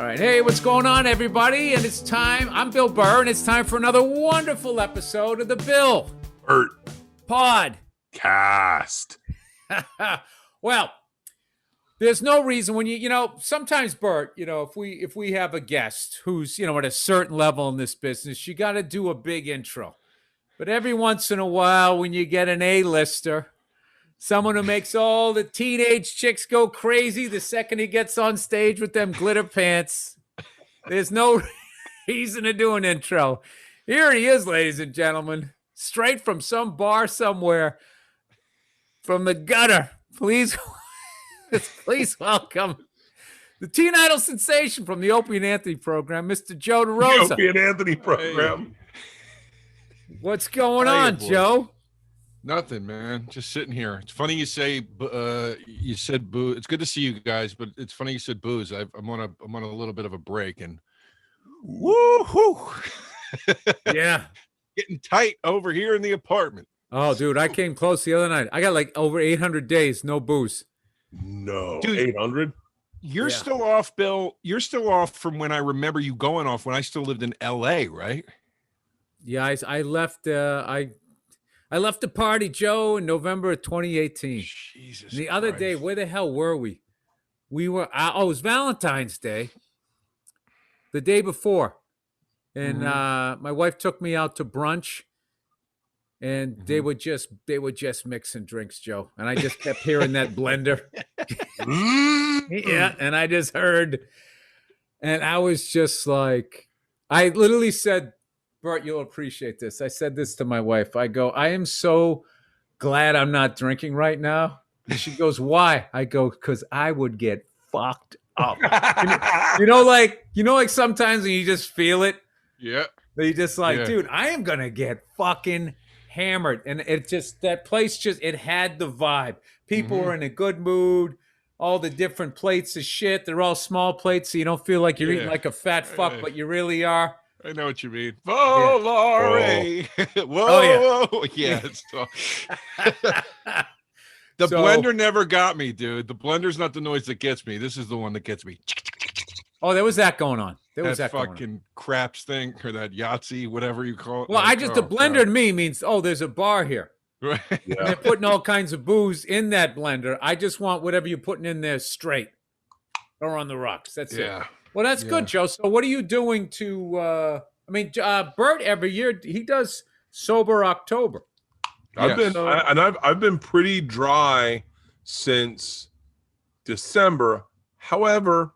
right. Hey, what's going on, everybody? And it's time. I'm Bill Burr, and it's time for another wonderful episode of the Bill Bert Pod Cast. Well, there's no reason when sometimes, Bert, if we have a guest who's, at a certain level in this business, you got to do a big intro. But every once in a while, when you get an A-lister, someone who makes all the teenage chicks go crazy the second he gets on stage with them glitter pants, there's no reason to do an intro. Here he is, ladies and gentlemen, straight from some bar somewhere, from the gutter. Please welcome the Teen Idol sensation from the Opie and Anthony program, Mr. Joe DeRosa. The Opie and Anthony program. Hey. What's going on, Joe? Nothing, man. Just sitting here. It's funny you say you said booze. It's good to see you guys, but it's funny you said booze. I'm on a little bit of a break, and woo-hoo. Yeah, getting tight over here in the apartment. Oh, dude, I came close the other night. I got like over 800 days, no booze. No, dude, 800. You're still off, Bill. You're still off from when I remember you going off when I still lived in L.A., right? Yeah, I left. I left the party, Joe, in November of 2018. Jesus. And the other day, where the hell were we? We were. It was Valentine's Day. The day before, and my wife took me out to brunch. And they were just mixing drinks, Joe. And I just kept hearing that blender. Yeah, and I just heard, and I was just like, I literally said, Bert, you'll appreciate this. I said this to my wife. I go, I am so glad I'm not drinking right now. And she goes, why? I go, because I would get fucked up. Like sometimes when you just feel it. Yeah. You just like, dude, I am going to get fucking hammered. And it just, that place it had the vibe. People were in a good mood. All the different plates of shit. They're all small plates, so you don't feel like you're eating like a fat fuck, but you really are. I know what you mean. Volare. Yeah. Whoa. Yeah. The blender never got me, dude. The blender's not the noise that gets me. This is the one that gets me. Oh, there was that going on. There was that that fucking craps thing, or that Yahtzee, whatever you call it. Well, the blender to me means, there's a bar here. Right. Yeah. And they're putting all kinds of booze in that blender. I just want whatever you're putting in there straight or on the rocks. That's it. Well, that's good, Joe. So what are you doing to, Bert every year, he does Sober October. I've been pretty dry since December. However,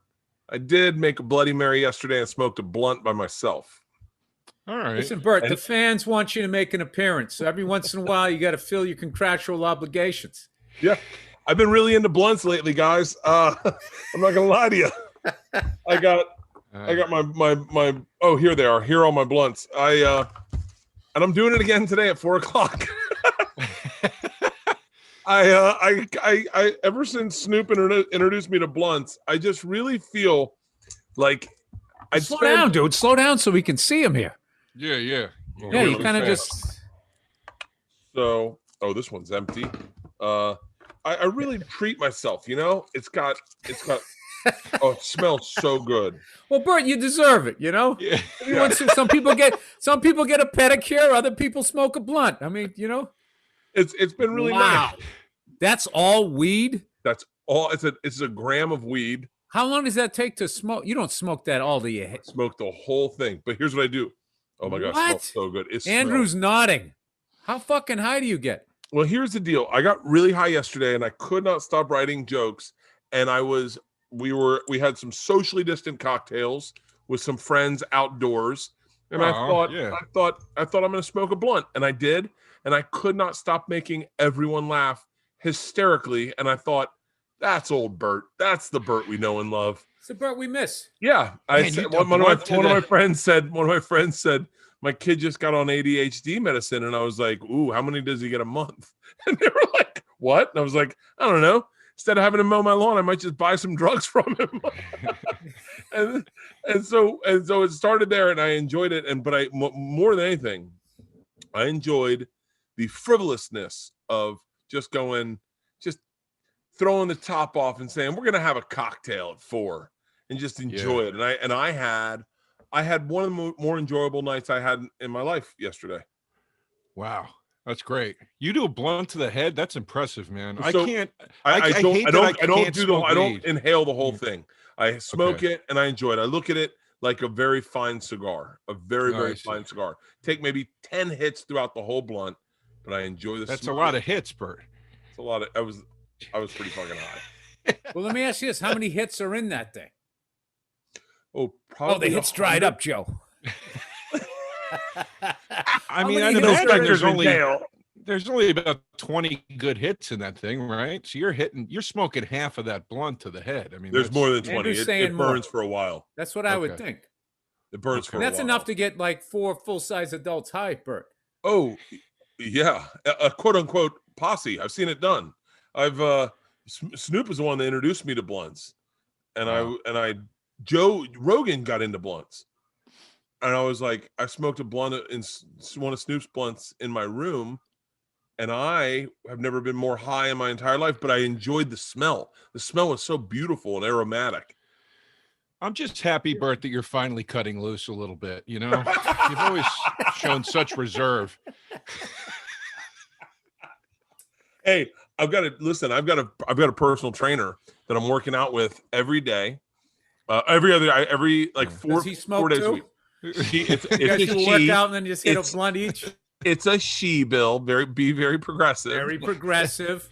I did make a Bloody Mary yesterday and smoked a blunt by myself. All right. Listen, Bert, the fans want you to make an appearance. So every once in a while, you got to fill your contractual obligations. Yeah. I've been really into blunts lately, guys. I'm not going to lie to you. I got my here they are. Here are all my blunts. And I'm doing it again today at 4:00. I ever since Snoop introduced me to blunts, I just really feel like slow down, dude. Slow down so we can see him here. Yeah. Yeah, you kind of just. So, this one's empty. I really treat myself. It's got. It smells so good. Well, Bert, you deserve it. Yeah. Some people get a pedicure. Other people smoke a blunt. It's been really nice. That's all weed. That's all. It's a gram of weed. How long does that take to smoke? You don't smoke that all, do you? Smoke the whole thing. But here's what I do. Oh my God, it smells so good. Andrew's nodding. How fucking high do you get? Well, here's the deal. I got really high yesterday, and I could not stop writing jokes. And we had some socially distant cocktails with some friends outdoors. And I thought I'm going to smoke a blunt, and I did. And I could not stop making everyone laugh hysterically. And I thought, that's old Bert. That's the Bert we know and love. It's the Bert we miss. Yeah, one of my friends said, my kid just got on ADHD medicine, and I was like, ooh, how many does he get a month? And they were like, what? And I was like, I don't know. Instead of having to mow my lawn, I might just buy some drugs from him. and so it started there, and I enjoyed it. But more than anything, I enjoyed the frivolousness of just throwing the top off and saying, we're going to have a cocktail at 4. and just enjoy it. And I had one of the more enjoyable nights I had in my life yesterday. Wow, that's great. You do a blunt to the head. That's impressive, man. So I can't. I don't inhale the whole Yeah. thing. I smoke it and I enjoy it. I look at it like a very fine cigar, a very fine cigar. Take maybe 10 hits throughout the whole blunt, but I enjoy the That's smoke. a lot of hits, Bert. It's a lot of. I was pretty fucking high. Well, let me ask you this: how many hits are in that thing? Oh, probably. The hits dried up, Joe. I mean, many I hits don't are think there's only about 20 good hits in that thing, right? So you're smoking half of that blunt to the head. I mean, there's more than 20. Andrew's It saying burns more. for a while. That's what I would think. It burns for a And that's while. enough to get like 4 full-size adults high, Bert. Oh, yeah, a quote unquote posse. I've seen it done. Snoop is the one that introduced me to blunts, and Joe Rogan got into blunts, and I was like, I smoked a blunt in one of Snoop's blunts in my room, and I have never been more high in my entire life, but I enjoyed the smell. The smell was so beautiful and aromatic. I'm just happy, Bert, that you're finally cutting loose a little bit. You know, you've always shown such reserve. Hey, I've got a personal trainer that I'm working out with every day, every like Does he smoke 4 days too? a week. It's You guys a do a she. workout and then just hit a blunt each. It's a she, Bill. Be very progressive. Very progressive.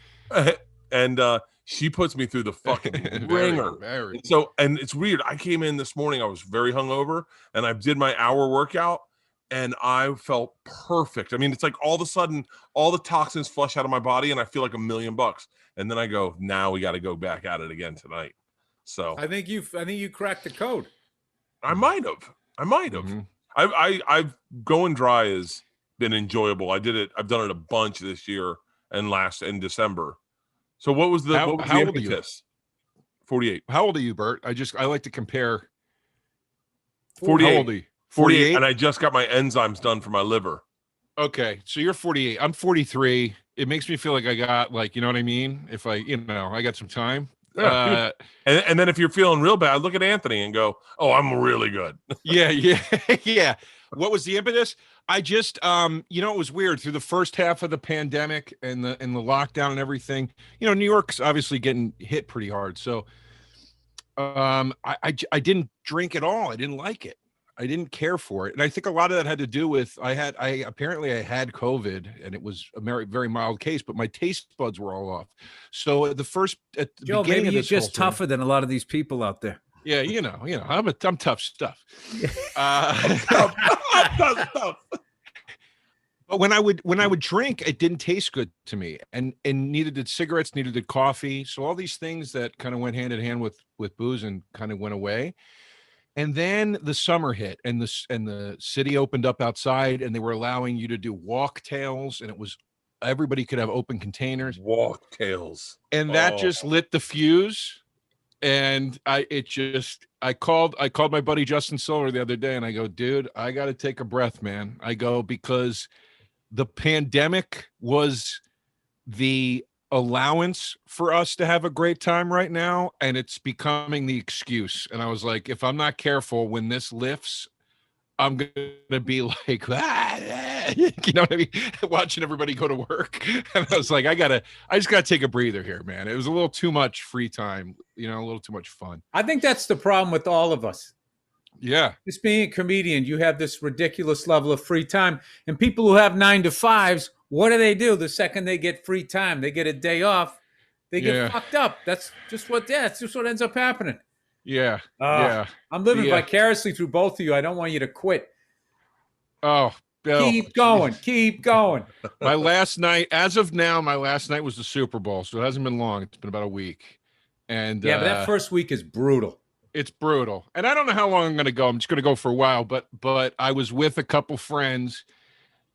And she puts me through the fucking ringer. Very. And it's weird. I came in this morning. I was very hungover, and I did my hour workout, and I felt perfect. I mean, it's like all of a sudden, all the toxins flush out of my body, and I feel like $1,000,000. And then I go, now we got to go back at it again tonight. So I think you cracked the code. I might have. Mm-hmm. I've going dry has been enjoyable. I've done it a bunch this year and in December. So what was the how old are you? 48. How old are you, Bert? I like to compare. 48. How old are you? 48, and I just got my enzymes done for my liver. Okay, so you're 48. I'm 43. It makes me feel like I got you know what I mean? If I got some time. Yeah, and then if you're feeling real bad, look at Anthony and go, "Oh, I'm really good." Yeah. What was the impetus? I just it was weird through the first half of the pandemic and the lockdown and everything. You know, New York's obviously getting hit pretty hard. So I didn't drink at all. I didn't like it. I didn't care for it. And I think a lot of that had to do with I had COVID, and it was a very, very mild case, but my taste buds were all off. So at the Joe, beginning maybe of you're this just tougher than a lot of these people out there. Yeah, I'm tough stuff. Tough. But when I would drink, it didn't taste good to me, and neither did cigarettes, neither did coffee. So all these things that kind of went hand in hand with booze and kind of went away. And then the summer hit, and the city opened up outside, and they were allowing you to do walktails, and it was everybody could have open containers. Walktails, and that just lit the fuse. And I called my buddy Justin Silver the other day, and I go, dude, I got to take a breath, man. I go, because the pandemic was the allowance for us to have a great time right now, and it's becoming the excuse. And I was like, if I'm not careful, when this lifts, I'm gonna be like, you know what I mean, watching everybody go to work. And I was like, I just gotta take a breather here, man. It was a little too much free time, a little too much fun. I think that's the problem with all of us. Yeah. Just being a comedian, you have this ridiculous level of free time. And people who have 9-to-5s, what do? The second they get free time, they get a day off, they get fucked up. That's just what ends up happening. Yeah. I'm living vicariously through both of you. I don't want you to quit. Oh, Bill. Keep going. My last night was the Super Bowl, so it hasn't been long. It's been about a week. And but that first week is brutal. It's brutal. And I don't know how long I'm going to go. I'm just going to go for a while, but I was with a couple friends,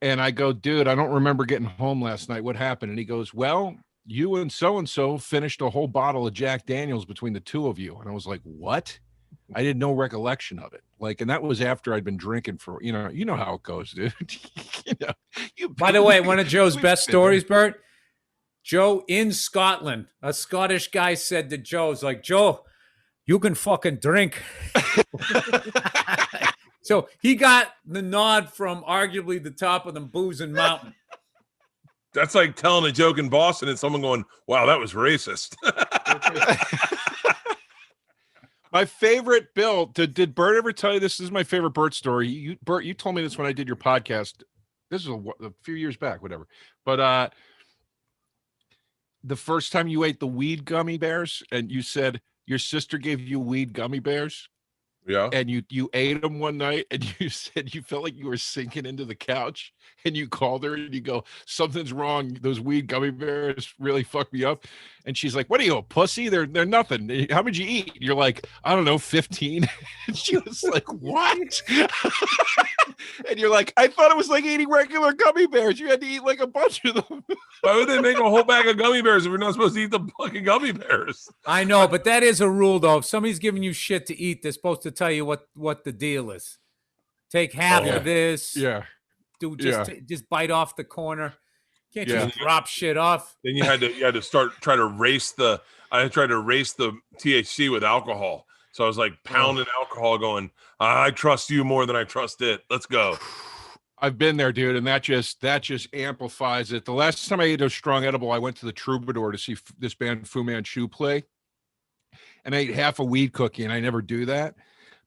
and I go, dude, I don't remember getting home last night. What happened? And he goes, well, you and so finished a whole bottle of Jack Daniels between the two of you. And I was like, what? I had no recollection of it. And that was after I'd been drinking for, you know how it goes, dude. By the way, one of Joe's best stories, Bert, Joe in Scotland, a Scottish guy said to Joe, "Joe, you can fucking drink. So he got the nod from arguably the top of the boozing mountain. That's like telling a joke in Boston and someone going, wow, that was racist. My favorite, Bill, did Bert ever tell you this? This is my favorite Bert story. Bert, you told me this when I did your podcast. This is a few years back, whatever. But the first time you ate the weed gummy bears and you said your sister gave you weed gummy bears. Yeah. And you ate them one night and you said you felt like you were sinking into the couch and you called her and you go, something's wrong. Those weed gummy bears really fucked me up. And she's like, what are you, a pussy? They're nothing. How much you eat? And you're like, I don't know, 15. And she was like, what? And you're like, I thought it was like eating regular gummy bears. You had to eat like a bunch of them. Why would they make a whole bag of gummy bears if we're not supposed to eat the fucking gummy bears? I know, but that is a rule, though. If somebody's giving you shit to eat, they're supposed to tell you what the deal is. Take half of this. Yeah. Do just bite off the corner. Can't just drop shit off. Then you had to try to race the THC with alcohol. So I was like pounding alcohol, going, I trust you more than I trust it. Let's go. I've been there, dude, and that just amplifies it. The last time I ate a strong edible, I went to the Troubadour to see this band Fu Manchu play, and I ate half a weed cookie, and I never do that.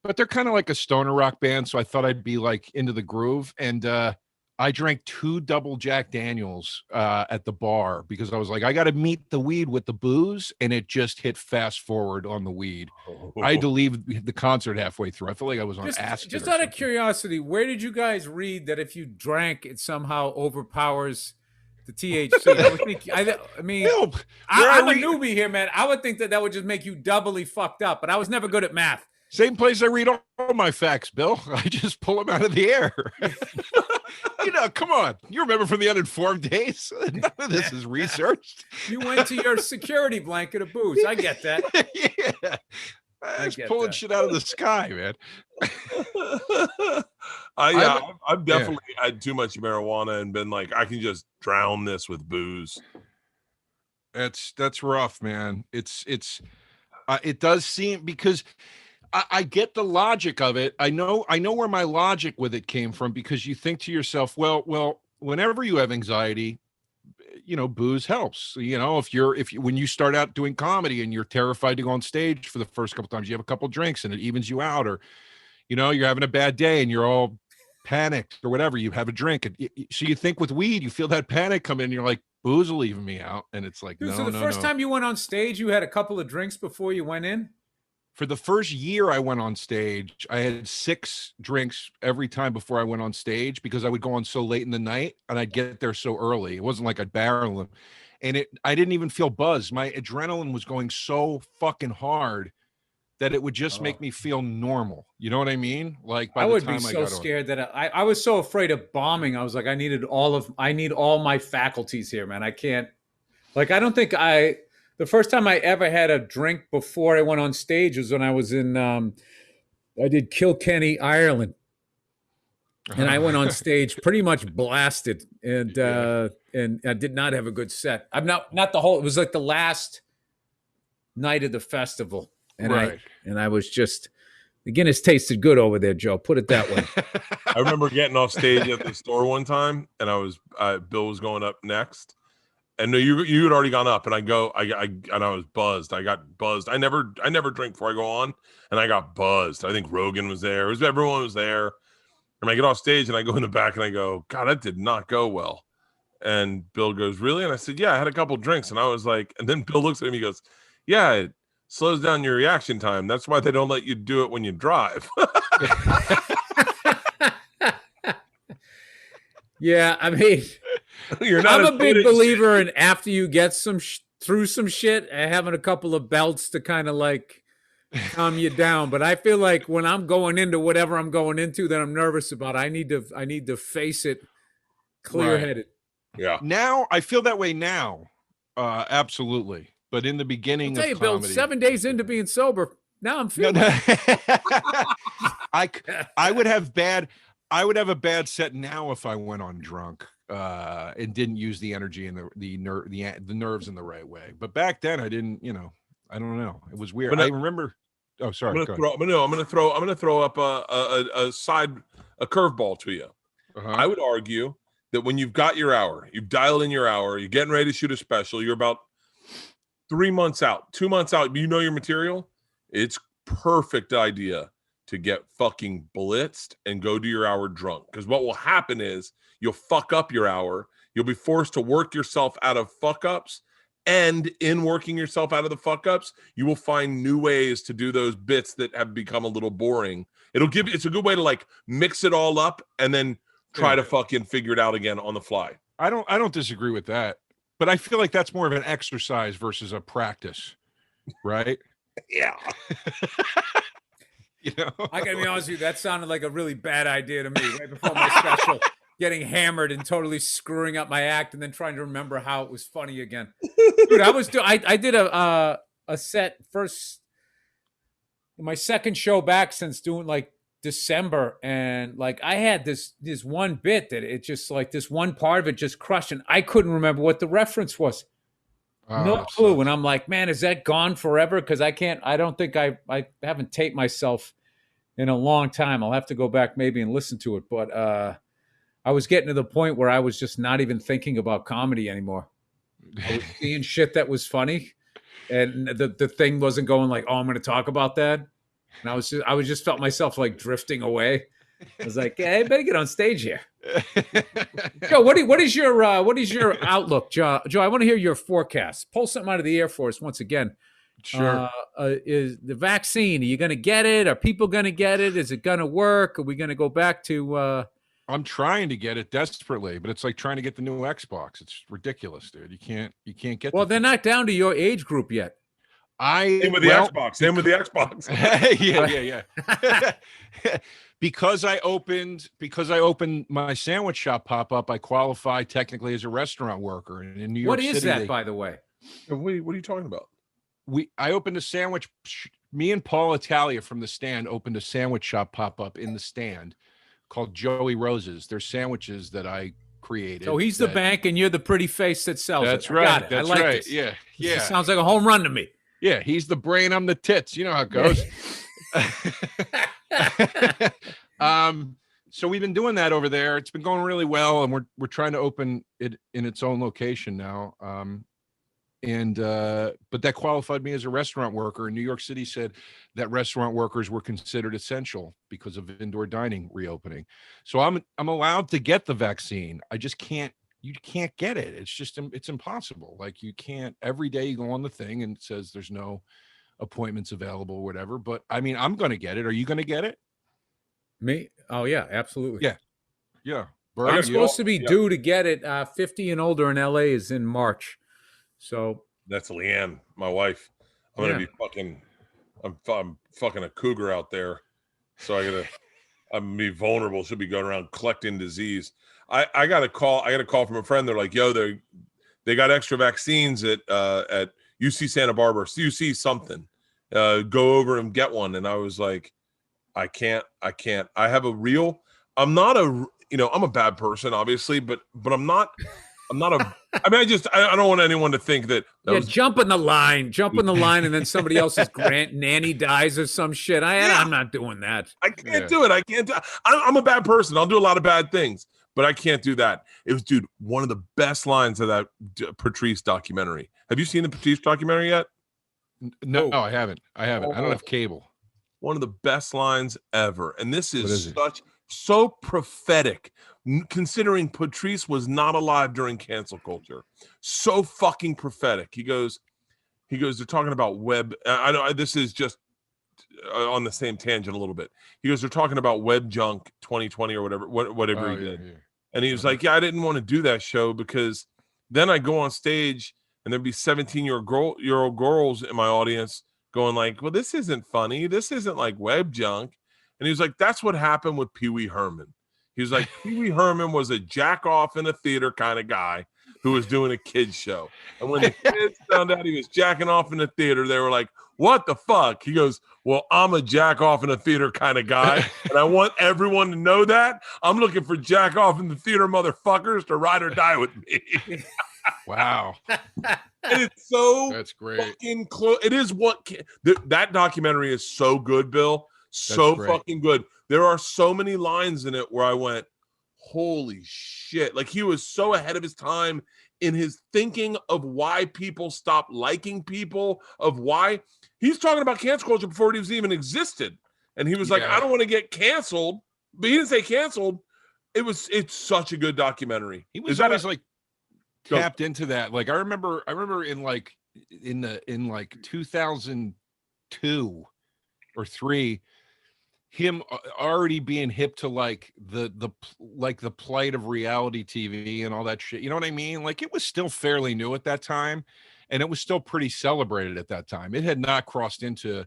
But they're kind of like a stoner rock band, so I thought I'd be like into the groove. And I drank 2 double Jack Daniels at the bar because I was like, I got to meet the weed with the booze, and it just hit fast forward on the weed. I had to leave the concert halfway through. I felt like I was on acid. Just out of curiosity, where did you guys read that if you drank, it somehow overpowers the THC? I mean, I'm a newbie here, man. I would think that would just make you doubly fucked up, but I was never good at math. Same place I read all my facts, Bill. I just pull them out of the air. Come on. You remember from the uninformed days? None of this is researched. You went to your security blanket of booze. I get that. Yeah. I was pulling shit out of the sky, man. I've definitely had too much marijuana and been like, I can just drown this with booze. That's rough, man. It does seem, because I get the logic of it. I know where my logic with it came from, because you think to yourself, well, whenever you have anxiety, booze helps. When you start out doing comedy and you're terrified to go on stage for the first couple times, you have a couple drinks and it evens you out, or, you're having a bad day and you're all panicked or whatever, you have a drink. And so you think with weed, you feel that panic come in and you're like, booze will even me out. And it's like, dude, so the first time you went on stage, you had a couple of drinks before you went in? For the first year I went on stage, I had 6 drinks every time before I went on stage, because I would go on so late in the night and I'd get there so early. It wasn't like I'd barrel them. And I didn't even feel buzzed. My adrenaline was going so fucking hard that it would just make me feel normal. You know what I mean? Like, by I the would time be so scared that I was so afraid of bombing. I was like, I need all my faculties here, man. I can't, like, I don't think the first time I ever had a drink before I went on stage was when I was in, I did Kilkenny, Ireland. And I went on stage pretty much blasted, and I did not have a good set. I'm not the whole, it was like the last night of the festival. And I was just, the Guinness tasted good over there, Joe. Put it that way. I remember getting off stage at the store one time, and Bill was going up next. And no, you had already gone up, and I was buzzed. I got buzzed. I never drink before I go on, and I got buzzed. I think Rogan was there. Everyone was there. And I get off stage, and I go in the back, and I go, God, that did not go well. And Bill goes, really? And I said, yeah, I had a couple drinks. And I was like, and then Bill looks at me, he goes, yeah, it slows down your reaction time. That's why they don't let you do it when you drive. Yeah, I mean, I'm a big believer in, after you get through some shit, having a couple of belts to kind of like calm you down. But I feel like when I'm going into whatever I'm going into that I'm nervous about, I need to face it clear-headed. Right. Yeah. Now I feel that way now, absolutely. But in the beginning, I'll tell you, Bill, 7 days into being sober, now I'm feeling. I would have a bad set now if I went on drunk and didn't use the energy and the nerves in the right way. But back then I didn't, I don't know. It was weird. I remember Oh, sorry. I'm gonna throw up a curveball to you. I would argue that when you've got your hour, you've dialed in your hour, you're getting ready to shoot a special, you're about 3 months out, 2 months out, you know your material. It's perfect idea to get fucking blitzed and go do your hour drunk. Because what will happen is you'll fuck up your hour. You'll be forced to work yourself out of fuck ups. And in working yourself out of the fuck ups, you will find new ways to do those bits that have become a little boring. It's a good way to like mix it all up and then try to fucking figure it out again on the fly. I don't disagree with that, but I feel like that's more of an exercise versus a practice, right? Yeah. You know, I gotta be honest with you, that sounded like a really bad idea to me right before my special, getting hammered and totally screwing up my act and then trying to remember how it was funny again. Dude, I did a set first, my second show back since doing like December, and like I had this one bit that it just like this one part of it just crushed, and I couldn't remember what the reference was. No clue. Sucks. And I'm like, man, is that gone forever? Because I don't think I haven't taped myself in a long time. I'll have to go back maybe and listen to it. But I was getting to the point where I was just not even thinking about comedy anymore. I was seeing shit that was funny, and the thing wasn't going like, oh, I'm going to talk about that. And I was just felt myself like drifting away. I was like, hey, I better get on stage here. Joe, what is your outlook, Joe? Joe, I want to hear your forecast. Pull something out of the Air Force once again. Sure. Is the vaccine? Are you going to get it? Are people going to get it? Is it going to work? Are we going to go back to? I'm trying to get it desperately, but it's like trying to get the new Xbox. It's ridiculous, dude. You can't get. Well, they're not down to your age group yet. Same with the Xbox. Same with the Xbox. Yeah. Because I opened my sandwich shop pop up, I qualify technically as a restaurant worker. And in New York City, what is that, by the way? What are you talking about? I opened a sandwich. Me and Paul Italia from the stand opened a sandwich shop pop up in the stand called Joey Rose's. They're sandwiches that I created. So he's the bank, and you're the pretty face that sells it. That's right. That's right. This. Yeah. This sounds like a home run to me. Yeah, he's the brain, I'm the tits. You know how it goes. So we've been doing that over there. It's been going really well, and we're trying to open it in its own location now. But that qualified me as a restaurant worker. And New York City said that restaurant workers were considered essential because of indoor dining reopening. So I'm allowed to get the vaccine. I just can't. You can't get it. It's impossible. Like you can't. Every day you go on the thing and it says there's no appointments available or whatever. But I mean, I'm going to get it. Are you going to get it? Me? Oh yeah, absolutely. Yeah. Bert, I'm supposed to be due to get it. 50 and older in LA is in March. So that's Leanne, my wife. I'm gonna be fucking. I'm fucking a cougar out there. So I'm gonna be vulnerable. She'll be going around collecting disease. I got a call. I got a call from a friend. They're like, "Yo, they got extra vaccines at UC Santa Barbara, UC something. Go over and get one." And I was like, "I can't. I have a real. I'm not a. I'm a bad person, obviously, but I'm not. I'm not a. I mean, I don't want anyone to think that. Jump in the line, and then somebody else's nanny dies or some shit. I'm not doing that. I can't do it. I can't. I'm a bad person. I'll do a lot of bad things. But I can't do that. It was, dude, one of the best lines of that Patrice documentary. Have you seen the Patrice documentary yet? No, I haven't. I don't have cable. One of the best lines ever. And this is so prophetic, considering Patrice was not alive during cancel culture. So fucking prophetic. He goes, they're talking about web. I know this is just on the same tangent a little bit. He goes, they're talking about Web Junk 2020 or whatever he did. Yeah. And he was like, I didn't want to do that show because then I go on stage and there'd be 17-year-old girls in my audience going like, well, this isn't funny. This isn't like Web Junk. And he was like, that's what happened with Pee Wee Herman. He was like, Pee Wee Herman was a jack off in a theater kind of guy who was doing a kid's show. And when the kids found out he was jacking off in the theater, they were like, what the fuck? He goes, well, I'm a jack off in a theater kind of guy. And I want everyone to know that. I'm looking for jack off in the theater motherfuckers to ride or die with me. Wow. And it's so That's great. fucking close. It is that documentary is so good, Bill. So fucking good. There are so many lines in it where I went, holy shit. Like he was so ahead of his time in his thinking of why people stop liking people, of why he's talking about cancel culture before it was even existed. And he was like, I don't want to get canceled, but he didn't say canceled. It's such a good documentary. He was always like tapped into that. Like I remember in 2002 or 3, him already being hip to like the plight of reality TV and all that shit. You know what I mean? Like it was still fairly new at that time, and it was still pretty celebrated at that time. It had not crossed into,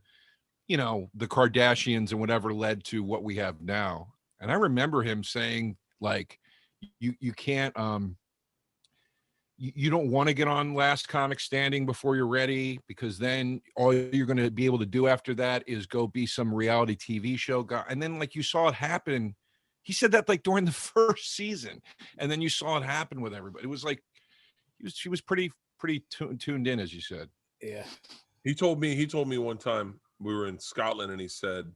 the Kardashians and whatever led to what we have now. And I remember him saying like, you can't you don't want to get on Last Comic Standing before you're ready, because then all you're going to be able to do after that is go be some reality TV show guy. And then like you saw it happen. He said that like during the first season, and then you saw it happen with everybody. It was like he was pretty tuned in, as you said. Yeah. He told me one time we were in Scotland, and he said,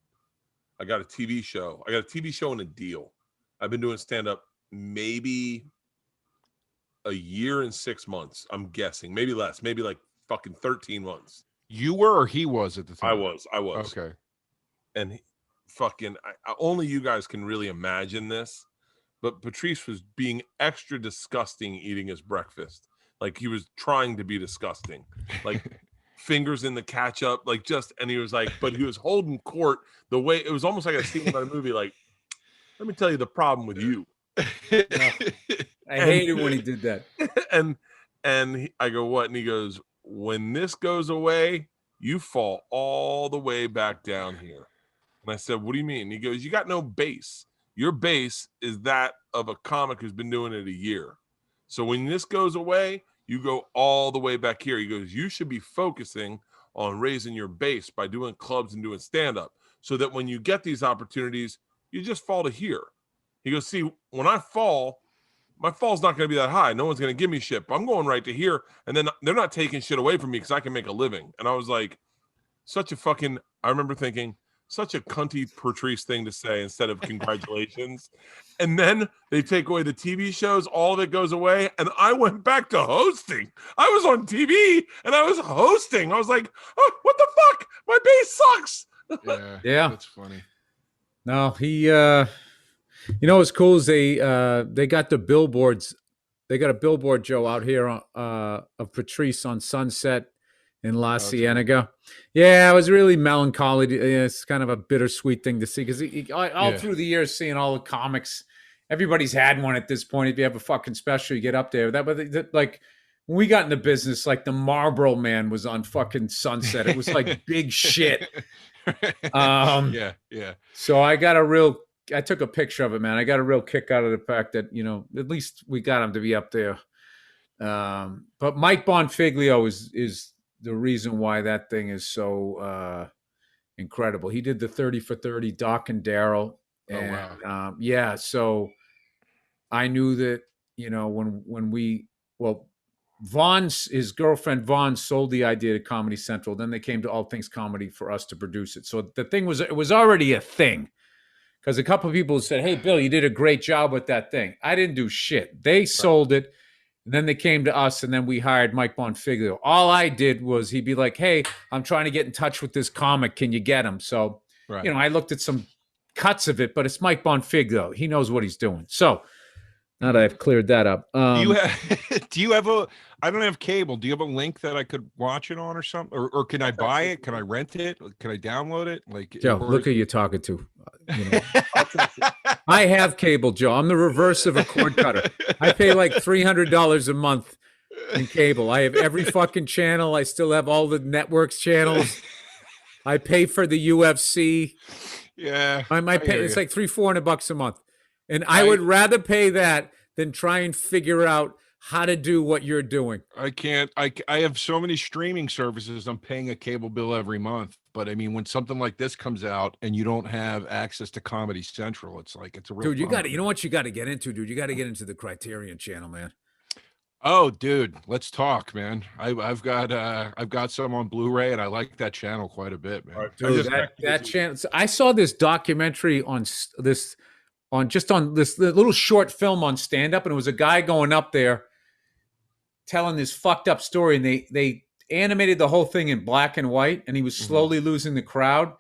I got a TV show and a deal. I've been doing stand-up maybe a year and 6 months. I'm guessing, maybe less, maybe like fucking 13 months. You were, or he was at the time? I was. Okay. And only you guys can really imagine this, but Patrice was being extra disgusting eating his breakfast. Like he was trying to be disgusting, like fingers in the ketchup, like and he was like, but he was holding court the way it was almost like a scene about a movie. Like, let me tell you the problem with you. I hated when he did that. I go, what? And he goes, when this goes away, you fall all the way back down here. And I said, what do you mean? And he goes, you got no base. Your base is that of a comic who's been doing it a year. So when this goes away, you go all the way back here. He goes, you should be focusing on raising your base by doing clubs and doing stand-up, so that when you get these opportunities, you just fall to here. He goes, see, when I fall, my fall's not going to be that high. No one's going to give me shit, but I'm going right to here. And then they're not taking shit away from me because I can make a living. And I was like, I remember thinking, such a cunty Patrice thing to say instead of congratulations. And then they take away the TV shows, all of it goes away. And I went back to hosting. I was on TV and I was hosting. I was like, oh, what the fuck? My base sucks. Yeah. That's funny. No, he, what's cool is they got the billboards. They got a billboard, Joe, out here of Patrice on Sunset in La Cienega. Yeah, it was really melancholy. It's kind of a bittersweet thing to see, because through the years, seeing all the comics, everybody's had one at this point. If you have a fucking special, you get up there. Like when we got in the business, like the Marlboro Man was on fucking Sunset. It was like big shit. Yeah. So I took a picture of it, man. I got a real kick out of the fact that, at least we got him to be up there. But Mike Bonfiglio is the reason why that thing is so incredible. He did the 30 for 30, Doc and Daryl. Wow. So I knew that, his girlfriend Vaughn sold the idea to Comedy Central. Then they came to All Things Comedy for us to produce it. So the thing it was already a thing. Because a couple of people said, hey, Bill, you did a great job with that thing. I didn't do shit. They sold it. And then they came to us, and then we hired Mike Bonfiglio. All I did was he'd be like, hey, I'm trying to get in touch with this comic. Can you get him? So, I looked at some cuts of it, but it's Mike Bonfiglio. He knows what he's doing. So now that I've cleared that up. Do you have I don't have cable. Do you have a link that I could watch it on or something? Or can I buy it? Can I rent it? Can I download it? Like, Joe, look who you're talking to. I have cable, Joe. I'm the reverse of a cord cutter. I pay like $300 a month in cable. I have every fucking channel. I still have all the networks channels. I pay for the UFC. Yeah. I pay, it's like $400 a month. And I would rather pay that than try and figure out how to do what you're doing. I can't. I have so many streaming services. I'm paying a cable bill every month. But I mean, when something like this comes out and you don't have access to Comedy Central, it's a real dude. problem. You know what you got to get into, dude. You got to get into the Criterion channel, man. Oh, dude, let's talk, man. I've got some on Blu-ray, and I like that channel quite a bit, man. All right, I Dude, just that chance. I saw this documentary on this little short film on stand up, and it was a guy going up there telling this fucked up story, and they animated the whole thing in black and white, and he was slowly losing the crowd.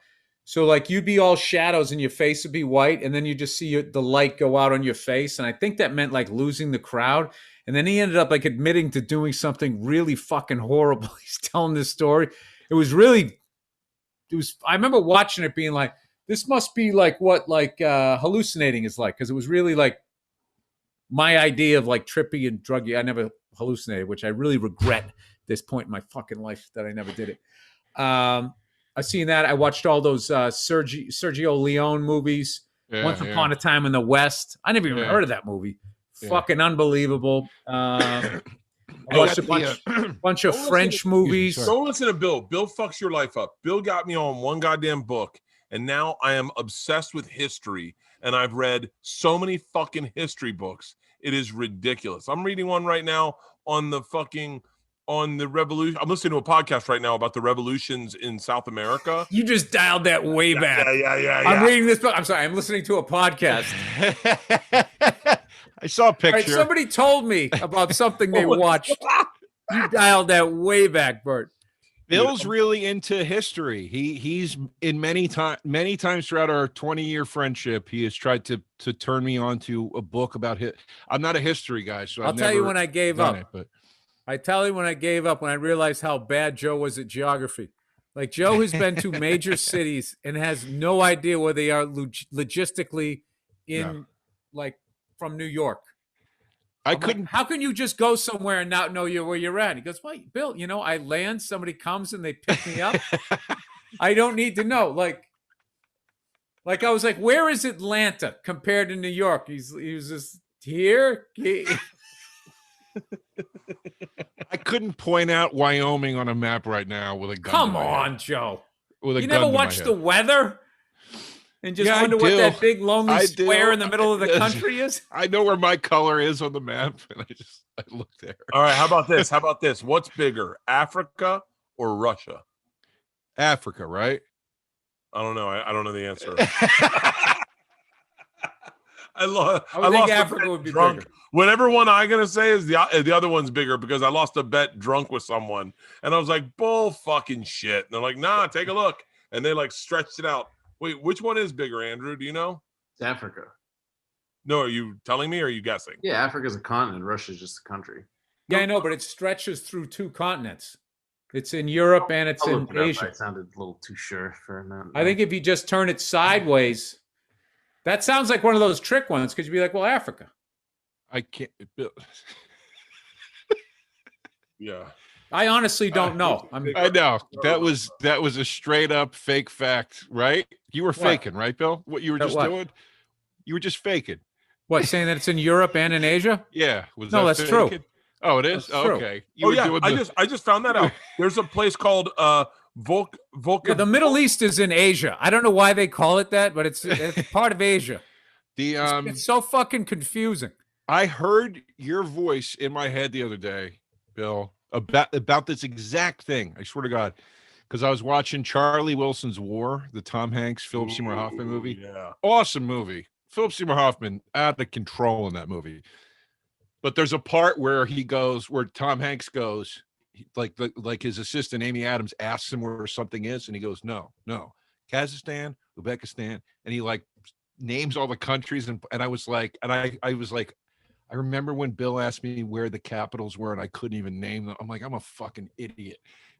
So like you'd be all shadows and your face would be white, and then you just see the light go out on your face, and I think that meant like losing the crowd. And then he ended up like admitting to doing something really fucking horrible. He's telling this story. I remember watching it being like, this must be like what like hallucinating is like, because it was really like my idea of like trippy and druggy. I never hallucinated, which I really regret at this point in my fucking life that I never did it. I've seen that. I watched all those Sergio Leone movies. Once Upon a Time in the West. I never even heard of that movie. Fucking unbelievable. I watched a bunch of French movies. Don't listen to Bill. Bill fucks your life up. Bill got me on one goddamn book, and now I am obsessed with history, and I've read so many fucking history books. It is ridiculous. I'm reading one right now on the revolution. I'm listening to a podcast right now about the revolutions in South America. You just dialed that way back. Yeah. I'm reading this book. I'm sorry. I'm listening to a podcast. I saw a picture. Right, somebody told me about something they watched. You dialed that way back, Bert. Bill's really into history. He's in many times throughout our 20-year friendship, he has tried to turn me on to a book about it. I'm not a history guy, so I'll tell you when I gave up. But I tell you when I gave up, when I realized how bad Joe was at geography. Like Joe has been to major cities and has no idea where they are logistically like from New York. How can you just go somewhere and not know where you're at? He goes, well, Bill, I land, somebody comes and they pick me up. I don't need to know. Like I was like, where is Atlanta compared to New York? He was just here. I couldn't point out Wyoming on a map right now with a gun. Come on, Joe. With a you gun never to my watched head. the weather and just Yeah, wonder I what do. that big lonely I square do. in the middle of the country is? I know where my color is on the map, and I look there. All right, how about this? What's bigger, Africa or Russia? Africa, right? I don't know. I don't know the answer. I think lost Africa would be drunk. bigger. Whatever one I'm gonna say is the other one's bigger because I lost a bet drunk with someone, and I was like, bull fucking shit. And they're like, nah, take a look, and they like stretched it out. Wait, which one is bigger, Andrew? Do you know? It's Africa. No, are you telling me or are you guessing? Yeah, Africa's a continent. Russia's just a country. Yeah, I know, but it stretches through two continents. It's in Europe and it's I'll in look it up. Asia. I sounded a little too sure for a minute. I think if you just turn it sideways, that sounds like one of those trick ones because you'd be like, well, Africa. I can't. Yeah. I honestly don't know. I know that was a straight up fake fact, right? You were faking, right, Bill? What you were just doing? You were just faking. What, saying that it's in Europe and in Asia? Yeah. No, that's true. Oh, it is? That's true. Okay. I just found that out. There's a place called Volca. Yeah, the Middle East is in Asia. I don't know why they call it that, but it's part of Asia. It's so fucking confusing. I heard your voice in my head the other day, Bill, about this exact thing. I swear to God, because I was watching Charlie Wilson's War, the Tom Hanks, Philip Seymour Hoffman movie. Yeah. Awesome movie. Philip Seymour Hoffman out of control in that movie. But there's a part where Tom Hanks goes, like his assistant Amy Adams asks him where something is, and he goes, no, Kazakhstan, Uzbekistan, and he like names all the countries, and I was like, I remember when Bill asked me where the capitals were, and I couldn't even name them. I'm like, I'm a fucking idiot.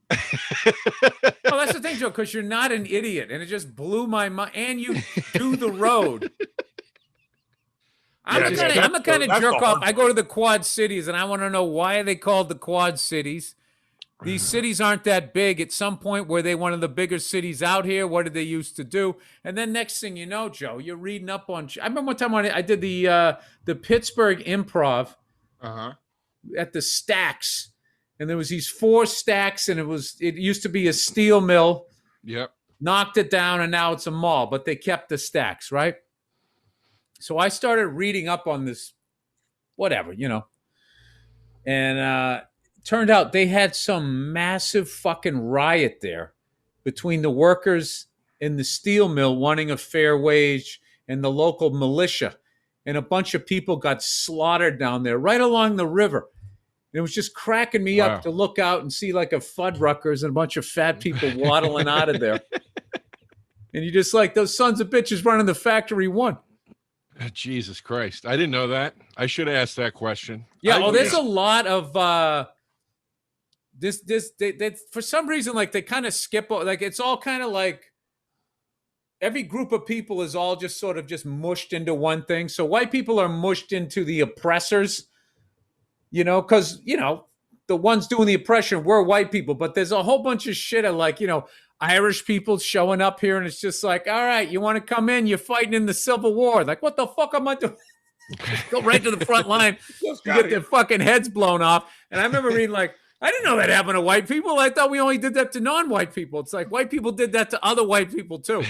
Well, that's the thing, Joe, because you're not an idiot, and it just blew my mind. And you do the road. I'm a kind of jerk off. I go to the Quad Cities, and I want to know why are they called the Quad Cities. These cities aren't that big. At some point, were they one of the bigger cities out here? What did they used to do? And then next thing you know, Joe, you're reading up on. I remember one time I did the Pittsburgh Improv at the Stacks, and there was these 4 stacks, and it used to be a steel mill. Yep. Knocked it down, and now it's a mall, but they kept the stacks, right? So I started reading up on this, whatever, And turned out they had some massive fucking riot there between the workers in the steel mill wanting a fair wage and the local militia. And a bunch of people got slaughtered down there right along the river. And it was just cracking me up to look out and see like a Fuddruckers and a bunch of fat people waddling out of there. And you just like, those sons of bitches running the factory won. Jesus Christ. I didn't know that. I should have asked that question. Yeah, there's a lot of they for some reason, like they kind of skip, like it's all kind of like every group of people is all just sort of just mushed into one thing. So white people are mushed into the oppressors, because, the ones doing the oppression were white people, but there's a whole bunch of shit of like, Irish people showing up here, and it's just like, all right, you want to come in? You're fighting in the Civil War. Like, what the fuck am I doing? Go right to the front line. You get their fucking heads blown off. And I remember reading like, I didn't know that happened to white people. I thought we only did that to non-white people. It's like white people did that to other white people too.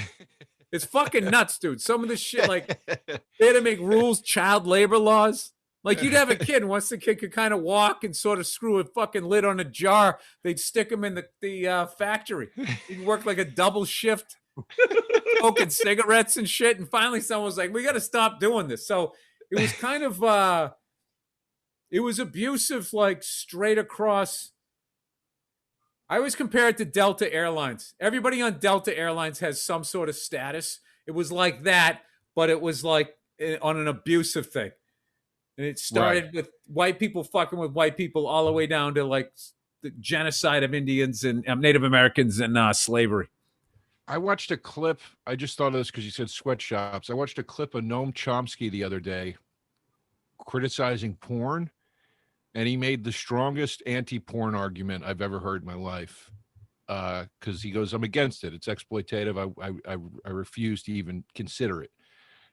It's fucking nuts, dude. Some of this shit, like they had to make rules, child labor laws. Like you'd have a kid, and once the kid could kind of walk and sort of screw a fucking lid on a jar, they'd stick him in the factory. He'd work like a double shift, smoking cigarettes and shit. And finally someone was like, we got to stop doing this. So it was kind of, it was abusive, like straight across. I always compare it to Delta Airlines. Everybody on Delta Airlines has some sort of status. It was like that, but it was like on an abusive thing. And it started with white people fucking with white people all the way down to like the genocide of Indians and Native Americans and slavery. I watched a clip. I just thought of this because you said sweatshops. I watched a clip of Noam Chomsky the other day criticizing porn, and he made the strongest anti-porn argument I've ever heard in my life. Because he goes, I'm against it. It's exploitative. I refuse to even consider it.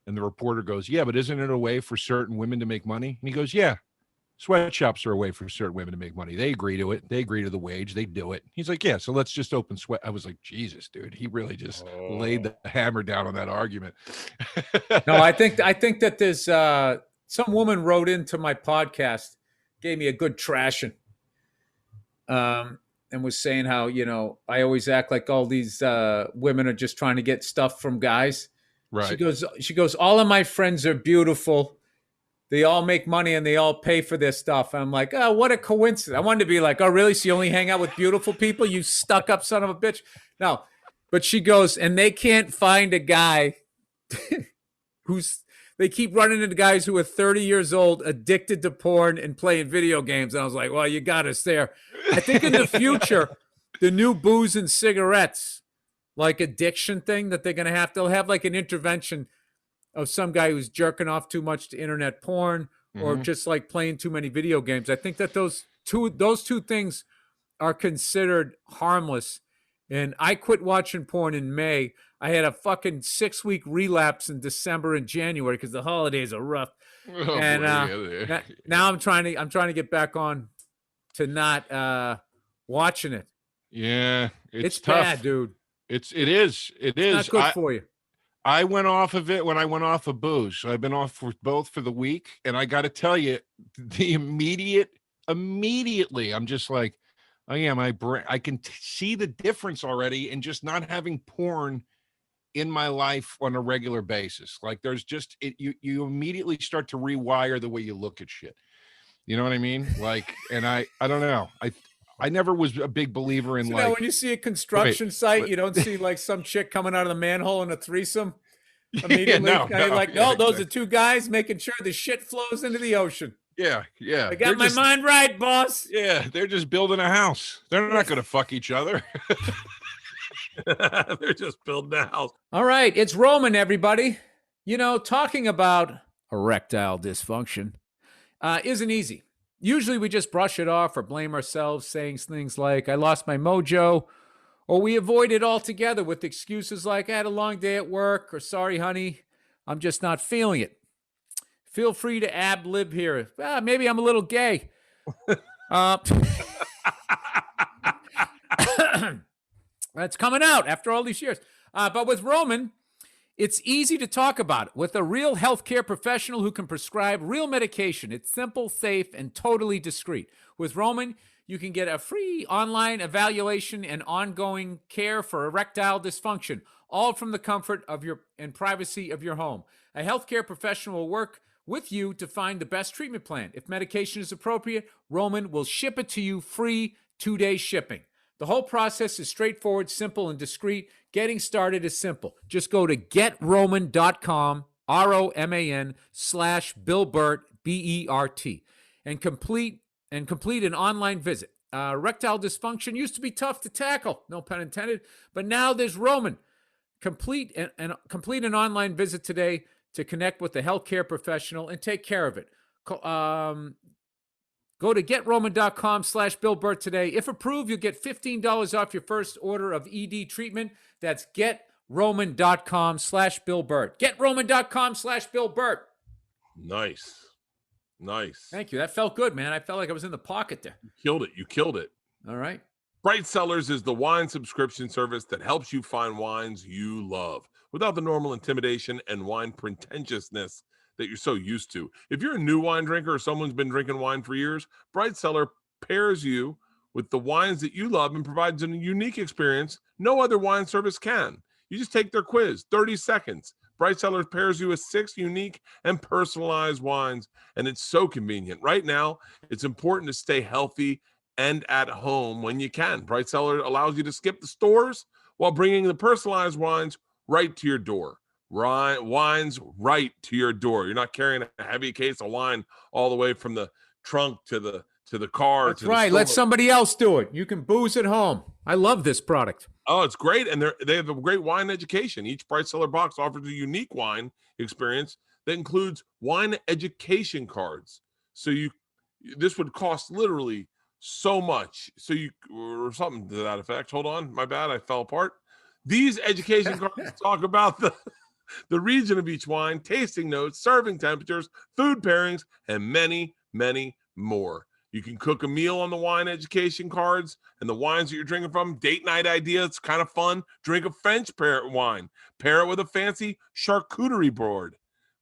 And the reporter goes, yeah, but isn't it a way for certain women to make money? And he goes, yeah, sweatshops are a way for certain women to make money. They agree to it. They agree to the wage. They do it. He's like, yeah, so let's just open sweat. I was like, Jesus, dude, he really just laid the hammer down on that argument. No, I think that there's some woman wrote into my podcast, gave me a good trashing, and was saying how, I always act like all these women are just trying to get stuff from guys. Right. She goes, all of my friends are beautiful. They all make money and they all pay for their stuff. And I'm like, oh, what a coincidence. I wanted to be like, oh, really? So you only hang out with beautiful people, you stuck up son of a bitch? No. But she goes, and they can't find a guy they keep running into guys who are 30 years old, addicted to porn and playing video games. And I was like, well, you got us there. I think in the future, the new booze and cigarettes, like addiction thing that they'll have like an intervention of some guy who's jerking off too much to internet porn or just like playing too many video games. I think that those two things are considered harmless. And I quit watching porn in May. I had a fucking 6-week relapse in December and January because the holidays are rough. Oh, and now I'm trying to get back on to not watching it. Yeah, it's tough. Bad, dude. It is. It's not good for you. I went off of it when I went off of booze. I've been off for both for the week, and I got to tell you, the immediately, I'm just like, oh yeah, my brain. I can see the difference already in just not having porn in my life on a regular basis. Like there's just you immediately start to rewire the way you look at shit. You know what I mean? Like, and I don't know. I never was a big believer in when you see a construction site, you don't see like some chick coming out of the manhole in a threesome immediately. No, those are two guys making sure the shit flows into the ocean. Yeah. I got my mind right, boss. Yeah, they're just building a house. They're not going to fuck each other. They're just building a house. All right, it's Roman, everybody. Talking about erectile dysfunction isn't easy. Usually we just brush it off or blame ourselves, saying things like, I lost my mojo, or we avoid it altogether with excuses like, I had a long day at work, or sorry, honey, I'm just not feeling it. Feel free to ad-lib here. Maybe I'm a little gay. That's coming out after all these years. But with Roman, It's easy to talk about with a real healthcare professional who can prescribe real medication. It's simple, safe, and totally discreet. With Roman, you can get a free online evaluation and ongoing care for erectile dysfunction, all from the comfort of your and privacy of your home. A healthcare professional will work with you to find the best treatment plan. If medication is appropriate, Roman will ship it to you free, 2-day shipping. The whole process is straightforward, simple, and discreet. Getting started is simple. Just go to getroman.com, ROMAN/Bill Bert, BERT, and complete an online visit. Erectile dysfunction used to be tough to tackle, no pun intended, but now there's Roman. Complete an online visit today to connect with a healthcare professional and take care of it. Go to getroman.com/Bill Bert today. If approved, you'll get $15 off your first order of ED treatment. That's getroman.com/Bill Bert. Getroman.com/Bill Bert. Nice. Thank you. That felt good, man. I felt like I was in the pocket there. You killed it. All right. Bright Cellars is the wine subscription service that helps you find wines you love without the normal intimidation and wine pretentiousness that you're so used to. If you're a new wine drinker or someone's been drinking wine for years, Bright Cellar pairs you with the wines that you love and provides a unique experience no other wine service can. You just take their quiz, 30 seconds. Bright Cellars pairs you with 6 unique and personalized wines, and it's so convenient. Right now, it's important to stay healthy and at home when you can. Bright Cellar allows you to skip the stores while bringing the personalized wines right to your door. Wines right to your door. You're not carrying a heavy case of wine all the way from the trunk to the car. That's right. Let somebody else do it. You can booze at home. I love this product. Oh, it's great. And they have a great wine education. Each Bright Cellar box offers a unique wine experience that includes wine education cards. So this would cost literally so much. Or something to that effect. Hold on. My bad. I fell apart. These education cards talk about the region of each wine, tasting notes, serving temperatures, food pairings, and many, many more. You can cook a meal on the wine education cards and the wines that you're drinking from. Date night idea. It's kind of fun. Drink a French wine. Pair it with a fancy charcuterie board.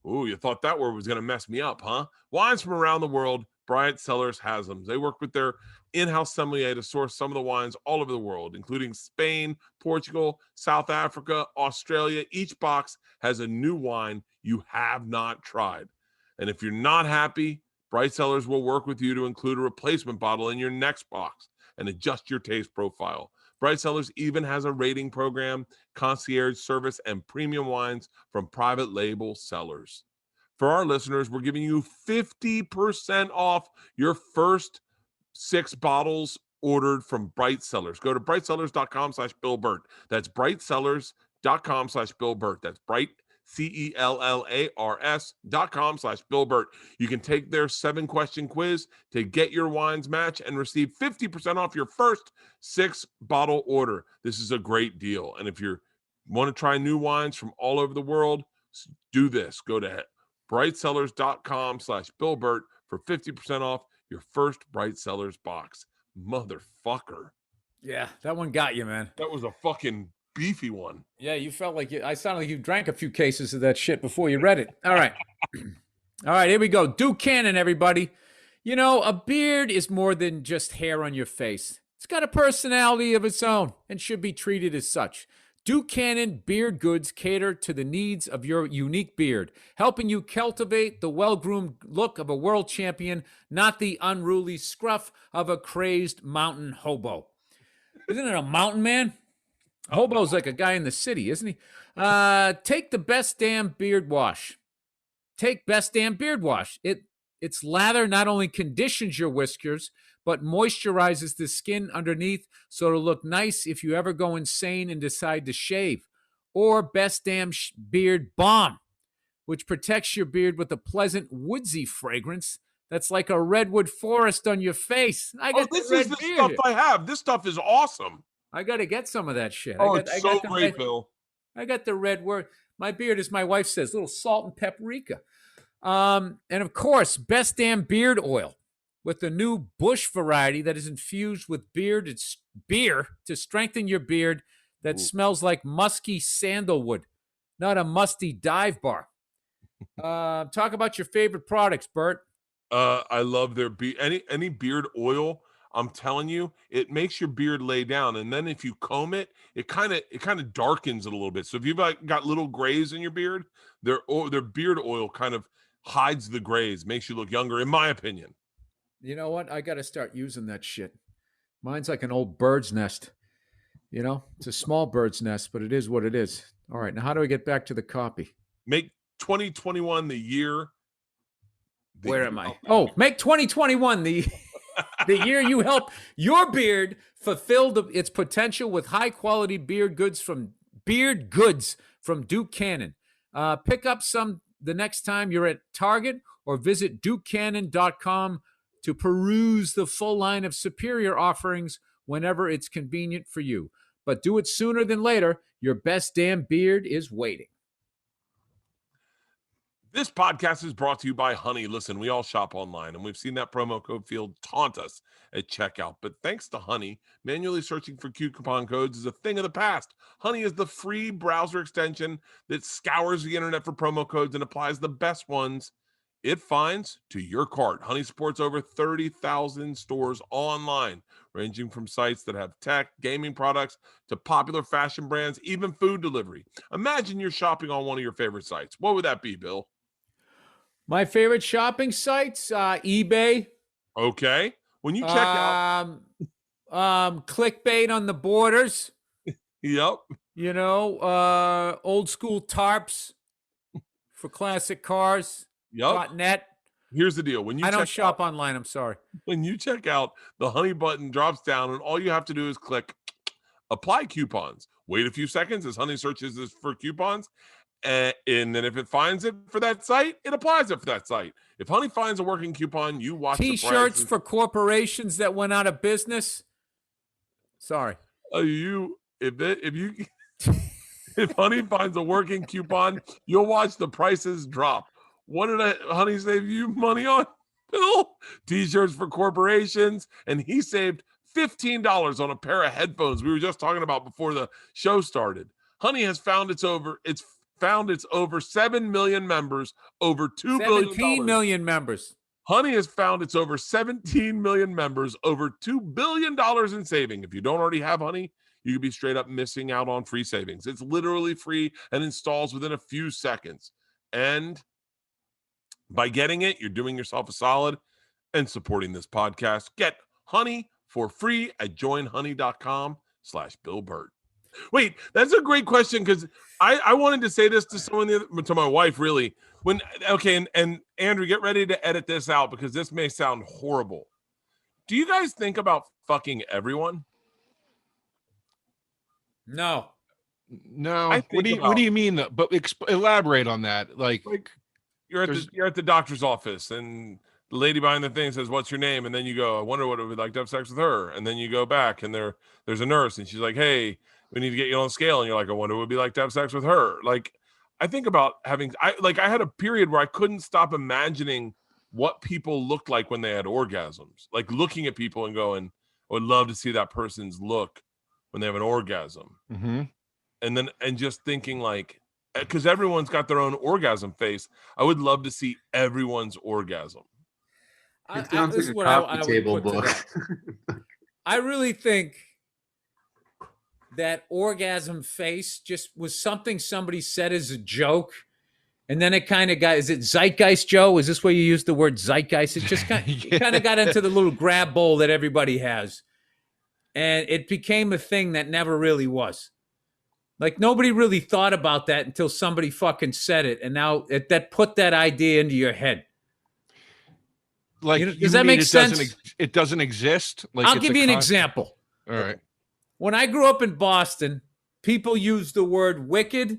Ooh, you thought that word was going to mess me up, huh? Wines from around the world. Bright Cellars has them. They work with their in-house sommelier to source some of the wines all over the world, including Spain, Portugal, South Africa, Australia. Each box has a new wine you have not tried. And if you're not happy, Bright Cellars will work with you to include a replacement bottle in your next box and adjust your taste profile. Bright Cellars even has a rating program, concierge service, and premium wines from private label sellers. For our listeners, we're giving you 50% off your first 6 bottles ordered from Bright Cellars. Go to brightcellars.com/Bill Bert. That's brightcellars.com/Bill Bert. That's Bright, CELLARS.com/Bill Bert. You can take their 7-question quiz to get your wines match and receive 50% off your first 6-bottle order. This is a great deal. And if you want to try new wines from all over the world, do this. Go to brightcellars.com/Bill Bert for 50% off your first Bright Cellars box. Motherfucker. Yeah, that one got you, man. That was a fucking beefy one. Yeah, you felt like I sounded like you drank a few cases of that shit before you read it. All right. All right, here we go. Duke Cannon, everybody. You know, a beard is more than just hair on your face. It's got a personality of its own and should be treated as such. Duke Cannon Beard Goods cater to the needs of your unique beard, helping you cultivate the well-groomed look of a world champion, not the unruly scruff of a crazed mountain hobo. Isn't it a mountain man? A hobo's like a guy in the city, isn't he? Take the Best Damn Beard Wash. Take Best Damn Beard Wash. Its lather not only conditions your whiskers, but moisturizes the skin underneath so it'll look nice if you ever go insane and decide to shave. Or Best Damn Beard Balm, which protects your beard with a pleasant woodsy fragrance that's like a redwood forest on your face. This is the stuff I have. This stuff is awesome. I got to get some of that shit. It's so great, Bill. I got the red word. My beard, as my wife says, little salt and paprika. And of course, Best Damn Beard Oil with the new Bush variety that is infused with beer to strengthen your beard that smells like musky sandalwood. not a musty dive bar. Talk about your favorite products, Bert. I love their any beard oil. I'm telling you, it makes your beard lay down, and then if you comb it, it kind of darkens it a little bit. So if you've got little grays in your beard, their beard oil kind of hides the grays, makes you look younger, in my opinion. You know what? I got to start using that shit. Mine's like an old bird's nest. You know, it's a small bird's nest, but it is what it is. All right, now how do I get back to the copy? Make 2021 the year. Where am I? Oh, make 2021 the year you help your beard fulfill its potential with high quality beard goods from Duke Cannon. Pick up some the next time you're at Target or visit DukeCannon.com to peruse the full line of superior offerings whenever it's convenient for you. But do it sooner than later. Your best damn beard is waiting. This podcast is brought to you by Honey. Listen, we all shop online, and we've seen that promo code field taunt us at checkout. But thanks to Honey, manually searching for cute coupon codes is a thing of the past. Honey is the free browser extension that scours the internet for promo codes and applies the best ones it finds to your cart. Honey supports over 30,000 stores online, ranging from sites that have tech, gaming products, to popular fashion brands, even food delivery. Imagine you're shopping on one of your favorite sites. What would that be, Bill? My favorite shopping sites, eBay. Okay. When you check out, Clickbait on the borders. yep. You know, old school tarps for classic cars. Yep. .net. Here's the deal. When I don't shop online. I'm sorry. When you check out, the Honey button drops down, and all you have to do is click apply coupons. Wait a few seconds as Honey searches this for coupons. And then if it finds it for that site, it applies it for that site. If Honey finds a working coupon, you watch T-shirts for corporations that went out of business. Sorry. If Honey finds a working coupon, you'll watch the prices drop. What did Honey save you money on, Bill? T-shirts for corporations, and he saved $15 on a pair of headphones we were just talking about before the show started. Honey has found its over 7 million members, over $2 billion. 17 million members. Honey has found its over 17 million members, over $2 billion in saving. If you don't already have Honey, you could be straight up missing out on free savings. It's literally free and installs within a few seconds. And by getting it, you're doing yourself a solid and supporting this podcast. Get Honey for free at joinhoney.com/Bill Bert. Wait, that's a great question, because I wanted to say this to to my wife, really. And Andrew, get ready to edit this out because this may sound horrible. Do you guys think about fucking everyone? No. What do you mean? But elaborate on that. Like you're at the doctor's office, and the lady behind the thing says, "What's your name?" And then you go, "I wonder what it would like to have sex with her." And then you go back, and there's a nurse, and she's like, "Hey, we need to get you on the scale." And you're like, "I wonder what it would be like to have sex with her." Like, I think about I had a period where I couldn't stop imagining what people looked like when they had orgasms. Like looking at people and going, I would love to see that person's look when they have an orgasm. Mm-hmm. And just thinking, like, because everyone's got their own orgasm face, I would love to see everyone's orgasm. It sounds like a coffee table book. I really think that orgasm face just was something somebody said as a joke. And then it kind of got, is it zeitgeist, Joe? Is this where you use the word zeitgeist? It just kind of got into the little grab bowl that everybody has. And it became a thing that never really was. Like, nobody really thought about that until somebody fucking said it. And now that put that idea into your head. Like, you know, does that make sense? It doesn't exist. Like, I'll give you an example. All right. When I grew up in Boston, people used the word wicked.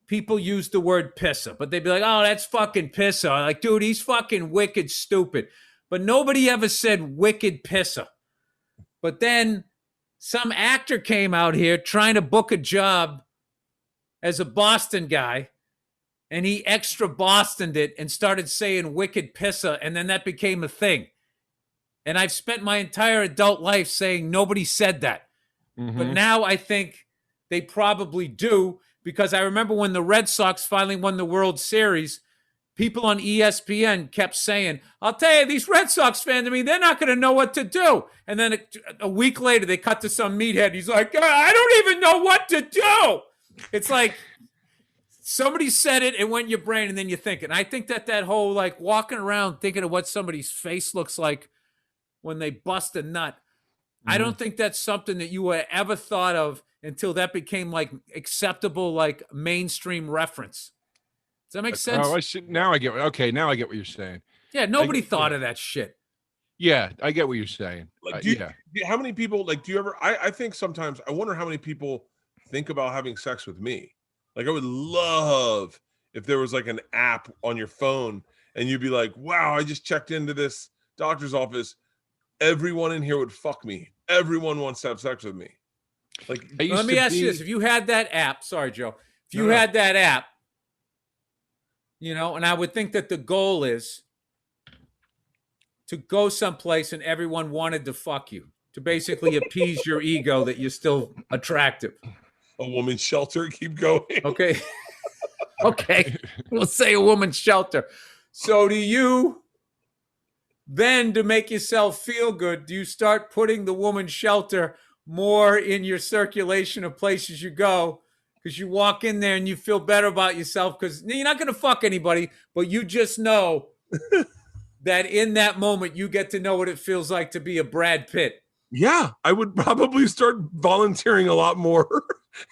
People used the word pisser. But they'd be like, oh, that's fucking pisser. Like, dude, he's fucking wicked stupid. But nobody ever said wicked pisser. But then some actor came out here trying to book a job as a Boston guy, and he extra Bostoned it and started saying wicked pisser, and then that became a thing. And I've spent my entire adult life saying nobody said that. Mm-hmm. But now I think they probably do, because I remember when the Red Sox finally won the World Series, people on ESPN kept saying, I'll tell you, these Red Sox fans, they're not going to know what to do. And then a week later, they cut to some meathead. He's like, I don't even know what to do. It's like somebody said it, it went in your brain, and then you think it. And I think that whole like walking around thinking of what somebody's face looks like when they bust a nut, I don't think that's something that you were ever thought of until that became like acceptable, like mainstream reference. Does that make sense? Now I get what you're saying. Yeah, nobody thought of that shit. Yeah, I get what you're saying. Like, how many people, like, do you ever, I think sometimes, I wonder how many people think about having sex with me. Like, I would love if there was like an app on your phone and you'd be like, wow, I just checked into this doctor's office. Everyone in here would fuck me. Everyone wants to have sex with me. Like, let me ask you this. If you had that app, sorry, Joe, if you had that app, and I would think that the goal is to go someplace and everyone wanted to fuck you, to basically appease your ego that you're still attractive. A woman's shelter, keep going. Okay. Okay. Let's say a woman's shelter. So do you then, to make yourself feel good, do you start putting the woman's shelter more in your circulation of places you go? Because you walk in there and you feel better about yourself because you're not going to fuck anybody, but you just know that in that moment you get to know what it feels like to be a Brad Pitt. Yeah, I would probably start volunteering a lot more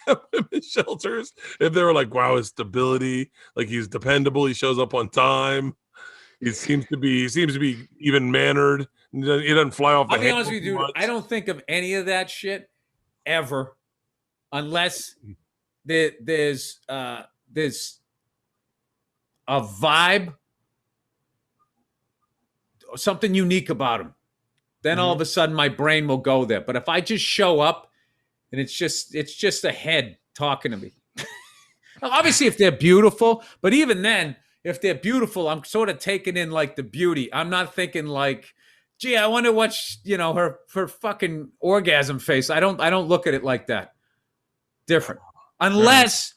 at women's shelters if they were like, wow, his stability, like he's dependable, he shows up on time, he seems to be even mannered, he doesn't fly off the handle. I'll be honest with you, dude, I don't think of any of that shit ever unless there's a vibe, something unique about him. Then all of a sudden my brain will go there. But if I just show up and it's just a head talking to me. Obviously if they're beautiful, but even then, if they're beautiful, I'm sort of taking in like the beauty. I'm not thinking like, gee, I wonder what her fucking orgasm face. I don't look at it like that. Different. Unless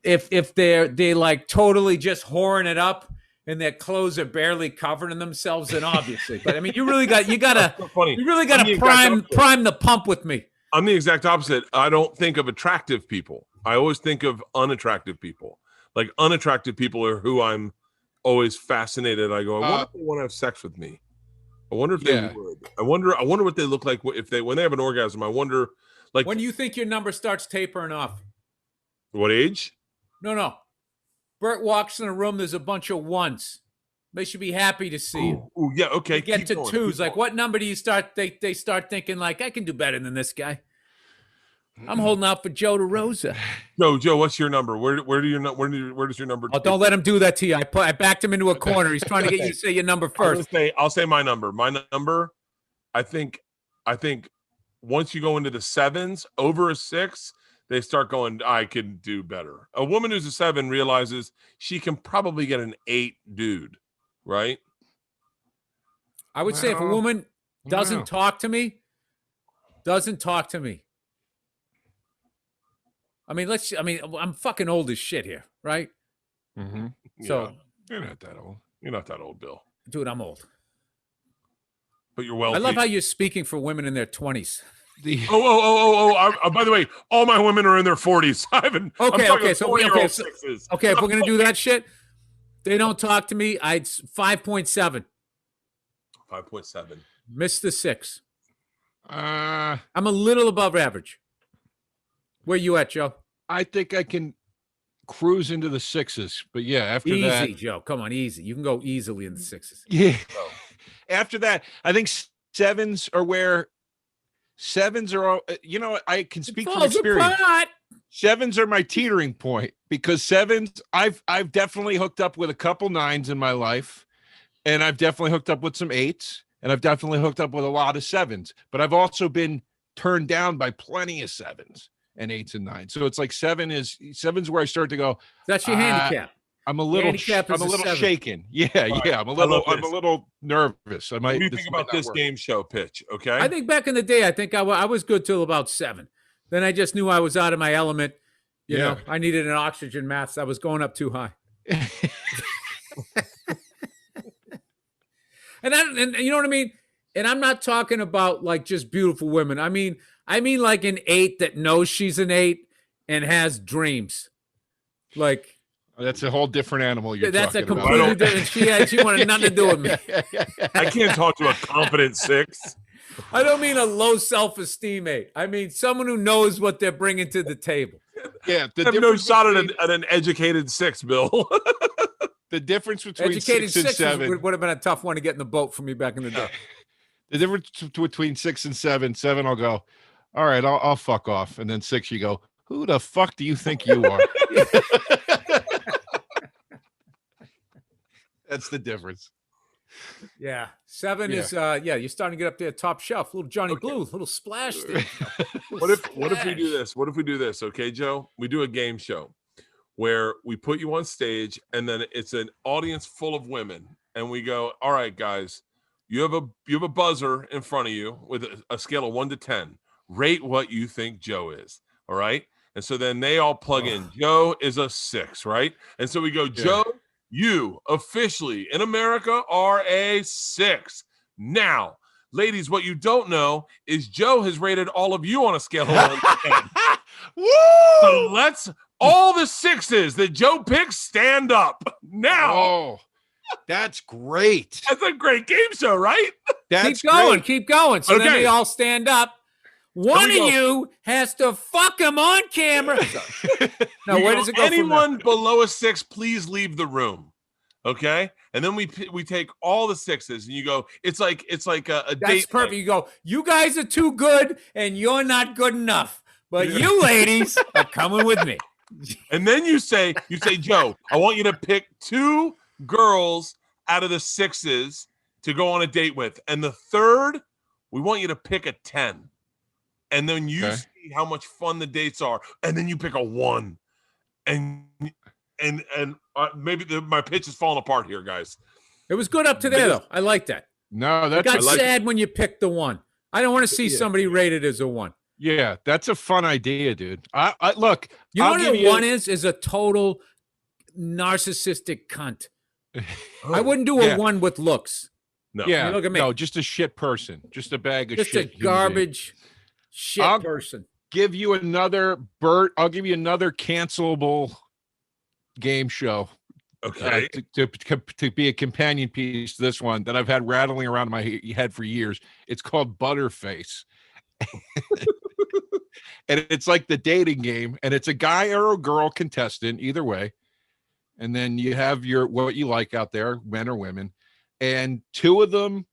if they're like totally just whoring it up and their clothes are barely covering themselves, then obviously. But you really got to prime the pump with me. I'm the exact opposite. I don't think of attractive people. I always think of unattractive people. Like unattractive people are who I'm always fascinated. I go, I wonder if they want to have sex with me. I wonder if they would. I wonder what they look like when they have an orgasm. I wonder, like, when do you think your number starts tapering off? What age? No. Bert walks in a room, there's a bunch of ones. They should be happy to see you. Oh, yeah, okay. You get to twos. Like, what number do you start? They start thinking, like, I can do better than this guy. I'm holding out for Joe DeRosa. Joe, what's your number? Where does your number? Oh, don't let him do that to you. I backed him into a corner. He's trying to get you to say your number first. I'll say my number. My number, I think once you go into the sevens, over a 6, they start going, I can do better. A woman who's a 7 realizes she can probably get an 8 dude, right? I would say if a woman doesn't talk to me, I'm fucking old as shit here, right? Mm-hmm. So you're not that old. You're not that old, Bill. Dude, I'm old. But you're wealthy. I love how you're speaking for women in their 20s. By the way, all my women are in their 40s. Okay, if we're gonna do that shit, they don't talk to me. 5.7. 5.7. Missed the 6. I'm a little above average. Where you at, Joe? I think I can cruise into the 6s, but yeah, after that, easy, Joe. Come on, easy. You can go easily in the 6s. Yeah. After that, I think 7s are where 7s are all. I can speak from experience. Apart. 7s are my teetering point because 7s, I've definitely hooked up with a couple 9s in my life, and I've definitely hooked up with some 8s, and I've definitely hooked up with a lot of 7s. But I've also been turned down by plenty of 7s. And 8s and 9s. So it's like 7's where I start to go. That's your handicap. I'm a little shaken. Yeah. I'm a little nervous. What do you think about this game show pitch? Okay. I think back in the day, I was good till about 7. Then I just knew I was out of my element. You know, I needed an oxygen mask. I was going up too high. and you know what I mean? And I'm not talking about like just beautiful women. I mean like an 8 that knows she's an 8 and has dreams. Like that's a whole different animal. That's a completely different. She wanted nothing to do with me. I can't talk to a confident 6. I don't mean a low self-esteem 8. I mean someone who knows what they're bringing to the table. Yeah, I have no shot at an educated 6, Bill. The difference between educated 6 and 7 would have been a tough one to get in the boat for me back in the day. The difference between 6 and 7, I'll go, all right, I'll fuck off. And then 6, you go, who the fuck do you think you are? That's the difference. Yeah. 7 is you're starting to get up there top shelf. Little Johnny Blue, little splash there. What if we do this? What if we do this? Okay, Joe? We do a game show where we put you on stage and then it's an audience full of women and we go, all right, guys, you have a buzzer in front of you with a scale of 1 to 10. Rate what you think Joe is. All right. And so then they all plug in. Joe is a 6, right? And so we go, Joe, you officially in America are a 6. Now, ladies, what you don't know is Joe has rated all of you on a scale of 1 to 10. Woo! So let's all the 6s that Joe picks stand up now. Oh, that's great. That's a great game show, right? That's keep going. So then we all stand up. One of you has to fuck him on camera. Now, where does it go? Anyone below a 6, please leave the room. Okay, and then we take all the 6s, and you go. It's like a That's date. Perfect. You go. You guys are too good, and you're not good enough. But you ladies are coming with me. And then you say, Joe, I want you to pick 2 girls out of the 6s to go on a date with, and the third, we want you to pick a 10. And then you see how much fun the dates are, and then you pick a 1, and maybe my pitch is falling apart here, guys. It was good up to there, though. I like that. No, that's got sad when you picked the 1. I don't want to see somebody rated as a 1. Yeah, that's a fun idea, dude. I look. You know what a 1 is a total narcissistic cunt. I wouldn't do a 1 with looks. No, yeah, look at me. No, just a shit person, just a bag of just shit. Just a garbage. Shit person. Give you another Bert. I'll give you another cancelable game show. Okay. To be a companion piece to this one that I've had rattling around in my head for years. It's called Butterface. And it's like the dating game, and it's a guy or a girl contestant, either way. And then you have what you like out there, men or women, and 2 of them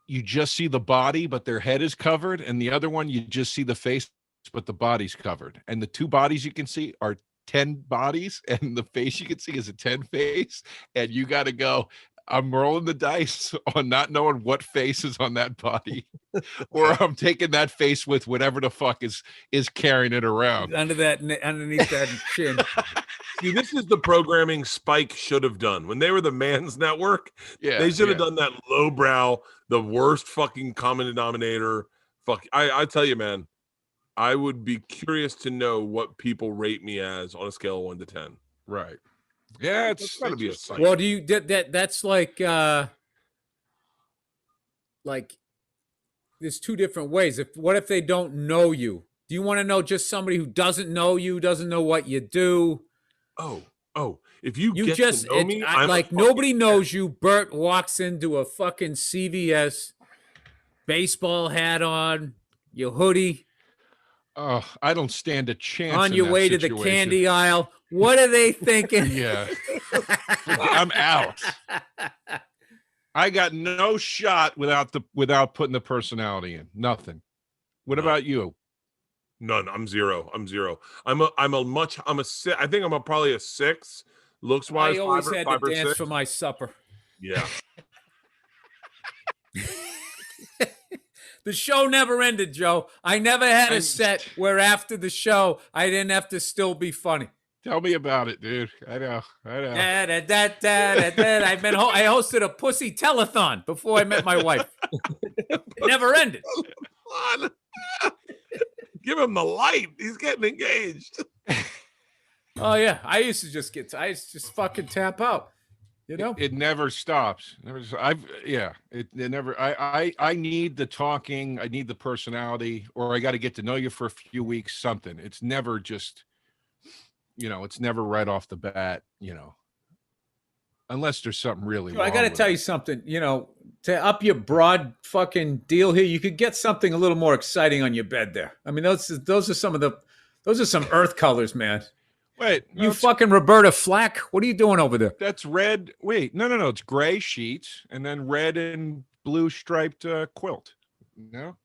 you just see the body, but their head is covered. And the other one, you just see the face, but the body's covered. And the 2 bodies you can see are 10 bodies, and the face you can see is a 10 face. And you got to go, I'm rolling the dice on not knowing what face is on that body, or I'm taking that face with whatever the fuck is carrying it around. Underneath that chin. See, this is the programming Spike should have done. When they were the Man's Network, they should have done that lowbrow, the worst fucking common denominator. Fuck, I tell you, man, I would be curious to know what people rate me as on a scale of 1 to 10. Right. Yeah, it's got to be a site. Well, do you that's like there's 2 different ways. What if they don't know you? Do you want to know just somebody who doesn't know you, doesn't know what you do? Oh, if you get just to know me, I'm like nobody knows you. Bert walks into a fucking CVS, baseball hat on, your hoodie. Oh, I don't stand a chance. On your way to the candy aisle. What are they thinking? Yeah. I'm out. I got no shot without putting the personality in. Nothing. What about you? None. I'm 0. I'm 0. I think I'm probably a 6 looks wise. I always had to dance for my supper. Yeah. The show never ended, Joe. I never had a set where after the show I didn't have to still be funny. Tell me about it, dude. I know. I hosted a pussy telethon before I met my wife. It never ended. Give him the light. He's getting engaged. Oh yeah, I used to just fucking tap out. You know, it never stops. It never. I need the talking. I need the personality, or I got to get to know you for a few weeks. Something. It's never just, it's never right off the bat. Unless there's something really. I got to tell you something. To up your broad fucking deal here, you could get something a little more exciting on your bed there. I mean, those are some earth colors, man. Wait, you fucking Roberta Flack. What are you doing over there? That's red. Wait, no. It's gray sheets and then red and blue striped quilt. No.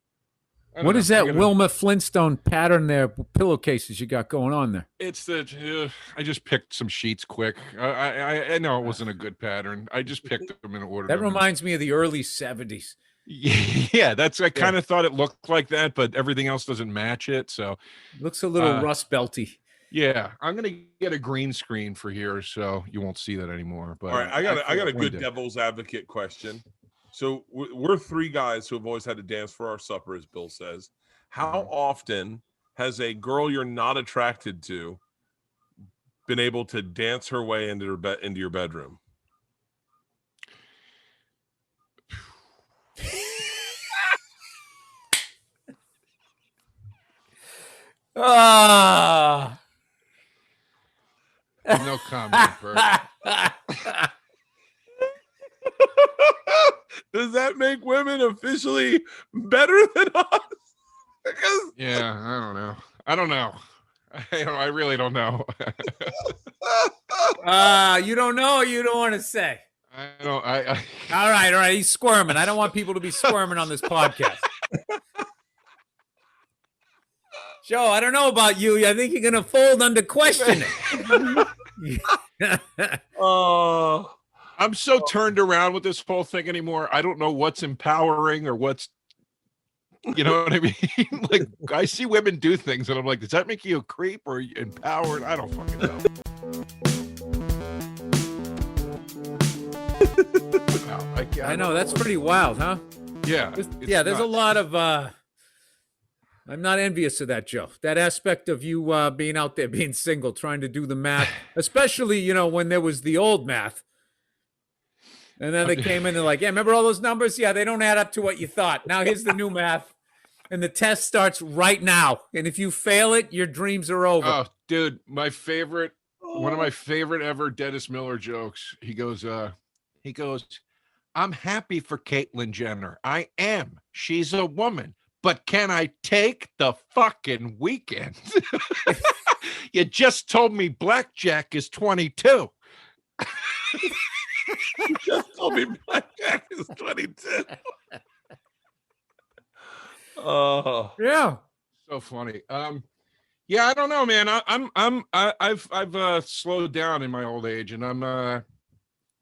What is that Wilma Flintstone pattern there? Pillowcases you got going on there? It's I just picked some sheets quick. I know it wasn't a good pattern. I just picked them and ordered. That reminds me of the early 70s. Yeah, I kind of thought it looked like that, but everything else doesn't match it. So looks a little Rust Belty. Yeah, I'm gonna get a green screen for here, so you won't see that anymore. But all right, I got a good devil's advocate question. So we're three guys who have always had to dance for our supper, as Bill says. How often has a girl you're not attracted to been able to dance her way into your bedroom? No comment, Bert. Does that make women officially better than us? Yeah, I don't know. I really don't know. You don't know or you don't want to say? I don't. All right. He's squirming. I don't want people to be squirming on this podcast. Joe, I don't know about you. I think you're going to fold under questioning. I'm so turned around with this whole thing anymore. I don't know what's empowering or what's, you know what I mean? Like, I see women do things and I'm like, does that make you a creep or empowered? I don't fucking know. No, I know, that's pretty wild, huh? Yeah. There's a lot of, I'm not envious of that, Joe. That aspect of you being out there, being single, trying to do the math, especially, when there was the old math. And then they came in and like, yeah, remember all those numbers? Yeah, they don't add up to what you thought. Now here's the new math. And the test starts right now. And if you fail it, your dreams are over. Oh, dude, one of my favorite ever Dennis Miller jokes. He goes, I'm happy for Caitlyn Jenner. I am. She's a woman. But can I take the fucking weekend? You just told me blackjack is 22. You just told me blackjack is 22. Oh, yeah. So funny. Yeah, I don't know, man. I've slowed down in my old age, and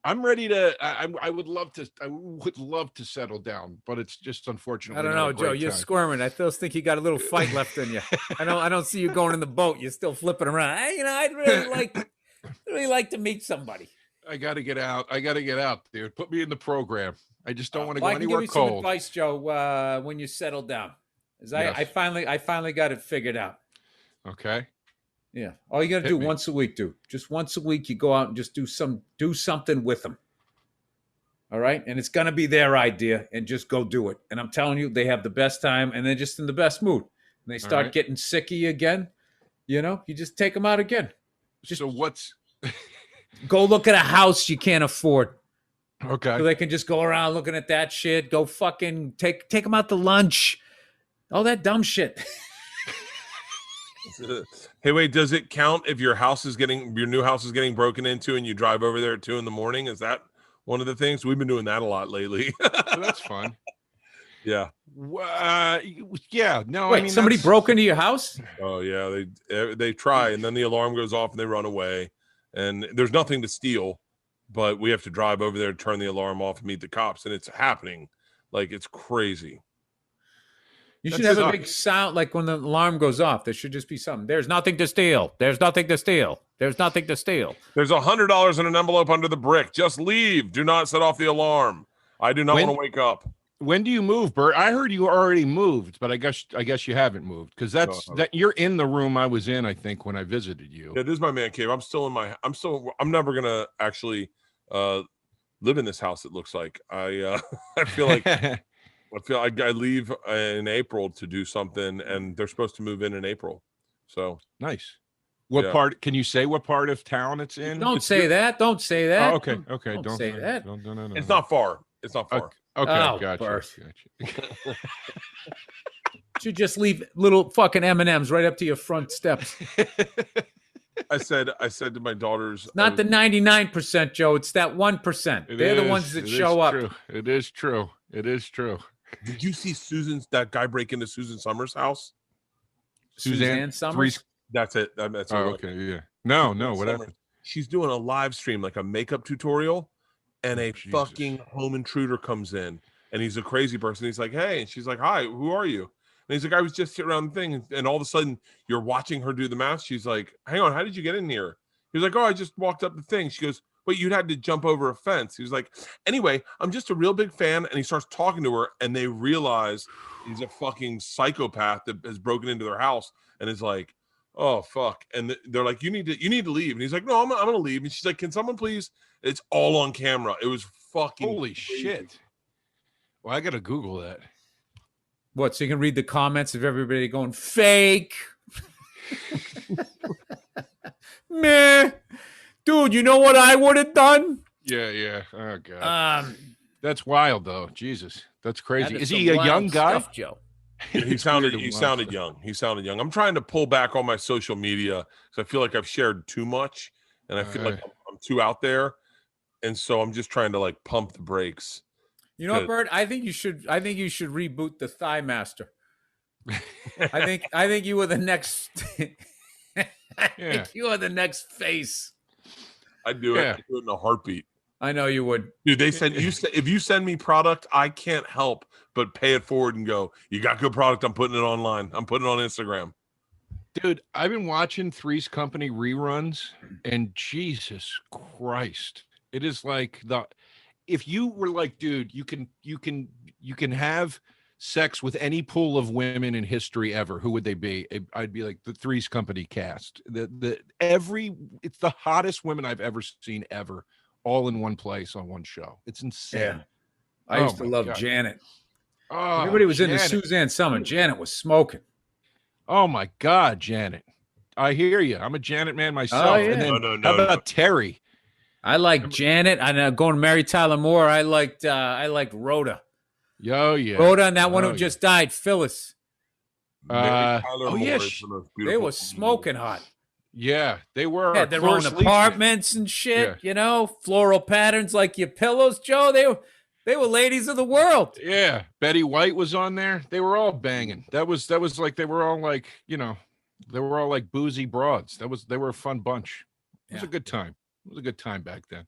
I'm ready to. I would love to settle down, but it's just unfortunately. I don't know, Joe. You're squirming. I still think you got a little fight left in you. I don't see you going in the boat. You're still flipping around. I'd really like to meet somebody. I got to get out. Dude. Put me in the program. I just don't want to go I can anywhere give you cold. some advice, Joe, when you settle down. Yes. I finally got it figured out. Okay. Yeah. All you got to do once a week, dude. Just once a week, you go out and just do something with them. All right. And it's going to be their idea, and just go do it. And I'm telling you, they have the best time, and they're just in the best mood. And they start getting sick of you again. You just take them out again. So what's go look at a house you can't afford. Okay. So they can just go around looking at that shit. Go fucking take them out to lunch. All that dumb shit. Hey, wait, does it count if your new house is getting broken into and you drive over there at 2 a.m? Is that one of the things? We've been doing that a lot lately. So that's fun. Yeah. Yeah. No, wait, somebody broke into your house? Oh yeah. They try, and then the alarm goes off and they run away, and there's nothing to steal, but we have to drive over there to turn the alarm off and meet the cops, and it's happening. Like, it's crazy. You should have a big sound, like when the alarm goes off. There should just be something. There's nothing to steal. There's nothing to steal. There's nothing to steal. There's $100 in an envelope under the brick. Just leave. Do not set off the alarm. I do not want to wake up. When do you move, Bert? I heard you already moved, but I guess you haven't moved because that you're in the room I was in, I think, when I visited you. Yeah, this is my man cave. I'm never gonna actually live in this house. It looks like I feel like I leave in April to do something, and they're supposed to move in April. So nice. What part? Can you say what part of town it's in? Don't say that. Don't say that. Oh, okay. Don't say that. No. It's not far. It's not far. Okay, Oh, gotcha. Should just leave little fucking M&Ms right up to your front steps. I said to my daughters, not the 99%, Joe. It's that 1%. They're the ones that show up. It is true. Did you see that guy break into Susan Summers' house? Suzanne Summers? That's it. That's okay. Yeah. No. What happened? She's doing a live stream, like a makeup tutorial, and a fucking home intruder comes in, and he's a crazy person. He's like, "Hey," and she's like, "Hi, who are you?" And he's like, "I was just sitting around the thing," and all of a sudden, you're watching her do the math. She's like, "Hang on, how did you get in here?" He was like, "Oh, I just walked up the thing." She goes, "But you'd had to jump over a fence." He was like, "Anyway, I'm just a real big fan," and he starts talking to her, and they realize he's a fucking psychopath that has broken into their house, and is like, "Oh fuck!" And they're like, "You need to leave." And he's like, "No, I'm gonna leave." And she's like, "Can someone please?" It's all on camera. It was fucking holy crazy. Shit. Well, I gotta Google that. What? So you can read the comments of everybody going fake. Meh, dude. You know what I would have done? Yeah. Oh god. That's wild though. Jesus, that's crazy. Is he a young guy, Joe? He sounded young. He sounded young. I'm trying to pull back on my social media because I feel like I've shared too much, and I feel like I'm too out there, and so I'm just trying to like pump the brakes. You know what, Bert? I think you should reboot the Thigh Master. I think you were the next. You are the next face. I'd do it. I'd do it in a heartbeat. I know you would. Dude, they said if you send me product, I can't help but pay it forward and go, "You got good product. I'm putting it online. I'm putting it on Instagram." Dude, I've been watching Three's Company reruns, and Jesus Christ, it is like if you were like, dude, you can have sex with any pool of women in history ever, who would they be? I'd be like the Three's Company cast. It's the hottest women I've ever seen ever, all in one place on one show. It's insane. Yeah. I used to love God. Janet. Oh, everybody was into Suzanne Summers. Janet was smoking. Oh my God, Janet. I hear you. I'm a Janet man myself. Oh, yeah. And then, no, how about Terry? I like Janet. I'm going to marry Tyler Moore. I liked Rhoda. Yo, yeah. Rhoda and that one who just died, Phyllis. Yeah, they were smoking hot. Yeah, they were. Had their own apartments and shit, you know, floral patterns like your pillows, Joe. They were ladies of the world. Yeah, Betty White was on there. They were all banging. That was like they were all like, you know, they were all like boozy broads. They were a fun bunch. It was a good time. It was a good time back then.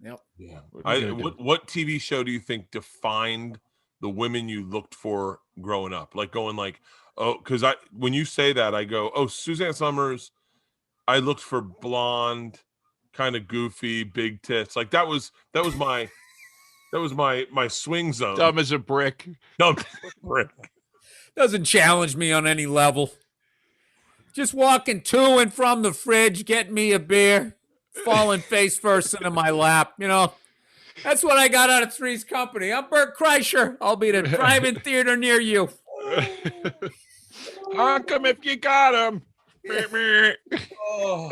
Yep. Yeah. What TV show do you think defined the women you looked for growing up? Like going like, oh, because when you say that, I go, oh, Suzanne Summers. I looked for blonde, kind of goofy, big tits. Like that was my swing zone. Dumb as a brick. Dumb as a brick. Doesn't challenge me on any level. Just walking to and from the fridge, getting me a beer, falling face first into my lap. You know, that's what I got out of Three's Company. I'm Bert Kreischer. I'll be at a drive-in theater near you. Honk him if you got him. Oh.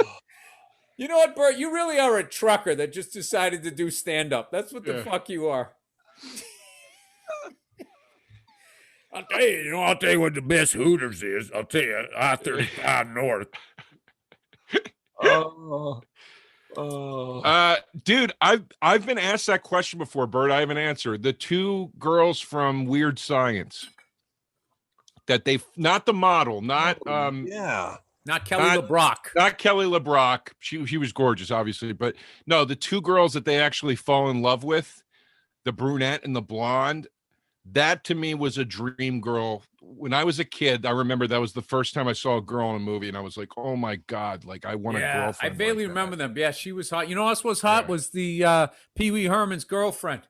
You know what, Bert? You really are a trucker that just decided to do stand-up. That's what the fuck you are. I'll tell you what the best Hooters is. I'll tell you, I-35 North. Dude, I've been asked that question before, Bert. I have an answer. The two girls from Weird Science that not the model, not not Kelly LeBrock. Not Kelly LeBrock. She was gorgeous, obviously, but no, the two girls that they actually fall in love with, the brunette and the blonde. That to me was a dream girl. When I was a kid, I remember that was the first time I saw a girl in a movie, and I was like, "Oh my God!" Like I want a girlfriend. I vaguely remember them. Yeah, she was hot. You know what else was hot was the Pee Wee Herman's girlfriend.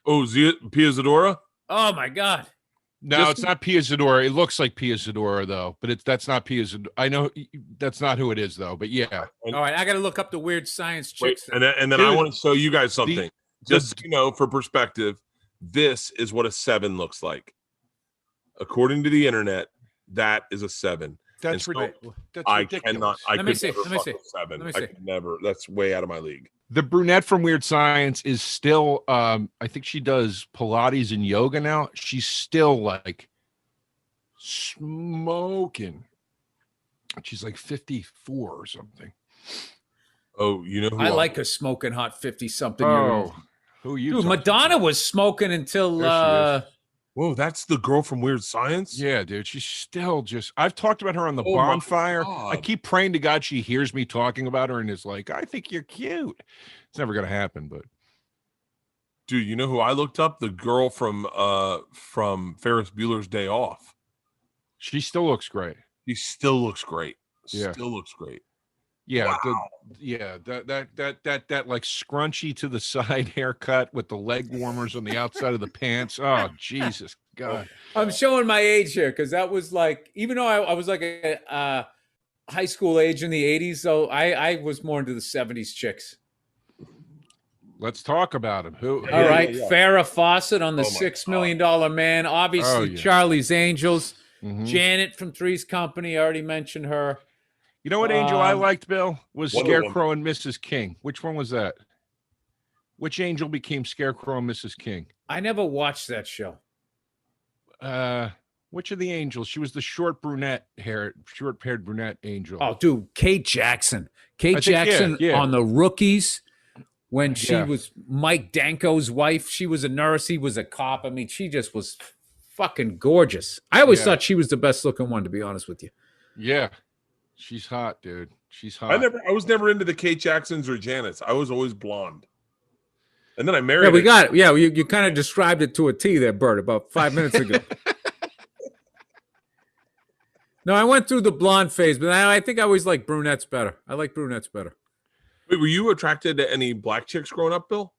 Oh, Pia Zadora? Oh my God. No, it's not Pia Zadora. It looks like Pia Zadora though, but that's not Pia Zadora. I know that's not who it is though, but yeah. All right, I got to look up the weird science chicks. And then Dude, I want to show you guys something. Just so you know, for perspective, this is what a 7 looks like. According to the internet, that is a 7. That's so ridiculous. I cannot. Let me see. Let me see. 7. I could never. That's way out of my league. The brunette from Weird Science is still. I think she does Pilates and yoga now. She's still like smoking. She's like 54 or something. Oh, you know who I like a smoking hot 50-something. Oh, who you? Dude, Madonna was smoking until. Whoa, that's the girl from Weird Science? Yeah, dude. She's still just. I've talked about her on the Oh my bonfire. God. I keep praying to God she hears me talking about her and is like, I think you're cute. It's never gonna happen, but dude, you know who I looked up? The girl from Ferris Bueller's Day Off. she still looks great. She still looks great. Yeah. Still looks great. Yeah, Wow. that like scrunchy to the side haircut with the leg warmers on the outside of the pants. Oh, Jesus God. I'm showing my age here because that was like, even though I was like a high school age in the 80s, so I was more into the 70s chicks. Let's talk about him. Who? All right, Farrah Fawcett on the Oh my $6 million Man. Obviously, Oh, yeah. Charlie's Angels. Mhm. Janet from Three's Company. I already mentioned her. You know what angel I liked, Bill? Was Wonder Scarecrow and Mrs. King. Which one was that? Which angel became Scarecrow and Mrs. King? I never watched that show. Which of the angels? She was the short haired brunette angel. Oh, dude, Kate Jackson. Kate I think, yeah, Jackson yeah. on The Rookies when she Yeah. was Mike Danko's wife. She was a nurse. He was a cop. I mean, she just was fucking gorgeous. I always Yeah. thought she was the best looking one, to be honest with you. Yeah. She's hot, dude. She's hot. I was never into the Kate Jacksons or Janets. I was always blonde. And then I married. Yeah, we got it. Yeah, you kind of described it to a T there, Bert, about 5 minutes ago. No, I went through the blonde phase, but I think I always like brunettes better. I like brunettes better. Wait, were you attracted to any black chicks growing up, Bill?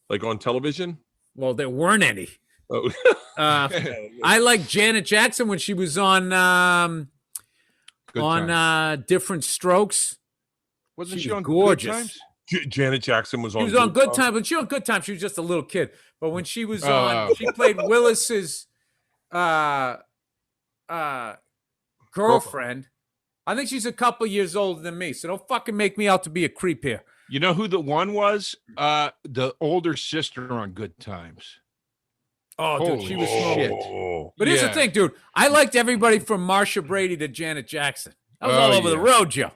Like on television? Well, there weren't any. Oh. I like Janet Jackson when she was on Good times. Different Strokes. Wasn't she she was on gorgeous. Good Times? Janet Jackson was on. She was on Good Times. When she was on Good Times, she was just a little kid. But when she was on, Oh. she played Willis's girlfriend. I think she's a couple years older than me, so don't fucking make me out to be a creep here. You know who the one was? The older sister on Good Times. Oh, dude, Holy she was shit. smoking. But here's the Yeah. thing, dude. I liked everybody from Marsha Brady to Janet Jackson. I was Oh, all over the yeah. road, Joe.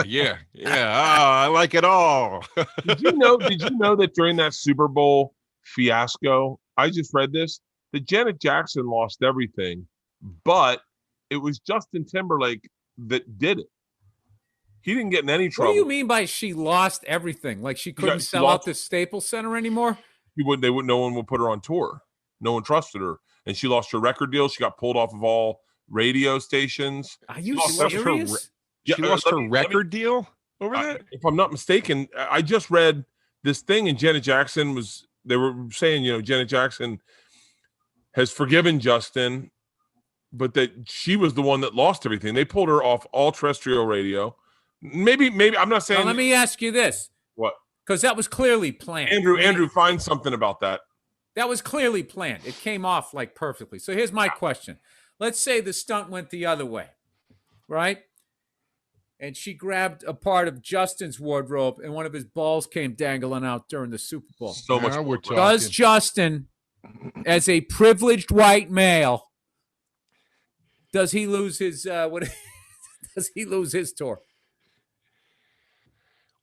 Yeah. Oh, I like it all. Did you know that during that Super Bowl fiasco, I just read this, that Janet Jackson lost everything, but it was Justin Timberlake that did it. He didn't get in any trouble. What do you mean by she lost everything? Like she couldn't she sell lost- out the Staples Center anymore? No one would put her on tour. No one trusted her. And she lost her record deal. She got pulled off of all radio stations. Are you She lost her serious? Yeah, She lost let her me- record deal over that? If I'm not mistaken, I just read this thing, and Janet Jackson they were saying, Janet Jackson has forgiven Justin, but that she was the one that lost everything. They pulled her off all terrestrial radio. Maybe I'm not saying. Now, let me ask you this, what, because that was clearly planned. Andrew, find something about that. That was clearly planned. It came off like perfectly. So here's my question. Let's say the stunt went the other way, right? And she grabbed a part of Justin's wardrobe and one of his balls came dangling out during the Super Bowl. So much. Now we're more. talking. Does Justin, as a privileged white male, does he lose his does he lose his tour?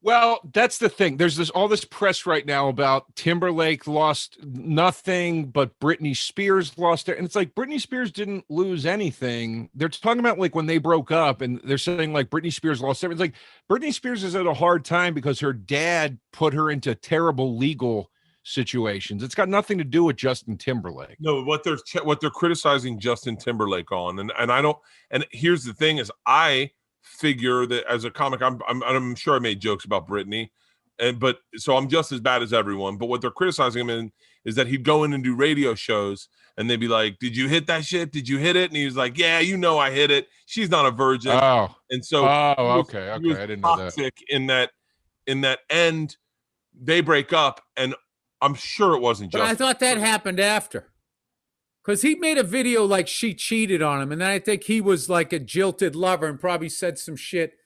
Well, that's the thing. There's all this press right now about Timberlake lost nothing, but Britney Spears lost it. And it's like Britney Spears didn't lose anything. They're talking about like when they broke up and they're saying like Britney Spears lost everything. It's like Britney Spears is at a hard time because her dad put her into terrible legal situations. It's got nothing to do with Justin Timberlake. No, what they're criticizing Justin Timberlake on, and I don't. And here's the thing: is I figure that as a comic, I'm sure I made jokes about Britney, But so I'm just as bad as everyone. But what they're criticizing him in is that he'd go in and do radio shows, and they'd be like, "Did you hit that shit? Did you hit it?" And he was like, "Yeah, I hit it. She's not a virgin." Oh, and so okay. I didn't know that. Toxic in that end, they break up, and I'm sure it wasn't But just. I thought that happened after. Because he made a video like she cheated on him, and then I think he was like a jilted lover and probably said some shit.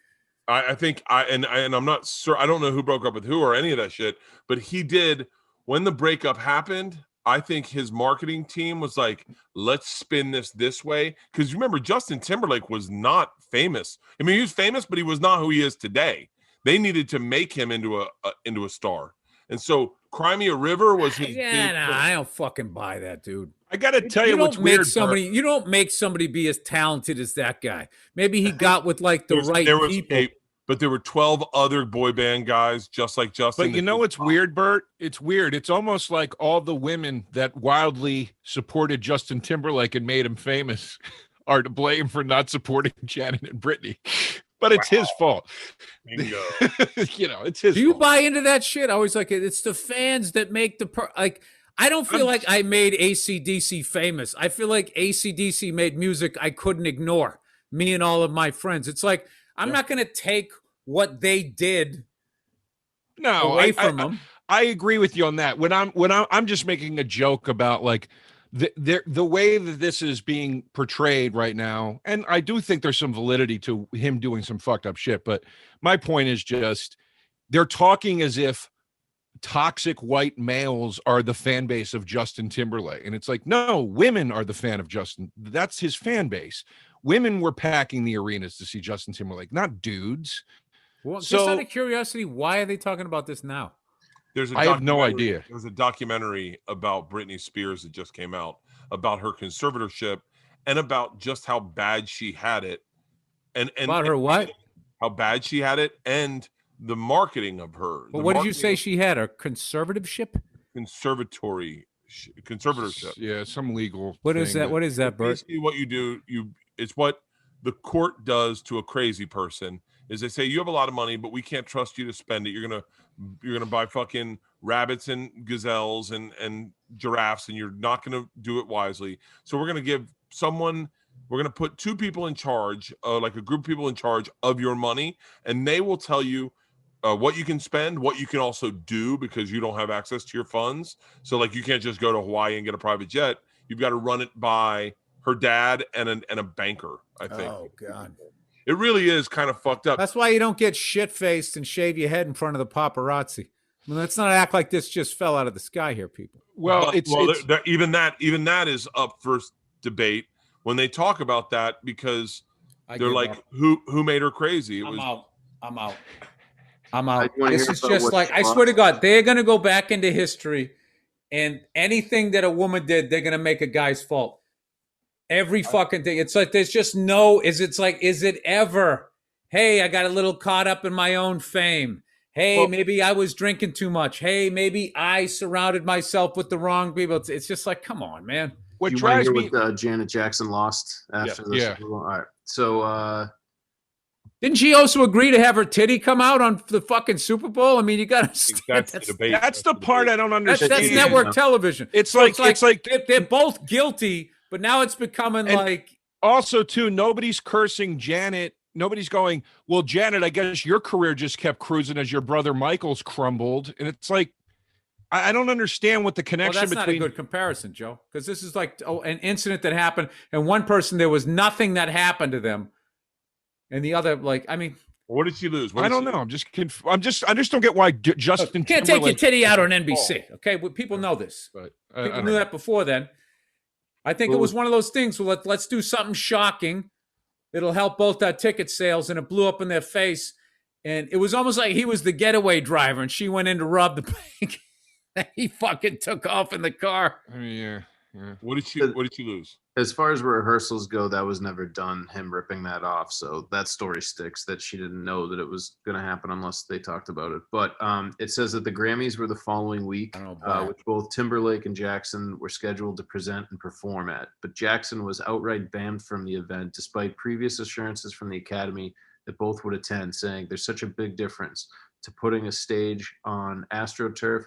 I think I'm not sure. I don't know who broke up with who or any of that shit, but he did when the breakup happened. I think his marketing team was like, let's spin this way. Because remember, Justin Timberlake was not famous. I mean, he was famous, but he was not who he is today. They needed to make him into a star. And so Cry Me a River was his I don't fucking buy that, dude. I got to tell you what's weird. You don't make somebody be as talented as that guy. Maybe he got with like the right people. But there were 12 other boy band guys just like Justin. But you know what's weird, Bert? It's weird. It's almost like all the women that wildly supported Justin Timberlake and made him famous are to blame for not supporting Janet and Britney. But it's his fault. Bingo. It's his fault. Do you buy into that shit? I always like it. It's the fans that make I don't feel like I made AC/DC famous. I feel like AC/DC made music I couldn't ignore. Me and all of my friends. It's like, I'm not going to take what they did away from them. I agree with you on that. When I'm just making a joke about like the way that this is being portrayed right now, and I do think there's some validity to him doing some fucked up shit. But my point is just they're talking as if toxic white males are the fan base of Justin Timberlake, and it's like, no, women are the fan of Justin. That's his fan base. Women were packing the arenas to see Justin Timberlake, not dudes. Well, just out of curiosity, why are they talking about this now? I have no idea. There's a documentary about Britney Spears that just came out about her conservatorship and about just how bad she had it. And about her what? How bad she had it and the marketing of her. Well, what did you say she had? A conservatorship? Conservatorship. Yeah, some legal. What is that? What is that, Bert? Basically, what you do, it's what the court does to a crazy person. Is they say you have a lot of money, but we can't trust you to spend it. You're gonna buy fucking rabbits and gazelles and giraffes, and you're not gonna do it wisely. So we're gonna put two people in charge, like a group of people in charge of your money, and they will tell you what you can spend, what you can also do because you don't have access to your funds. So like you can't just go to Hawaii and get a private jet. You've got to run it by her dad and a banker, I think. Oh God. It really is kind of fucked up. That's why you don't get shit-faced and shave your head in front of the paparazzi. I mean, let's not act like this just fell out of the sky here, people. Well, even that is up for debate when they talk about that because they're like, who made her crazy? I'm out. This is just like, I swear to God, they're going to go back into history, and anything that a woman did, they're going to make a guy's fault. Every fucking thing. It's like there's just no. Is it ever? Hey, I got a little caught up in my own fame. Hey, maybe I was drinking too much. Hey, maybe I surrounded myself with the wrong people. It's just like, come on, man. What drives me? What Janet Jackson lost after this? Yeah. All right. So didn't she also agree to have her titty come out on the fucking Super Bowl? I mean, you got to. That's the part I don't understand. That's network television. It's like they're both guilty. But now it's becoming like. Also, too, nobody's cursing Janet. Nobody's going, well, Janet, I guess your career just kept cruising as your brother Michael's crumbled. And it's like, I don't understand what the connection that's between. Not a good comparison, Joe, because this is like an incident that happened. And one person, there was nothing that happened to them. And the other, like, I mean. What did she lose? I don't know. I just don't get why Justin. You can't take your titty out on NBC. Okay. Well, people know this. But people knew that before then. I think it was one of those things. Well, let's do something shocking. It'll help both our ticket sales, and it blew up in their face. And it was almost like he was the getaway driver, and she went in to rob the bank. He fucking took off in the car. I mean, yeah. What did she lose? As far as rehearsals go, that was never done, him ripping that off. So that story sticks, that she didn't know that it was going to happen unless they talked about it. But it says that the Grammys were the following week, which both Timberlake and Jackson were scheduled to present and perform at. But Jackson was outright banned from the event, despite previous assurances from the Academy that both would attend, saying there's such a big difference. to putting a stage on AstroTurf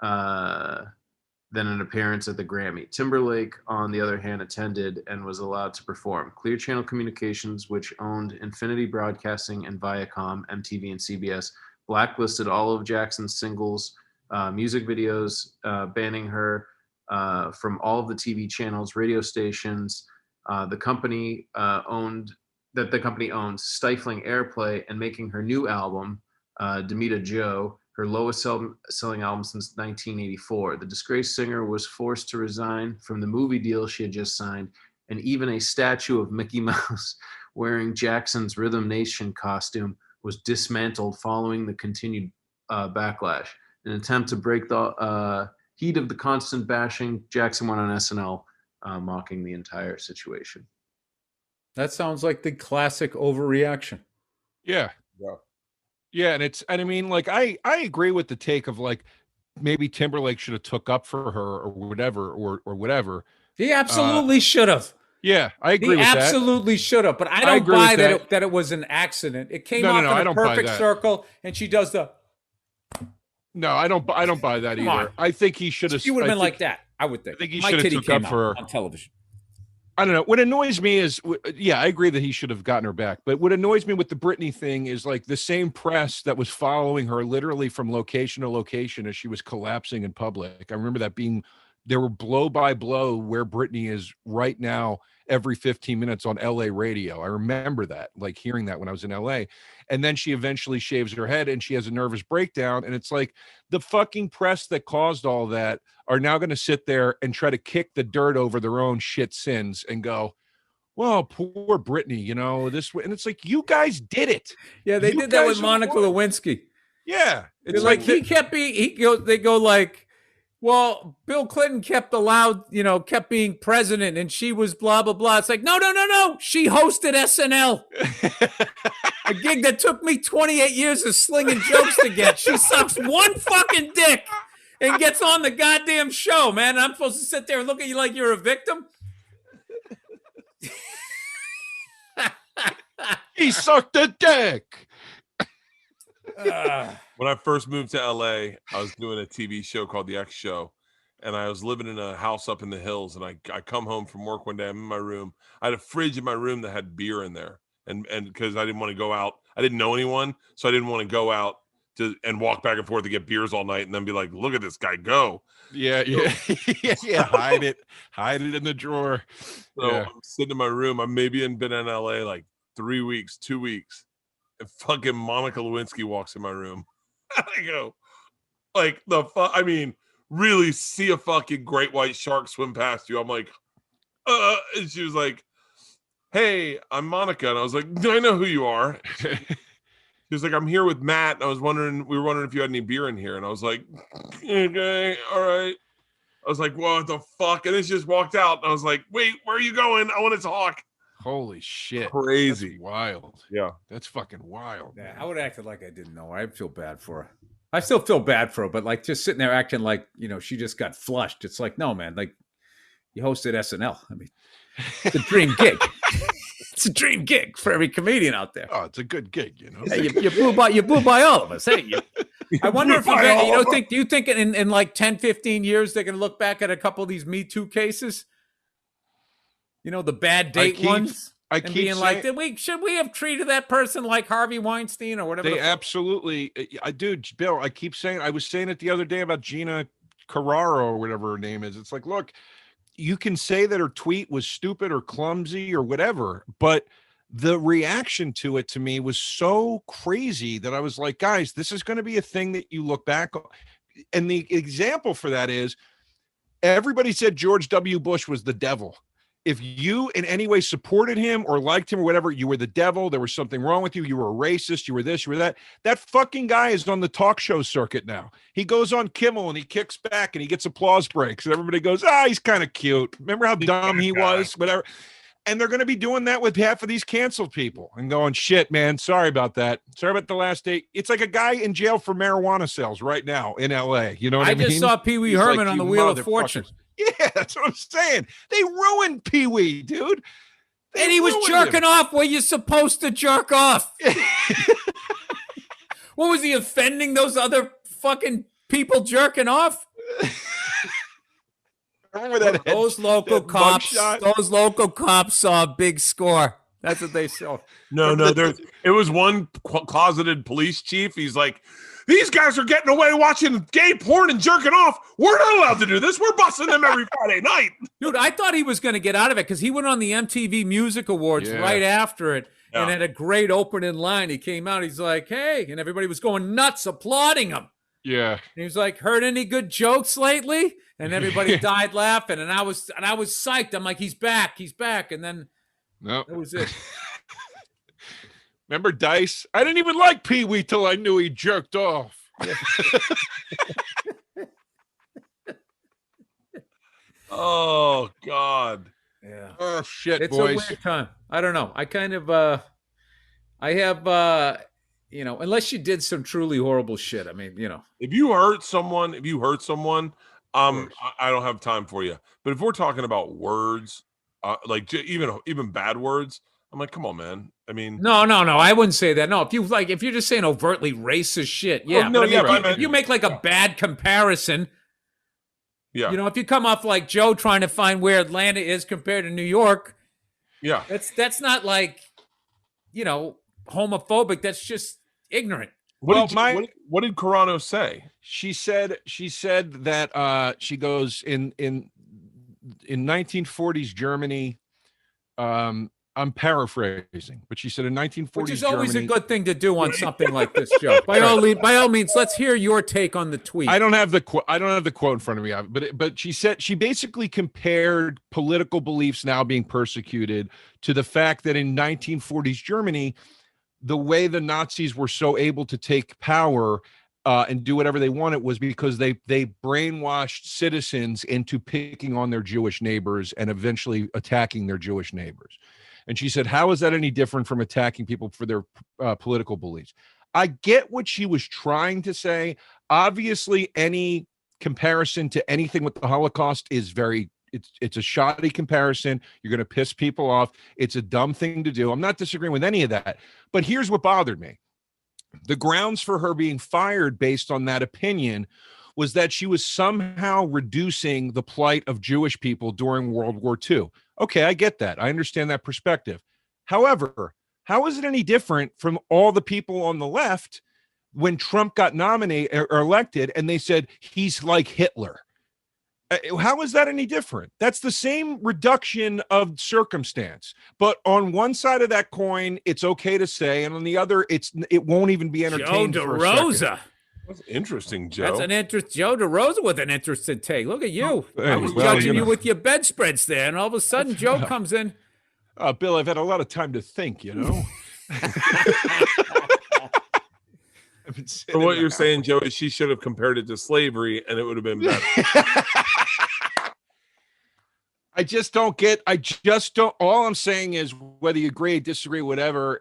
than an appearance at the Grammy. Timberlake, on the other hand, attended and was allowed to perform. Clear Channel Communications, which owned Infinity Broadcasting and Viacom, MTV, and CBS, blacklisted all of Jackson's singles, music videos, banning her from all of the TV channels, radio stations. The company owned, stifling airplay and making her new album, Demita Joe, her lowest selling album since 1984. The disgraced singer was forced to resign from the movie deal she had just signed, and even a statue of Mickey Mouse wearing Jackson's Rhythm Nation costume was dismantled following the continued backlash. In an attempt to break the heat of the constant bashing, Jackson went on SNL mocking the entire situation. That sounds like the classic overreaction. Yeah. Yeah, and I mean, like, I agree with the take of, like, maybe Timberlake should have took up for her or whatever, or whatever. He absolutely should have. Yeah, I agree with that. He absolutely should have, but I don't buy that it was an accident. It came off in a perfect circle, and she does the... No, I don't buy that either. I think he should have... She would have been like that, I would think. I think he should have took up for her on television. I don't know. What annoys me is, yeah, I agree that he should have gotten her back. But what annoys me with the Britney thing is, like, the same press that was following her literally from location to location as she was collapsing in public. I remember that being, there were blow by blow where Britney is right now every 15 minutes on LA radio. I remember that, like, hearing that when I was in LA. And then she eventually shaves her head and she has a nervous breakdown. And it's like, the fucking press that caused all that are now going to sit there and try to kick the dirt over their own shit sins and go, well, poor Britney, you know, this way. And it's like, you guys did it. Yeah, they did that with Monica Lewinsky. Yeah. It's like he kept being, they go like, well, Bill Clinton kept being president and she was blah, blah, blah. It's like, no. She hosted SNL. A gig that took me 28 years of slinging jokes to get. She sucks one fucking dick and gets on the goddamn show, man. I'm supposed to sit there and look at you like you're a victim? He sucked a dick. When I first moved to LA, I was doing a TV show called The X Show, and I was living in a house up in the hills. And I come home from work one day, I'm in my room. I had a fridge in my room that had beer in there, and because I didn't want to go out, I didn't know anyone, so I didn't want to go out and walk back and forth to get beers all night, and then be like, "Look at this guy go!" Yeah. Hide it in the drawer. So I'm sitting in my room. I've maybe been in LA like 3 weeks, 2 weeks. And fucking Monica Lewinsky walks in my room. I go, like, I mean, really see a fucking great white shark swim past you. I'm like, and she was like, hey, I'm Monica. And I was like, I know who you are. She was like, I'm here with Matt. And we were wondering if you had any beer in here. And I was like, okay, all right. I was like, what the fuck? And then she just walked out. And I was like, wait, where are you going? I want to talk. Holy shit. Crazy. That's wild. Yeah. That's fucking wild. Yeah, I would have acted like I didn't know her. I feel bad for her. I still feel bad for her, but like just sitting there acting like, she just got flushed. It's like, no, man, like you hosted SNL. I mean, it's a dream gig. It's a dream gig for every comedian out there. Oh, it's a good gig, you know. Yeah, you blew by all of us. Hey, I wonder if do you think in like 10, 15 years they're going to look back at a couple of these Me Too cases? The bad date ones. And being like, should we have treated that person like Harvey Weinstein or whatever? They absolutely. Bill. I keep saying. I was saying it the other day about Gina Carraro or whatever her name is. It's like, look, you can say that her tweet was stupid or clumsy or whatever, but the reaction to it to me was so crazy that I was like, guys, this is going to be a thing that you look back on. And the example for that is everybody said George W. Bush was the devil. If you in any way supported him or liked him or whatever, you were the devil. There was something wrong with you. You were a racist. You were this, you were that. That fucking guy is on the talk show circuit now. He goes on Kimmel and he kicks back and he gets applause breaks. And everybody goes, he's kind of cute. Remember how dumb he was? Whatever. And they're going to be doing that with half of these canceled people and going, shit, man, sorry about that. Sorry about the last date. It's like a guy in jail for marijuana sales right now in LA. You know what I mean? I just saw Pee Wee Herman on the Wheel of Fortune. Yeah, that's what I'm saying. They ruined Pee Wee, dude. And he was jerking off where you're supposed to jerk off. What was he offending those other fucking people jerking off? Remember that? Those local that cops. mugshot? Those local cops saw a big score. That's what they saw. No, it was one closeted police chief. He's like, these guys are getting away watching gay porn and jerking off. We're not allowed to do this. We're busting them every Friday night. Dude, I thought he was going to get out of it because he went on the MTV Music Awards right after it and had a great opening line. He came out. He's like, hey, and everybody was going nuts applauding him. Yeah. And he was like, heard any good jokes lately? And everybody died laughing. And I was psyched. I'm like, he's back. And then that was it. Remember Dice? I didn't even like Pee Wee till I knew he jerked off. Oh God. Yeah. Oh shit, It's boys. a weird time. I don't know. I kind of I have unless you did some truly horrible shit. I mean, If you hurt someone, I don't have time for you. But if we're talking about words, like even bad words, I'm like, come on, man. I mean, No. I wouldn't say that. No, if you're just saying overtly racist shit, yeah. no, but yeah, if you make like a bad comparison, yeah, if you come off like Joe trying to find where Atlanta is compared to New York, yeah, that's not like, homophobic. That's just ignorant. What did Carano say? She said that she goes in 1940s Germany. I'm paraphrasing, but she said in 1940s Which is always Germany, a good thing to do on something like this, Joe. By all means, let's hear your take on the tweet. I don't have the quote in front of me, but she said she basically compared political beliefs now being persecuted to the fact that in 1940s Germany, the way the Nazis were so able to take power and do whatever they wanted was because they brainwashed citizens into picking on their Jewish neighbors and eventually attacking their Jewish neighbors. And she said, how is that any different from attacking people for their political beliefs? I get what she was trying to say. Obviously, any comparison to anything with the Holocaust is it's a shoddy comparison. You're going to piss people off. It's a dumb thing to do. I'm not disagreeing with any of that. But here's what bothered me. The grounds for her being fired based on that opinion was that she was somehow reducing the plight of Jewish people during World War II. Okay, I get that. I understand that perspective. However, how is it any different from all the people on the left when Trump got nominated or elected and they said he's like Hitler? How is that any different? That's the same reduction of circumstance. But on one side of that coin, it's okay to say, and on the other, it won't even be entertained. Joe DeRosa. That's interesting, Joe. That's an interest. Joe DeRosa with an interesting take. Look at you. I was well, judging you with your bedspreads there, and all of a sudden Joe comes in. Bill, I've had a lot of time to think, So what you're saying, Joe, is she should have compared it to slavery and it would have been better. All I'm saying is whether you agree, disagree, whatever,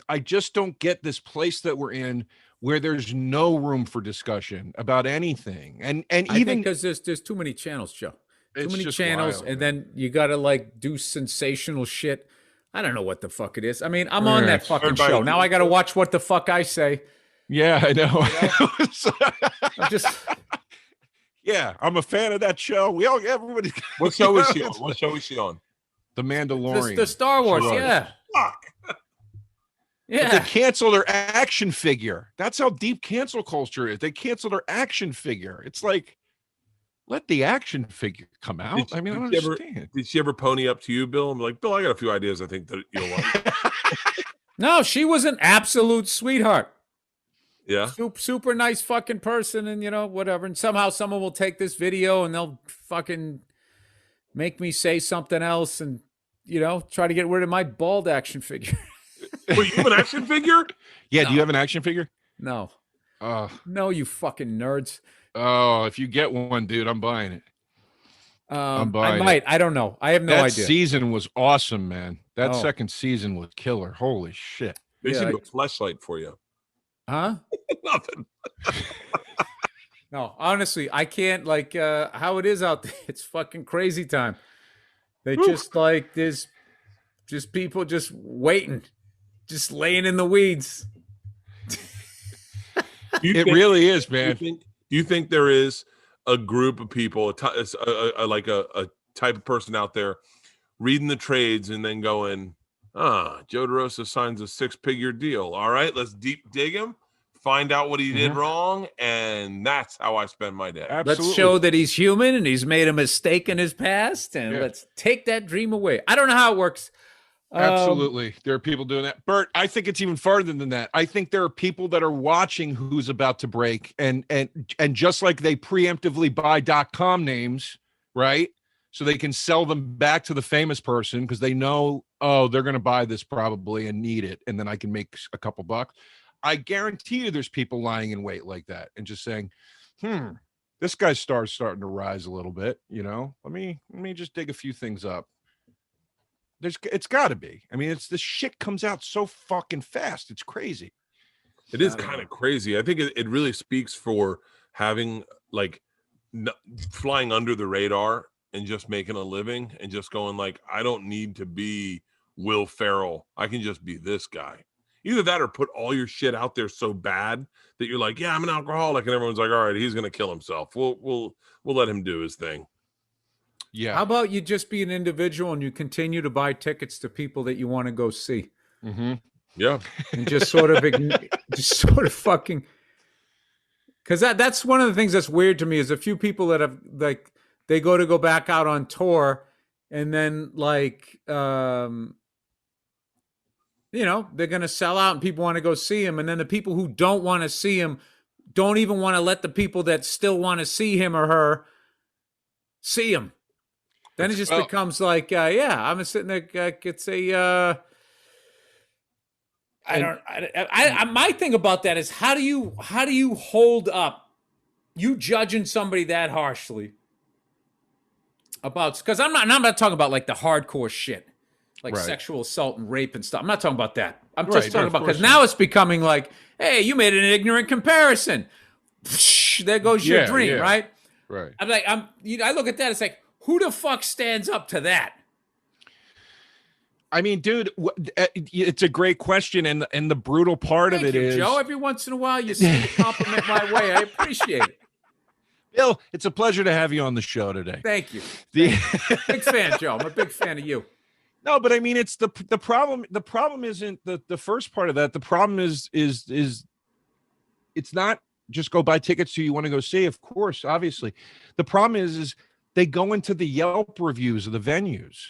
I just don't get this place that we're in where there's no room for discussion about anything. And even because there's too many channels, Joe. Too It's many just channels, wild, and man. then you got to like do sensational shit. I don't know what the fuck it is. I mean, I'm on that fucking Everybody- show. Now I got to watch what the fuck I say. yeah, I know. I'm just Yeah, I'm a fan of that show. Everybody. What show is she on? What show is she on? The Mandalorian. the Star Wars, Sure. yeah. Fuck. But Yeah. they canceled her action figure. That's how deep cancel culture is. They canceled her action figure. It's like, let the action figure come out. Did- I mean, I don't did you ever- understand. Did she ever pony up to you, Bill? I'm like, Bill, I got a few ideas I think that you'll like. No, she was an absolute sweetheart. Yeah. Super nice fucking person, and whatever. And somehow someone will take this video and they'll fucking make me say something else and try to get rid of my bald action figure. Wait, you have an action figure? Yeah, No. do you have an action figure? No. Oh, No, you fucking nerds. if you get one, dude, I'm buying it. I buying might. I don't know. I have no that idea. season was awesome, man. That Oh. second season was killer. Holy shit. Basically, Yeah, a flashlight for you. Huh? Nothing. No, honestly, I can't how it is out there. It's fucking crazy time. They Whew. just there's just people just waiting, just laying in the weeds. It really is, man. Do you think there is a group of people, like a type of person out there reading the trades and then going, Joe DeRosa signs a 6-figure deal. All right, let's deep dig him, find out what he did wrong, and that's how I spend my day. Absolutely. Let's show that he's human and he's made a mistake in his past, and let's take that dream away. I don't know how it works. Absolutely. There are people doing that. Bert, I think it's even farther than that. I think there are people that are watching who's about to break and just like they preemptively buy .com names, right? So they can sell them back to the famous person because they know, they're going to buy this probably and need it. And then I can make a couple bucks. I guarantee you there's people lying in wait like that and just saying, this guy's starting to rise a little bit. Let me just dig a few things up. It's got to be. I mean, this shit comes out so fucking fast. It's crazy. It is kind of crazy. I think it really speaks for having flying under the radar and just making a living and just going like, I don't need to be Will Ferrell. I can just be this guy. Either that or put all your shit out there so bad that you're like, yeah, I'm an alcoholic, and everyone's like, all right, he's gonna kill himself. We'll let him do his thing. Yeah. How about you just be an individual and you continue to buy tickets to people that you want to go see? Mm-hmm. Yeah. And just sort of fucking, because that's one of the things that's weird to me is a few people that have they go back out on tour and then they're going to sell out and people want to go see him. And then the people who don't want to see him don't even want to let the people that still want to see him or her see him. Then it just becomes like, I'm sitting there. It's a. My thing about that is how do you hold up? You judging somebody that harshly about, because I'm not talking about like the hardcore shit, like sexual assault and rape and stuff. I'm not talking about that. I'm just talking about, because now it's becoming like, hey, you made an ignorant comparison. There goes your dream, right? Right. I'm like, I look at that. It's like, who the fuck stands up to that? I mean, dude, it's a great question, and the brutal part of it is, Joe, every once in a while you send a compliment my way. I appreciate it. Bill, it's a pleasure to have you on the show today. Thank you. Big fan, Joe. I'm a big fan of you. No, but I mean, it's the problem. The problem isn't the first part of that. The problem is it's not just go buy tickets who you want to go see. Of course, obviously, the problem is they go into the Yelp reviews of the venues,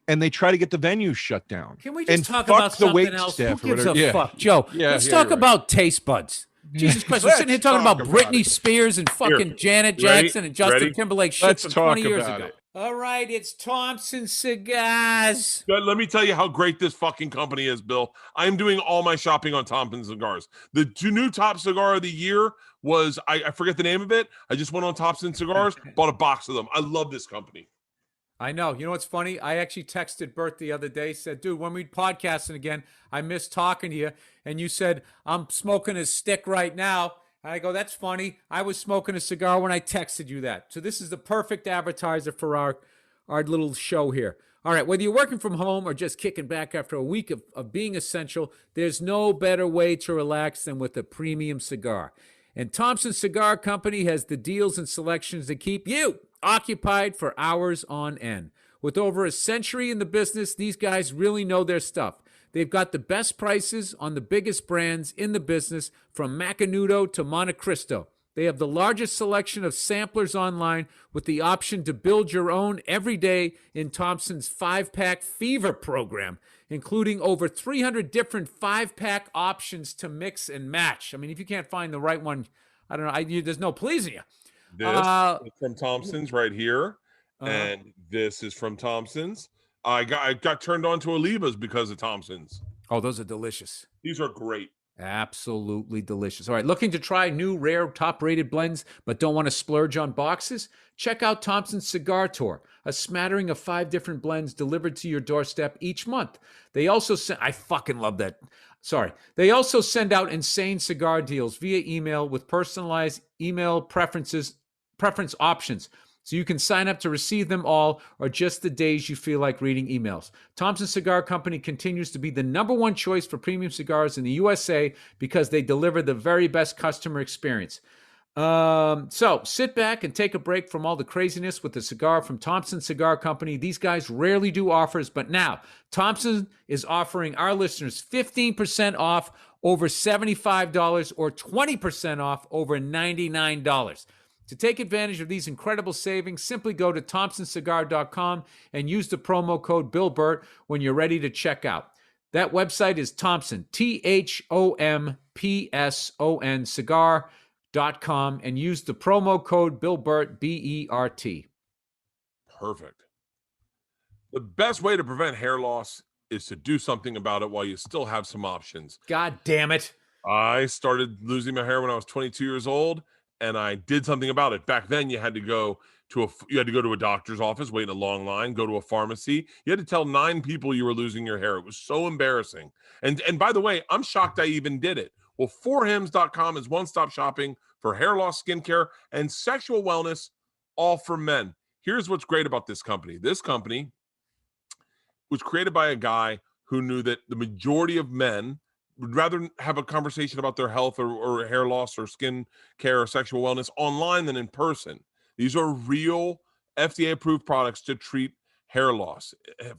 and they try to get the venues shut down. Can we just talk about something else? Who gives a fuck, Joe? Let's talk about taste buds. Jesus Christ, we're sitting here talking about Britney Spears and fucking Janet Jackson and Justin Timberlake shit from 20 years ago. All right, it's Thompson Cigars. Let me tell you how great this fucking company is, Bill. I'm doing all my shopping on Thompson Cigars. The new top cigar of the year was, I forget the name of it. I just went on Thompson Cigars, bought a box of them. I love this company. I know. You know what's funny? I actually texted Bert the other day, said, dude, when we podcasting again, I miss talking to you. And you said, I'm smoking a stick right now. And I go, that's funny. I was smoking a cigar when I texted you that. So this is the perfect advertiser for our little show here. All right, whether you're working from home or just kicking back after a week of being essential, there's no better way to relax than with a premium cigar. And Thompson Cigar Company has the deals and selections that keep you occupied for hours on end. With over a century in the business, these guys really know their stuff. They've got the best prices on the biggest brands in the business, from Macanudo to Monte Cristo. They have the largest selection of samplers online with the option to build your own every day in Thompson's 5-pack Fever program, including over 300 different 5-pack options to mix and match. I mean, if you can't find the right one, I don't know, there's no pleasing you. This is from Thompson's right here, and this is from Thompson's. I got turned on to Olivas because of Thompson's. Oh, those are delicious. These are great. Absolutely delicious. All right, looking to try new, rare, top-rated blends but don't want to splurge on boxes? Check out Thompson's Cigar Tour, a smattering of 5 different blends delivered to your doorstep each month. They also send, I fucking love that. Sorry. They also send out insane cigar deals via email with personalized email preference options. so you can sign up to receive them all or just the days you feel like reading emails. Thompson Cigar Company continues to be the #1 choice for premium cigars in the USA because they deliver the very best customer experience. So sit back and take a break from all the craziness with a cigar from Thompson Cigar Company. These guys rarely do offers, but now Thompson is offering our listeners 15% off over $75 or 20% off over $99. To take advantage of these incredible savings, simply go to thompsoncigar.com and use the promo code BillBert when you're ready to check out. That website is Thompson, THOMPSON, cigar.com, and use the promo code BillBert, BERT. Perfect. The best way to prevent hair loss is to do something about it while you still have some options. God damn it. I started losing my hair when I was 22 years old, and I did something about it. Back then, you had to go to a doctor's office, wait in a long line, go to a pharmacy. You had to tell 9 people you were losing your hair. It was so embarrassing. And by the way, I'm shocked I even did it. Well, 4hims.com is one-stop shopping for hair loss, skincare, and sexual wellness, all for men. Here's what's great about this company. This company was created by a guy who knew that the majority of men would rather have a conversation about their health or hair loss or skin care or sexual wellness online than in person. These are real FDA-approved products to treat hair loss.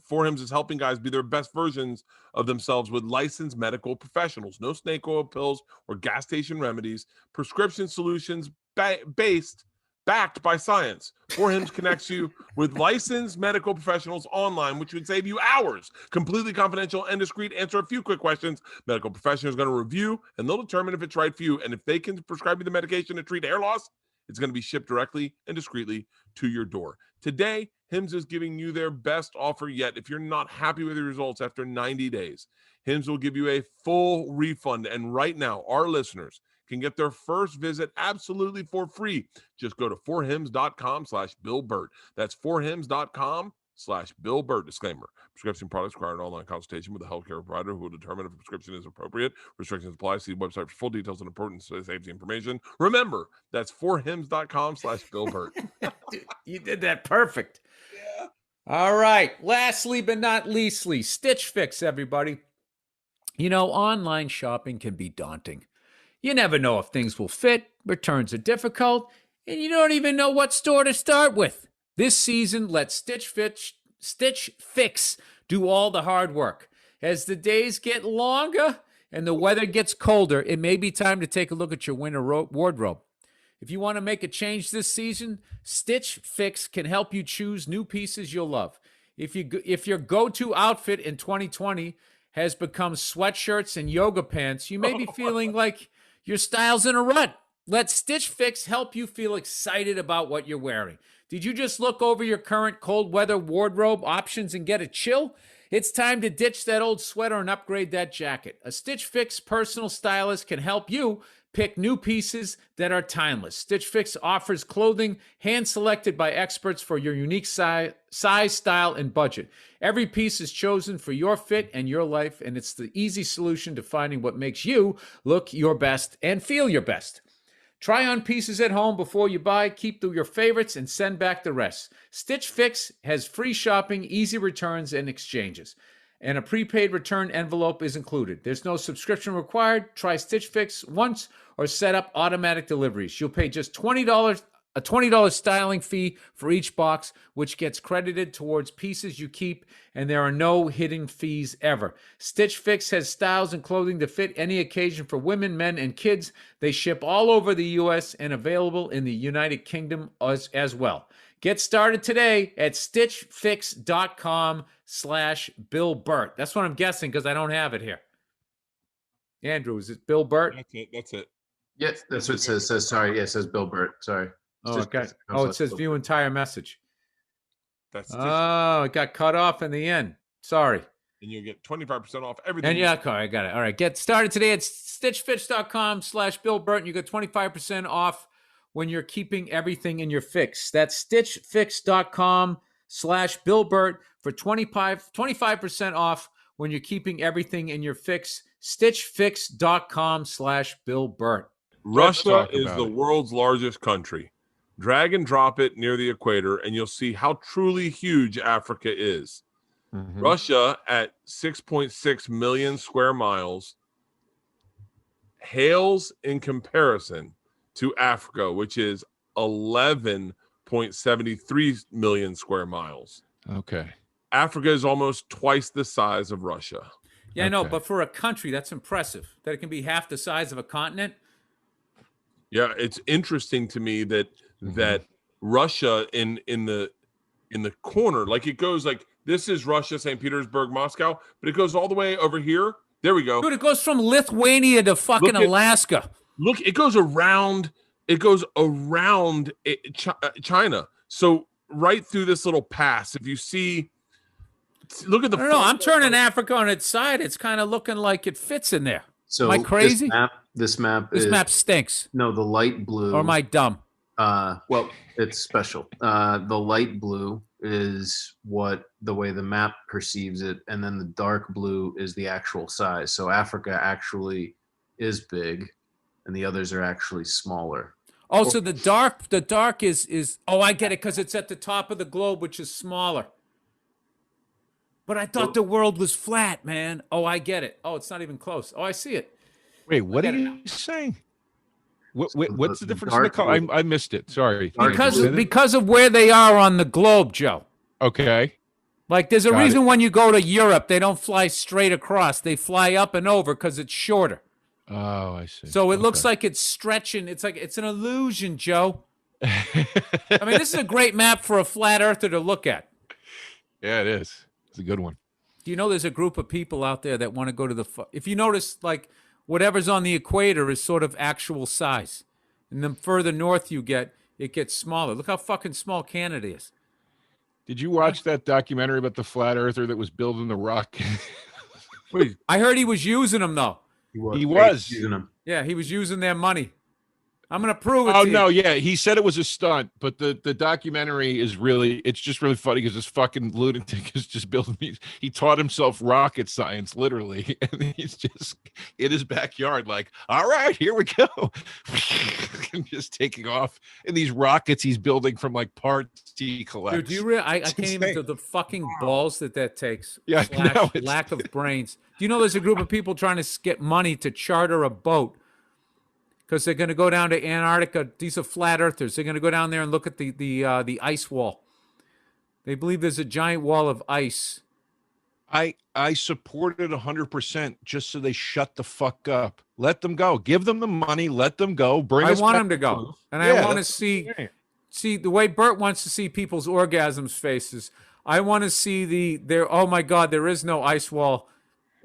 4hims is helping guys be their best versions of themselves with licensed medical professionals. No snake oil pills or gas station remedies. Prescription solutions backed by science. 4hims connects you with licensed medical professionals online, which would save you hours. Completely confidential and discreet. Answer a few quick questions. Medical professional is going to review, and they'll determine if it's right for you. And if they can prescribe you the medication to treat hair loss, it's going to be shipped directly and discreetly to your door. Today, Hims is giving you their best offer yet. If you're not happy with the results after 90 days, Hims will give you a full refund. And right now, our listeners can get their first visit absolutely for free. Just go to 4hims.com/BillBert. That's 4hims.com/BillBert. Disclaimer: prescription products require an online consultation with a healthcare provider who will determine if a prescription is appropriate. Restrictions apply. See the website for full details and important safety information. Remember, that's 4hims.com/BillBert. Dude, you did that perfect. Yeah. All right. Lastly, but not leastly, Stitch Fix, everybody. You know, online shopping can be daunting. You never know if things will fit, returns are difficult, and you don't even know what store to start with. This season, let Stitch Fix do all the hard work. As the days get longer and the weather gets colder, it may be time to take a look at your winter wardrobe. If you want to make a change this season, Stitch Fix can help you choose new pieces you'll love. If your go-to outfit in 2020 has become sweatshirts and yoga pants, you may be feeling like your style's in a rut. Let Stitch Fix help you feel excited about what you're wearing. Did you just look over your current cold weather wardrobe options and get a chill? It's time to ditch that old sweater and upgrade that jacket. A Stitch Fix personal stylist can help you pick new pieces that are timeless. Stitch Fix offers clothing hand-selected by experts for your unique size, style, and budget. Every piece is chosen for your fit and your life, and it's the easy solution to finding what makes you look your best and feel your best. Try on pieces at home before you buy, keep your favorites, and send back the rest. Stitch Fix has free shopping, easy returns, and exchanges. And a prepaid return envelope is included. There's no subscription required. Try Stitch Fix once or set up automatic deliveries. You'll pay just $20, a $20 styling fee for each box, which gets credited towards pieces you keep, and there are no hidden fees ever. Stitch Fix has styles and clothing to fit any occasion for women, men, and kids. They ship all over the U.S. and available in the United Kingdom as well. Get started today at stitchfix.com/BillBert. That's what I'm guessing because I don't have it here. Andrew, is it Bill Bert? That's it. Yes, that's what it says. Sorry. Yeah, it says Bill Bert. Sorry. Oh, okay. Oh, it says view entire message. That's Oh, it got cut off in the end. Sorry. And you get 25% off everything. And yeah, okay, I got it. All right. Get started today at stitchfix.com/BillBert, and you get 25% off when you're keeping everything in your fix. That's stitchfix.com/BillBert for 25% off when you're keeping everything in your fix. Stitchfix.com/BillBert. Russia is the world's largest country. Drag and drop it near the equator, and you'll see how truly huge Africa is. Mhm. Russia at 6.6 million square miles hails in comparison to Africa, which is 11.73 million square miles. Okay. Africa is almost twice the size of Russia. Yeah, I know, Okay. but for a country, that's impressive. That it can be half the size of a continent. Yeah, it's interesting to me that Mhm. that Russia in the corner, like it goes like this is Russia, St. Petersburg, Moscow, but it goes all the way over here. There we go. Dude, it goes from Lithuania to fucking Look at- Alaska. Look, it goes around. It goes around China. So right through this little pass, if you see, look at the. I don't know. I'm turning Africa on its side. It's kind of looking like it fits in there. So Am I crazy? This map This is map stinks. no, the light blue. Or am I dumb? Well, it's special. The light blue is the way the map perceives it, and then the dark blue is the actual size. So Africa actually is big, and the others are actually smaller. Oh, so the dark is oh, I get it, because it's at the top of the globe, which is smaller. But I thought the world was flat, man. Oh, I get it. Oh, it's not even close. Oh, I see it. Wait, what are get it you saying? What's So the the difference in the dark color? blue- I missed it. Sorry. Dark blue. Because of where they are on the globe, Joe. Okay. Like, there's a Got reason when you go to Europe, they don't fly straight across. They fly up and over because it's shorter. Oh, I see. So it looks like it's stretching. It's like it's an illusion, Joe. I mean, this is a great map for a flat earther to look at. Yeah, it is. It's a good one. Do you know there's a group of people out there that want to go to the if you notice, like, whatever's on the equator is sort of actual size. And the further north you get, it gets smaller. Look how fucking small Canada is. Did you watch that documentary about the flat earther that was building the rock? Wait, I heard he was using them, though. He was. using them. Yeah, he was using their money. I'm going to prove it Oh to you. no, yeah, he said it was a stunt, but the documentary is it's just really funny because this fucking lunatic is just building these. He taught himself rocket science literally, and he's just in his backyard, like, all right, here we go, and just taking off in these rockets he's building from like parts he collects. Dude, do you realize I can't even insane. do the fucking balls that takes. Yeah, I know, Slash it's- lack of brains. Do you know there's a group of people trying to get money to charter a boat because they're going to go down to Antarctica. These are flat earthers. They're going to go down there and look at the ice wall. They believe there's a giant wall of ice. I support it 100% just so they shut the fuck up. Let them go. Give them the money. Let them go. Bring I us want back them to go, proof. and Yeah, I want to that's see the way Bert wants to see people's orgasms faces. I want to see their oh my god, there is no ice wall,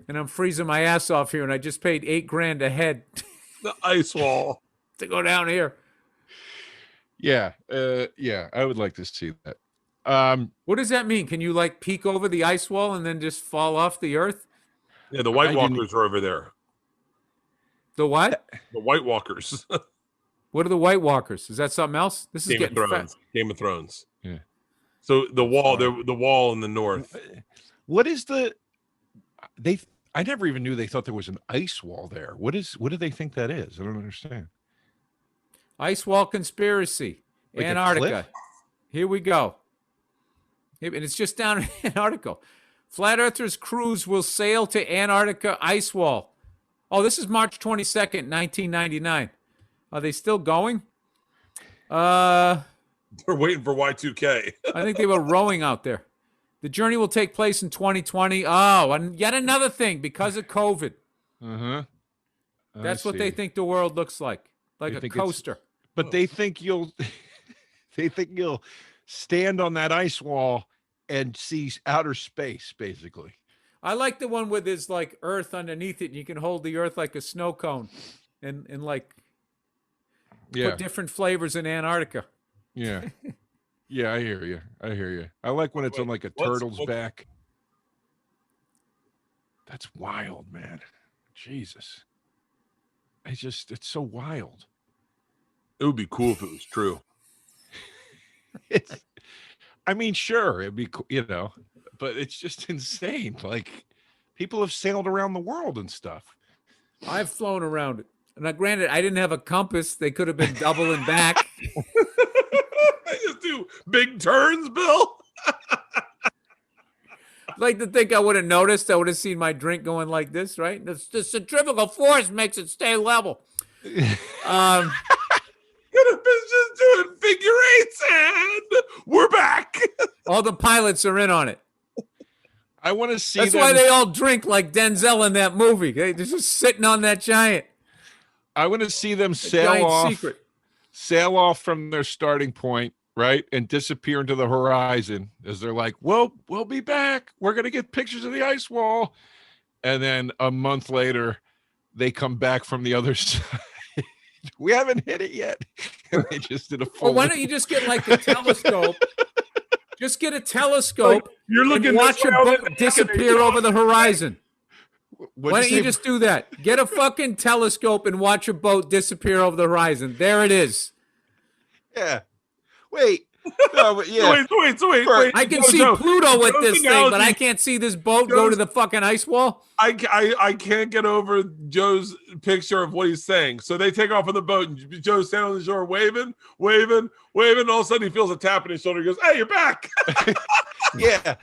and I'm freezing my ass off here, and I just paid $8,000 a head the ice wall. to go down here. Yeah, yeah, I would like to see that. What does that mean? Can you like peek over the ice wall and then just fall off the earth? Yeah, the White I didn't- Walkers are over there. The what? The White Walkers. What are the White Walkers? Is that something else? This is Game of getting Thrones. fat. Game of Thrones. Yeah. So the wall, the wall in the north. What is I never even knew they thought there was an ice wall there. What do they think that is? I don't understand. Ice wall conspiracy. Like a Antarctica. cliff? Here we go. And it's just down in Antarctica. Flat Earthers cruise will sail to Antarctica ice wall. Oh, this is March 22nd, 1999. Are they still going? They're waiting for Y2K. I think they were rowing out there. The journey will take place in 2020. Oh, and yet another thing because of COVID. Uh-huh. That's what they think the world looks like They a think it's- coaster. But they think you'll stand on that ice wall and see outer space, basically. I like the one where there's like earth underneath it, and you can hold the earth like a snow cone, and like Yeah. put different flavors in Antarctica. Yeah. Yeah, I hear you. I like when it's on like a turtle's back. That's wild, man. Jesus. It's so wild. It would be cool if it was true. I mean, sure, it'd be, but it's just insane. Like, people have sailed around the world and stuff. I've flown around it. Now, granted, I didn't have a compass. They could have been doubling back. big turns, Bill. I'd like to think I would have noticed. I would have seen my drink going like this, right? The centrifugal force makes it stay level. Could have been just doing figure eights, and we're back. All the pilots are in on it. I want to see. That's why they all drink like Denzel in that movie. They're just sitting on that giant. I want to see them sail off from their starting point, right, and disappear into the horizon as they're like, "Well, we'll be back. We're gonna get pictures of the ice wall," and then a month later, they come back from the other side. We haven't hit it yet, and they just did a full. Well, why don't you just get like a telescope? Just get a telescope. You're looking and watch this way, your I was boat thinking disappear over the horizon. Why don't you say? just do that? Get a fucking telescope and watch your boat disappear over the horizon. There it is. Yeah. Wait. No, but yeah. Wait. I can Joe, see Joe, Pluto with Joe's this thing, analogy- but I can't see this boat go to the fucking ice wall. I can't get over Joe's picture of what he's saying. So they take off on the boat, and Joe's standing on the shore waving. And all of a sudden he feels a tap on his shoulder. He goes, "Hey, you're back." Yeah.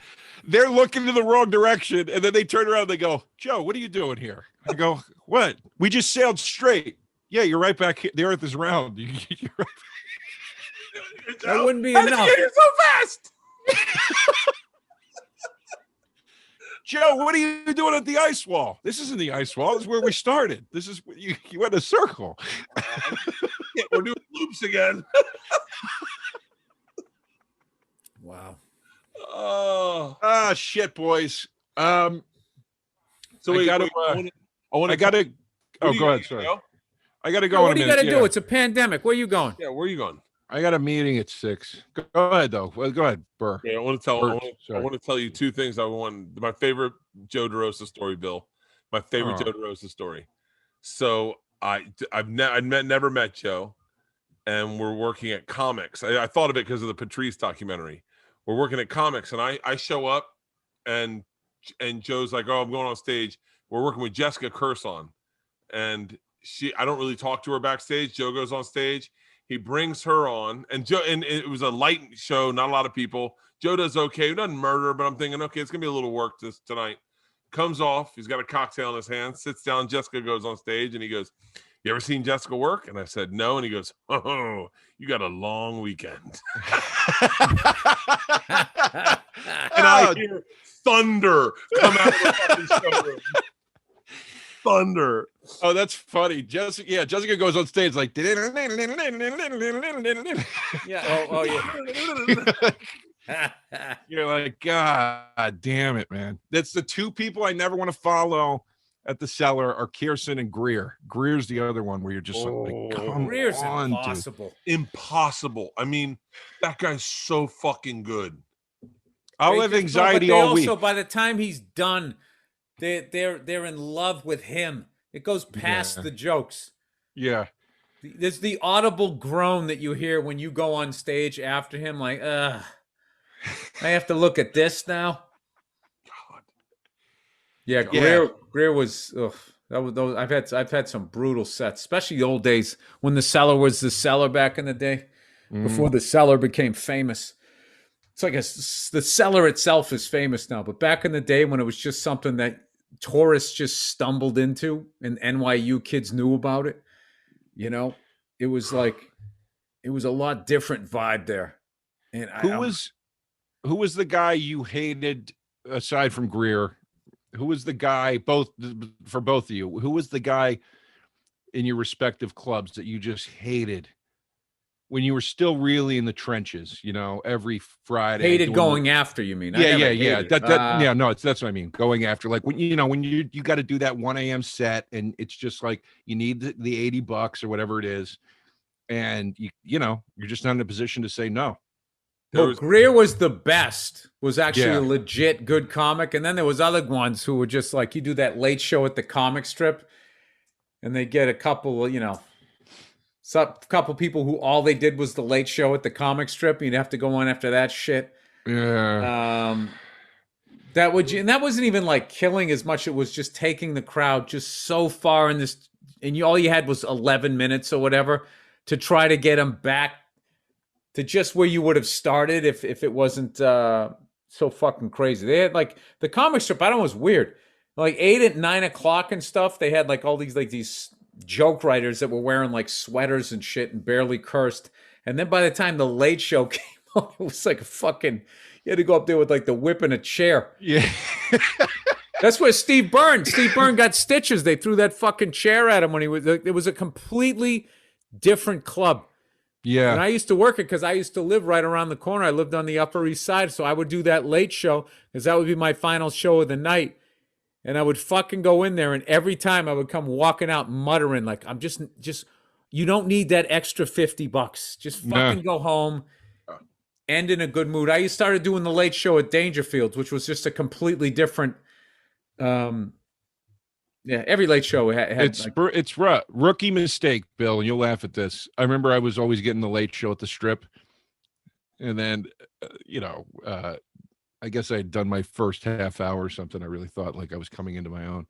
They're looking in the wrong direction, and then they turn around and they go, "Joe, what are you doing here?" I go, "What? We just sailed straight." "Yeah, you're right back here. The earth is round." You're right. That wouldn't be How did you enough. get here so fast? "Joe, what are you doing at the ice wall?" "This isn't the ice wall. This is where we started. This is you went a circle." Yeah, we're doing loops again. Wow. Oh, Shit, boys. so I wait, gotta, I want I gotta. Oh, go ahead. Sorry, I gotta go. What in do a you got to minute. do? Yeah. It's a pandemic. Where are you going? Yeah, where are you going? I got a meeting at 6. Go ahead, though. Well, go ahead, Burr. Yeah, I want to tell you two things. My favorite Joe DeRosa story, Bill. My favorite Joe DeRosa story. So I've never met Joe, and we're working at comics. I thought of it because of the Patrice documentary. We're working at comics, and I show up, and Joe's like, "Oh, I'm going on stage." We're working with Jessica Curson, and I don't really talk to her backstage. Joe goes on stage. He brings her on, and it was a light show, not a lot of people. Joe does okay. He doesn't murder, but I'm thinking, okay, it's gonna be a little work tonight. Comes off. He's got a cocktail in his hand. Sits down. Jessica goes on stage, and he goes, "You ever seen Jessica work?" And I said, "No." And he goes, "Oh, you got a long weekend." And I hear thunder come out of the fucking showroom. Thunder. Oh, that's funny. Jessica goes on stage like, Yeah. Oh yeah. you're like, God damn it, man. That's the two people I never want to follow at the cellar are Kirsten and Greer. Greer's the other one where you're just like, come Career's on, dude. impossible. Impossible. I mean, that guy's so fucking good. I'll have anxiety but they all week. Also, by the time he's done, they're in love with him. It goes past the jokes. Yeah. There's the audible groan that you hear when you go on stage after him, like, I have to look at this now. God. Yeah, Greer was. Ugh, that was those. I've had some brutal sets, especially the old days when the cellar was the cellar back in the day, before the cellar became famous. It's like the cellar itself is famous now, but back in the day when it was just something that tourists just stumbled into and NYU kids knew about it, it was like it was a lot different vibe there. And Who was the guy you hated aside from Greer? Who was the guy for both of you? Who was the guy in your respective clubs that you just hated when you were still really in the trenches, every Friday? Hated going after, you mean? Yeah. That's what I mean. Going after, like when you got to do that 1 a.m. set and it's just like you need the $80 or whatever it is, and you're just not in a position to say no. Greer was the best. Was actually a legit good comic, and then there was other ones who were just like, you do that late show at the comic strip, and they get a couple, couple people who all they did was the late show at the comic strip. And you'd have to go on after that shit. Yeah. That wasn't even like killing as much. It was just taking the crowd just so far in this, and all you had was 11 minutes or whatever to try to get them back to just where you would have started if it wasn't so fucking crazy. They had like the comic strip. I don't know, was weird. Like 8 and 9 o'clock and stuff. They had like all these joke writers that were wearing like sweaters and shit and barely cursed. And then by the time the Late Show came on, it was like a fucking. You had to go up there with like the whip and a chair. Yeah. That's where Steve Byrne got stitches. They threw that fucking chair at him when he was. It was a completely different club. Yeah. And I used to work it because I used to live right around the corner. I lived on the Upper East Side, so I would do that Late Show because that would be my final show of the night. And I would fucking go in there, and every time I would come walking out muttering like, "I'm just you don't need that extra $50. Just fucking go home." End in a good mood. I started doing the Late Show at Dangerfields, which was just a completely different. Every Late Show had it's rookie mistake, Bill, and you'll laugh at this. I remember I was always getting the Late Show at the Strip, and then I guess I had done my first half hour or something. I really thought like I was coming into my own.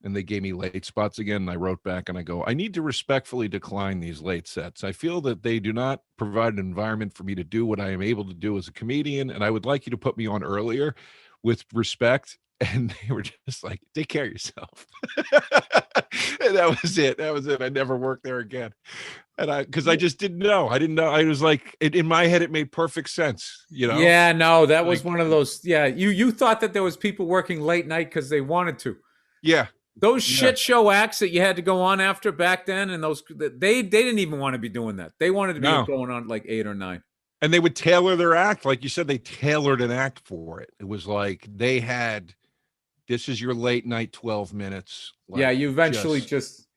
And they gave me late spots again. And I wrote back and I go, I need to respectfully decline these late sets. I feel that they do not provide an environment for me to do what I am able to do as a comedian. And I would like you to put me on earlier with respect. And they were just like, take care of yourself. And that was it. I never worked there again. And because I just didn't know. I didn't know. I was like, in my head, it made perfect sense. Yeah, no, that was one of those. Yeah. You thought that there was people working late night because they wanted to. Yeah. Those shit show acts that you had to go on after back then, and they didn't even want to be doing that. They wanted to be going on like 8 or 9. And they would tailor their act. Like you said, they tailored an act for it. It was like they had, this is your late night 12 minutes. Like, yeah, you eventually just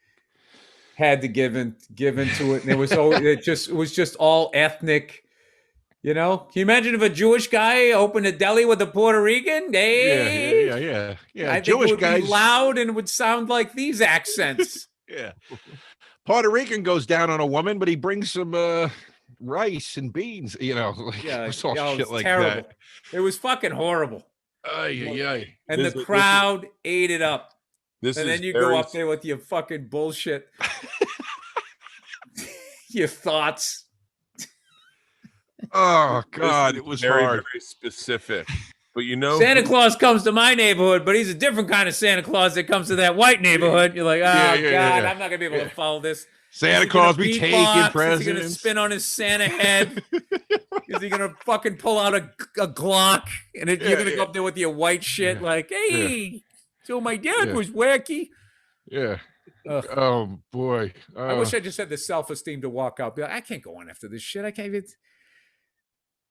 had to give into it. And it was just all ethnic. Can you imagine if a Jewish guy opened a deli with a Puerto Rican? Yeah. I think Jewish it would guys be loud and it would sound like these accents. Yeah. Puerto Rican goes down on a woman, but he brings some rice and beans. Shit like terrible. that. It was fucking horrible. And the crowd ate it up. And then you go up there with your fucking bullshit, your thoughts. Oh God, it was very, hard. very specific. But Santa Claus comes to my neighborhood, but he's a different kind of Santa Claus that comes to that white neighborhood. You're like, God, I'm not gonna be able to follow this. Santa Claus be taking presents. Is he gonna spin on his Santa head? Is he gonna fucking pull out a Glock and you're gonna go up there with your white shit like, hey, so my dad was wacky. Yeah. Oh boy. I wish I just had the self-esteem to walk out. Be like, I can't go on after this shit. I can't even.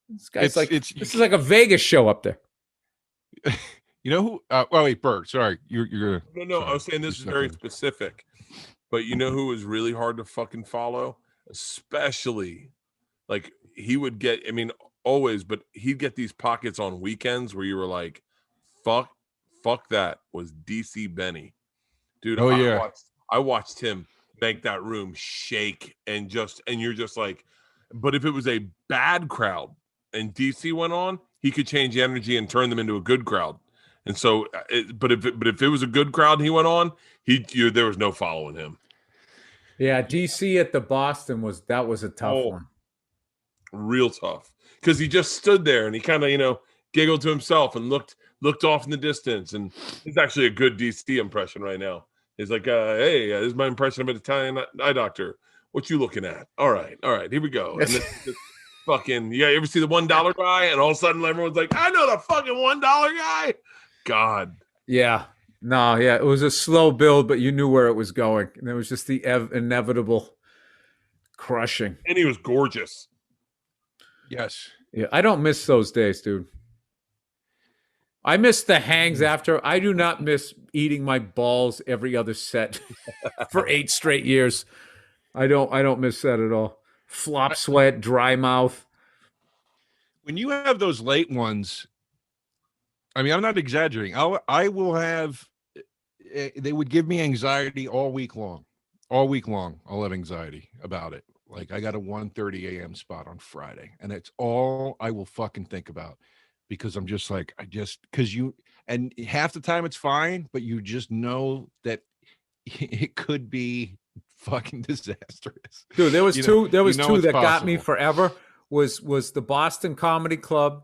This guy's this is like a Vegas show up there. You know who? Wait, Bert. Sorry, you're gonna. No. I was saying this is very specific, but you know who was really hard to fucking follow, especially like he would get. I mean, always, but he'd get these pockets on weekends where you were like, "Fuck that." Was DC Benny, dude? Oh yeah. I watched him make that room shake and you're just like, but if it was a bad crowd and DC went on, he could change the energy and turn them into a good crowd. And so, but if it was a good crowd and he went on, there was no following him. Yeah, DC at the Boston was a tough one. Real tough. Because he just stood there and he kind of, giggled to himself and looked off in the distance. And it's actually a good DC impression right now. He's like, hey, this is my impression of an Italian eye doctor. What you looking at? All right, here we go. And this fucking, you ever see the $1 guy? And all of a sudden everyone's like, I know the fucking $1 guy. God. Yeah. No, yeah. It was a slow build, but you knew where it was going. And it was just the inevitable crushing. And he was gorgeous. Yes. Yeah, I don't miss those days, dude. I miss the hangs after. I do not miss eating my balls every other set for 8 straight years. I don't miss that at all. Flop sweat, dry mouth. When you have those late ones, I mean, I'm not exaggerating. I will have. They would give me anxiety all week long. All week long, I'll have anxiety about it. Like I got a 1:30 a.m. spot on Friday, and it's all I will fucking think about. Because I'm just like, and half the time it's fine, but you just know that it could be fucking disastrous. Dude, there was two that got me possible. forever. Was the Boston Comedy Club.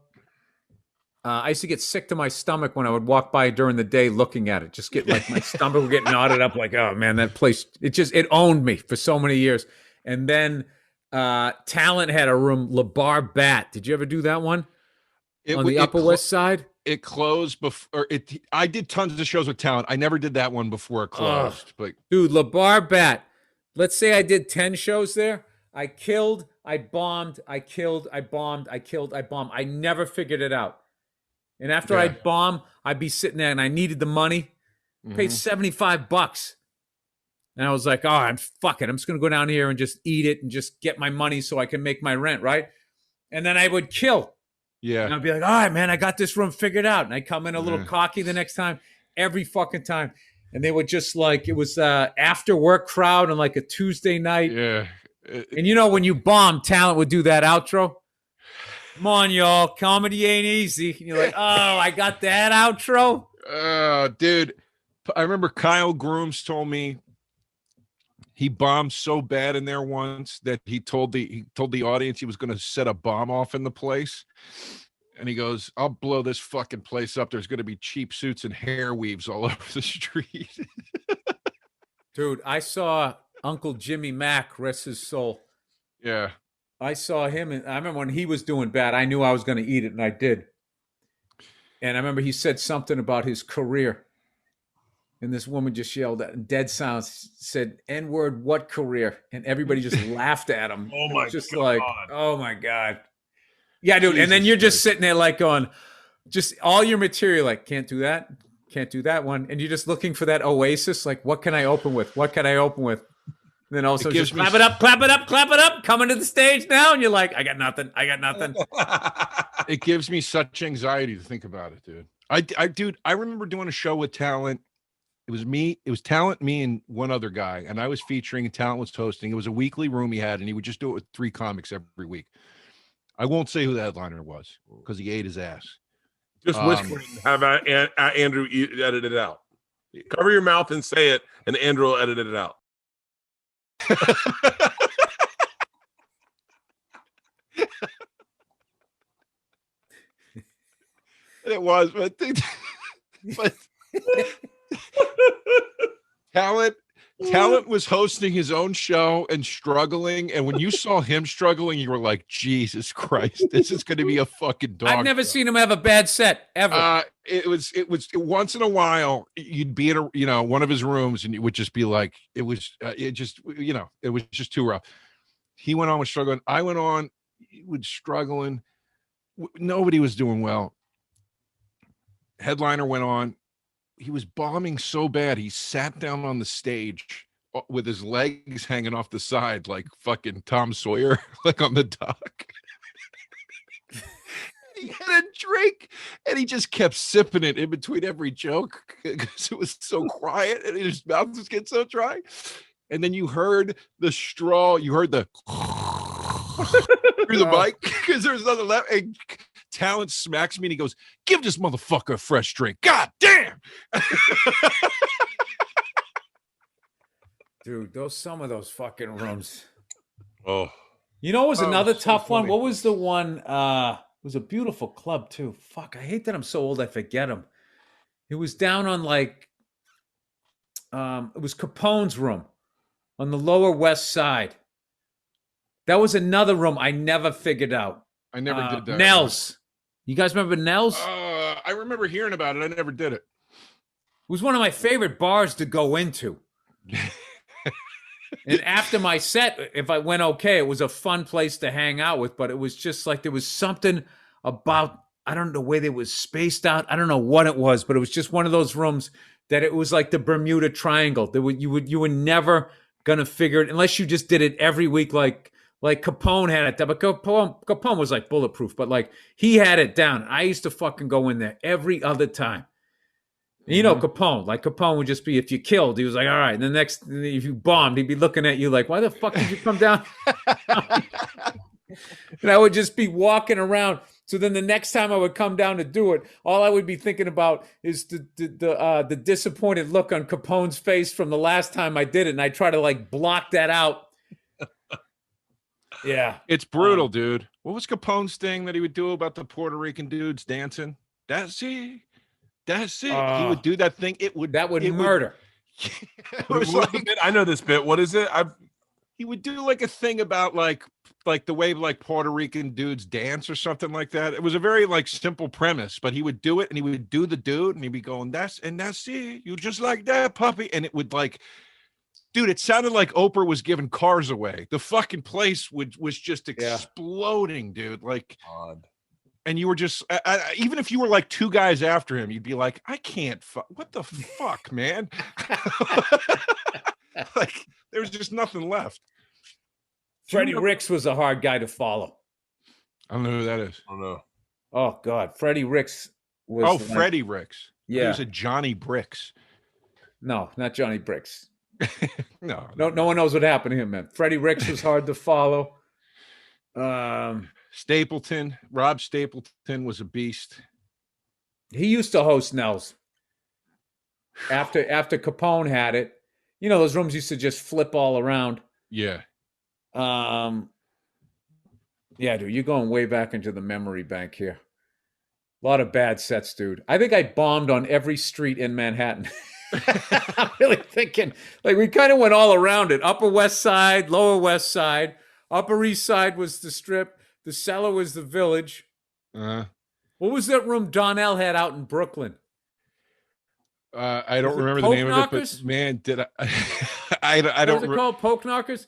I used to get sick to my stomach when I would walk by during the day looking at it. Just get like my stomach would get knotted up like, oh man, that place, it owned me for so many years. And then Talent had a room, LeBar Bat. Did you ever do that one? On the Upper West Side? It closed before I did tons of shows with Talent. I never did that one before it closed. But dude, LeBar Bat. Let's say I did 10 shows there. I killed, I bombed, I killed, I bombed, I killed, I bombed. I never figured it out. And after I'd bomb, I'd be sitting there and I needed the money. Paid $75. And I was like, I'm just going to go down here and just eat it and just get my money so I can make my rent, right? And then I would kill. Yeah. And I'd be like, all right, man, I got this room figured out. And I come in a little cocky the next time, every fucking time. And they would just like, it was after work crowd on like a Tuesday night. Yeah. And you know, when you bomb, Talent would do that outro. Come on, y'all. Comedy ain't easy. And you're like, oh, I got that outro. Dude, I remember Kyle Grooms told me he bombed so bad in there once that he told the audience he was going to set a bomb off in the place. And he goes, I'll blow this fucking place up. There's going to be cheap suits and hair weaves all over the street. Dude, I saw Uncle Jimmy Mack, rest his soul. Yeah. I saw him, and I remember when he was doing bad, I knew I was going to eat it, and I did. And I remember he said something about his career. And this woman just yelled at dead silence, said, N-word, what career? And everybody just laughed at him. Oh my just God. like, oh my God. Yeah, dude. Jesus and then you're just Christ. sitting there like going, just all your material, like, can't do that. Can't do that one. And you're just looking for that oasis. Like, what can I open with? What can I open with? And then all of a sudden, just clap it up, clap it up, clap it up. Coming to the stage now. And you're like, I got nothing. I got nothing. It gives me such anxiety to think about it, dude. Dude, I remember doing a show with Talent. It was Talent, me, and one other guy. And I was featuring, and Talent was hosting. It was a weekly room he had, and he would just do it with 3 comics every week. I won't say who the headliner was because he ate his ass. Just whisper it and have Andrew edit it out. Cover your mouth and say it, and Andrew will edit it out. It was, but Talent was hosting his own show and struggling. And when you saw him struggling, you were like, Jesus Christ, this is going to be a fucking dog. I've never seen him have a bad set ever. It was once in a while you'd be in one of his rooms and it would just be like, it was just too rough. He went on with struggling. I went on with struggling. Nobody was doing well. Headliner went on. He was bombing so bad. He sat down on the stage with his legs hanging off the side like fucking Tom Sawyer, like on the dock. He had a drink and he just kept sipping it in between every joke because it was so quiet and his mouth was getting so dry. And then you heard the straw, you heard the through the mic because there's nothing left. And Talent smacks me and he goes, give this motherfucker a fresh drink. God damn. Dude, some of those fucking rooms. Oh, You know, it was another so tough one. funny. What was the one? It was a beautiful club too. Fuck, I hate that I'm so old I forget them. It was down on like, it was Capone's room on the Lower West Side. That was another room I never figured out. I never did that. Nels. You guys remember Nels? I remember hearing about it. I never did it. It was one of my favorite bars to go into. And after my set, if I went okay, it was a fun place to hang out with, but it was just like there was something about, I don't know, the way they was spaced out. I don't know what it was, but it was just one of those rooms that it was like the Bermuda Triangle. You were never gonna figure it unless you just did it every week like Capone had it. But Capone was like bulletproof, but like he had it down. I used to fucking go in there every other time. And you know, Capone would just be, if you killed, he was like, all right. And the next, if you bombed, he'd be looking at you like, why the fuck did you come down? And I would just be walking around So then the next time I would come down to do it, all I would be thinking about is the disappointed look on Capone's face from the last time I did it, and I try to like block that out. Yeah, It's brutal, dude. What was Capone's thing that he would do about the Puerto Rican dudes dancing? That's it. That's it. He would do that thing. It would murder. It was like, I know this bit. What is it? he would do like a thing about like the way like Puerto Rican dudes dance or something like that. It was a very like simple premise, but he would do it and he would do the dude and he'd be going, that's it. You just like that, puppy. And it would like, dude, it sounded like Oprah was giving cars away. The fucking place was just exploding, dude. Like, God. And you were just, even if you were like two guys after him, you'd be like, I can't, what the fuck, man? Like, there was just nothing left. Freddie Ricks was a hard guy to follow. I don't know who that is. I don't know. Oh God, Freddie Ricks was. Freddie Ricks. Yeah, he was a Johnny Bricks. No, not Johnny Bricks. No one knows what happened to him, man. Freddie Ricks was hard to follow. Stapleton, Rob Stapleton was a beast. He used to host Nels. After Capone had it, you know, those rooms used to just flip all around. Yeah. Yeah, dude, you're going way back into the memory bank here. A lot of bad sets, dude. I think I bombed on every street in Manhattan. I'm really thinking, like, we kind of went all around it. Upper West Side, Lower West Side. Upper East Side was the Strip. The Cellar was the Village. What was that room Donnell had out in Brooklyn? I don't remember the name of it, but man, did I? I don't. What was it called? Poke Knockers?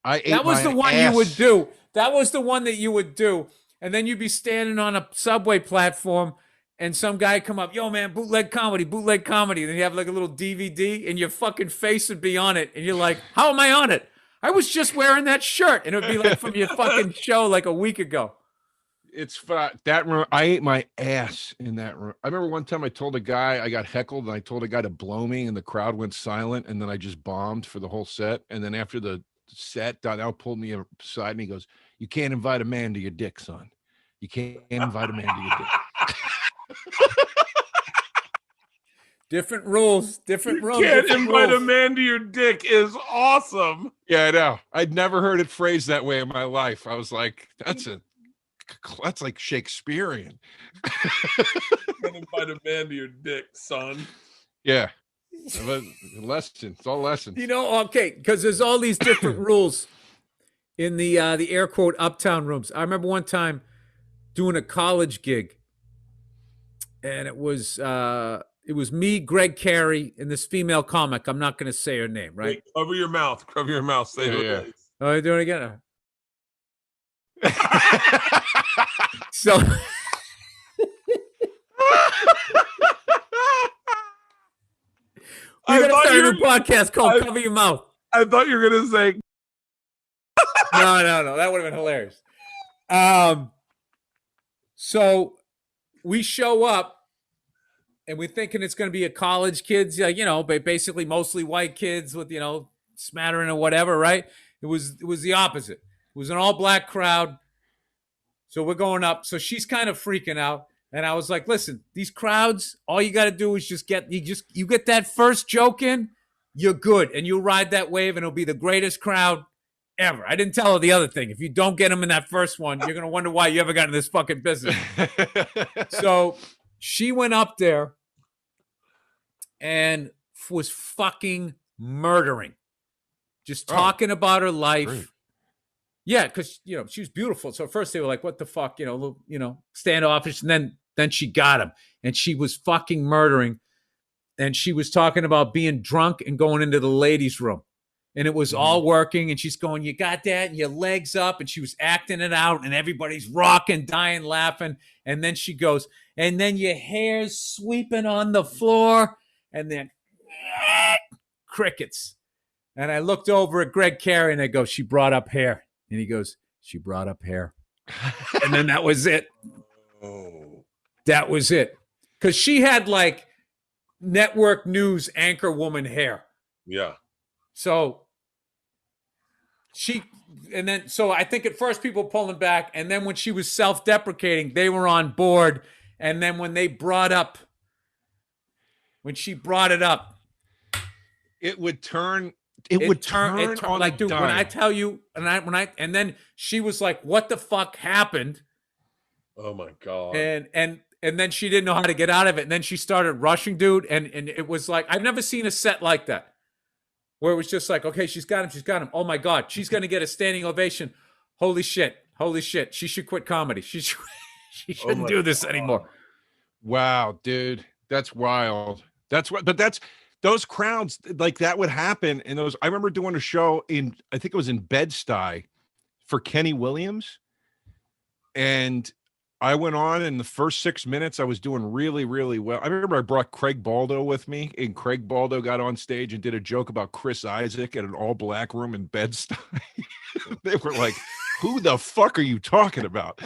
That was the one you would do. That was the one that you would do. And then you'd be standing on a subway platform and some guy come up, yo, man, bootleg comedy. And then you have like a little DVD and your fucking face would be on it. And you're like, how am I on it? I was just wearing that shirt. And it would be like from your fucking show like a week ago. It's that room. I ate my ass in that room. I remember one time I told a guy, I got heckled and I told a guy to blow me and the crowd went silent. And then I just bombed for the whole set. And then after the set, Donnell pulled me aside and he goes, you can't invite a man to your dick, son. You can't invite a man to your dick. Different rules. Different rules. You can't invite a man to your dick is awesome. Yeah, I know. I'd never heard it phrased that way in my life. I was like, that's like Shakespearean. Can't invite a man to your dick, son. Yeah. Lesson. It's all lessons. You know, okay, because there's all these different rules in the air quote uptown rooms. I remember one time doing a college gig, and it was me, Greg Carey, and this female comic. I'm not going to say her name, right? Wait, cover your mouth. Cover your mouth. Say who it is. Oh, you doing it again? So. We're going to start a new podcast called Cover Your Mouth. I thought you were going to say. No. That would have been hilarious. So we show up and we're thinking it's going to be a college kids, you know, basically mostly white kids with, you know, smattering or whatever, right? It was the opposite. It was an all black crowd. So we're going up. So she's kind of freaking out. And I was like, listen, these crowds, all you got to do is you get that first joke in, you're good. And you'll ride that wave and it'll be the greatest crowd ever. I didn't tell her the other thing. If you don't get them in that first one, you're going to wonder why you ever got in this fucking business. So she went up there and was fucking murdering, just talking about her life. Great. Yeah, because, you know, she was beautiful. So first they were like, what the fuck, you know, standoffish. And then she got him and she was fucking murdering. And she was talking about being drunk and going into the ladies' room. And it was all working. And she's going, you got that? And your legs up. And she was acting it out. And everybody's rocking, dying, laughing. And then she goes, and then your hair's sweeping on the floor. And then crickets. And I looked over at Greg Carey and I go, she brought up hair. And he goes, she brought up hair. And then that was it. Oh. That was it. Because she had like network news anchor woman hair. Yeah. So and then so I think at first people pulling back, and then when she was self-deprecating, they were on board. And then when she brought it up, it would turn. It would turn on like, dude. dime. When I tell you, and then she was like, "What the fuck happened?" Oh my God. And then she didn't know how to get out of it. And then she started rushing, dude. And it was like, I've never seen a set like that, where it was just like, okay, she's got him. Oh my God, she's gonna get a standing ovation. Holy shit. She should quit comedy. She shouldn't do this anymore. Wow, dude, that's wild. But those crowds, like, that would happen. And I remember doing a show I think it was in Bed-Stuy for Kenny Williams. And I went on in the first 6 minutes. I was doing really, really well. I remember I brought Craig Baldo with me, and Craig Baldo got on stage and did a joke about Chris Isaac at an all-black room in Bed-Stuy. They were like, who the fuck are you talking about?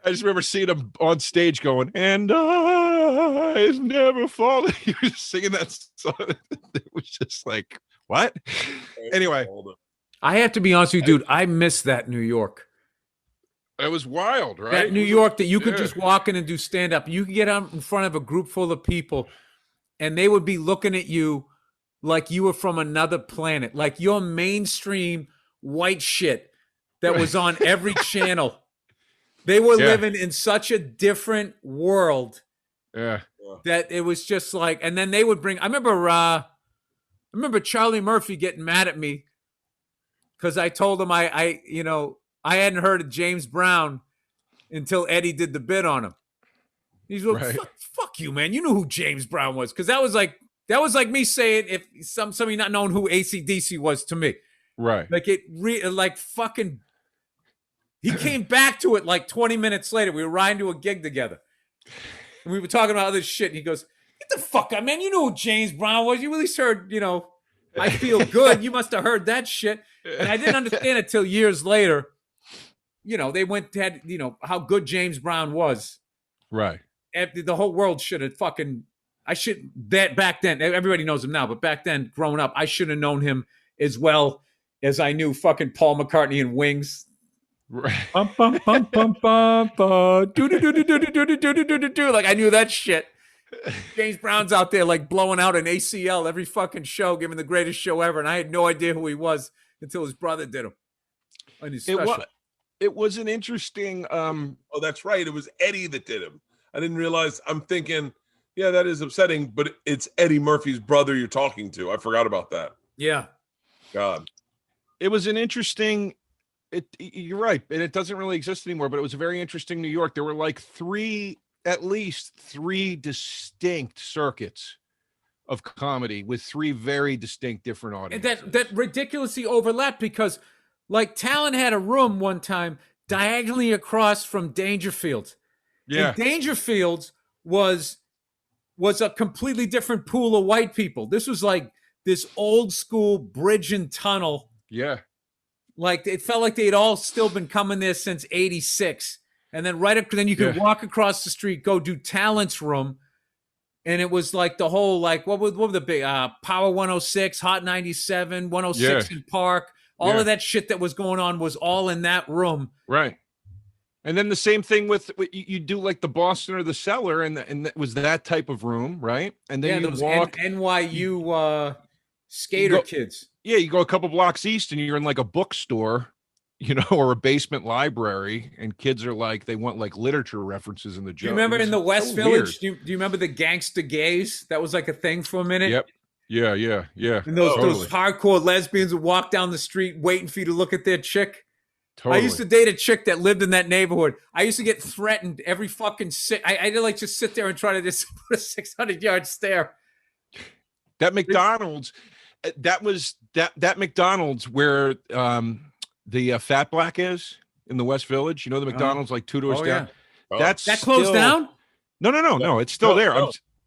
I just remember seeing him on stage going, and I've never fallen. He was singing that song. It was just like, what? Anyway. I have to be honest with you, dude. I miss that New York. It was wild, right? That New York that you could just walk in and do stand-up. You could get out in front of a group full of people, and they would be looking at you like you were from another planet. Like your mainstream white shit that was on every channel. They were living in such a different world that it was just like, and then they would bring, I remember Charlie Murphy getting mad at me because I told him I hadn't heard of James Brown until Eddie did the bit on him. He's like, fuck you, man. You knew who James Brown was. Because that was like me saying if somebody not knowing who AC/DC was to me. Right. Like fucking, he came back to it like 20 minutes later. We were riding to a gig together. And we were talking about other shit. And he goes, get the fuck out, man. You know who James Brown was. You at least heard, I Feel Good. You must have heard that shit. And I didn't understand it till years later. They had how good James Brown was. Right. The whole world should have back then, everybody knows him now, but back then, growing up, I should have known him as well as I knew fucking Paul McCartney and Wings. Right. Like I knew that shit. James Brown's out there like blowing out an ACL every fucking show, giving the greatest show ever, and I had no idea who he was until his brother did him. And he's special. It was an interesting. Oh, that's right. It was Eddie that did him. I didn't realize. I'm thinking, yeah, that is upsetting, but it's Eddie Murphy's brother you're talking to. I forgot about that. Yeah. God. It was an interesting. You're right, and it doesn't really exist anymore. But it was a very interesting New York. There were like at least three distinct circuits of comedy with three very distinct different audiences. And that ridiculously overlapped because, like, Talon had a room one time diagonally across from Dangerfields. Yeah, and Dangerfields was a completely different pool of white people. This was like this old school bridge and tunnel. Yeah. Like it felt like they'd all still been coming there since '86, and then then you could walk across the street, go do Talent's room, and it was like the whole what were the big Power 106, Hot 97, 106 in Park, all of that shit that was going on was all in that room, right? And then the same thing with you do like the Boston or the Cellar, and it was that type of room, right? And then you walk NYU skater kids. Yeah, you go a couple blocks east and you're in like a bookstore, or a basement library, and kids are like, they want like literature references in the jokes. Do you remember in the West Village? Do you remember the Gangsta Gays? That was like a thing for a minute. Yep. Yeah. And those hardcore lesbians would walk down the street waiting for you to look at their chick. Totally. I used to date a chick that lived in that neighborhood. I used to get threatened every fucking I did like just sit there and try to just put a 600-yard stare. That McDonald's. That was that McDonald's where the Fat Black is in the West Village. The McDonald's like two doors down. Oh. That closed down? No, it's still there.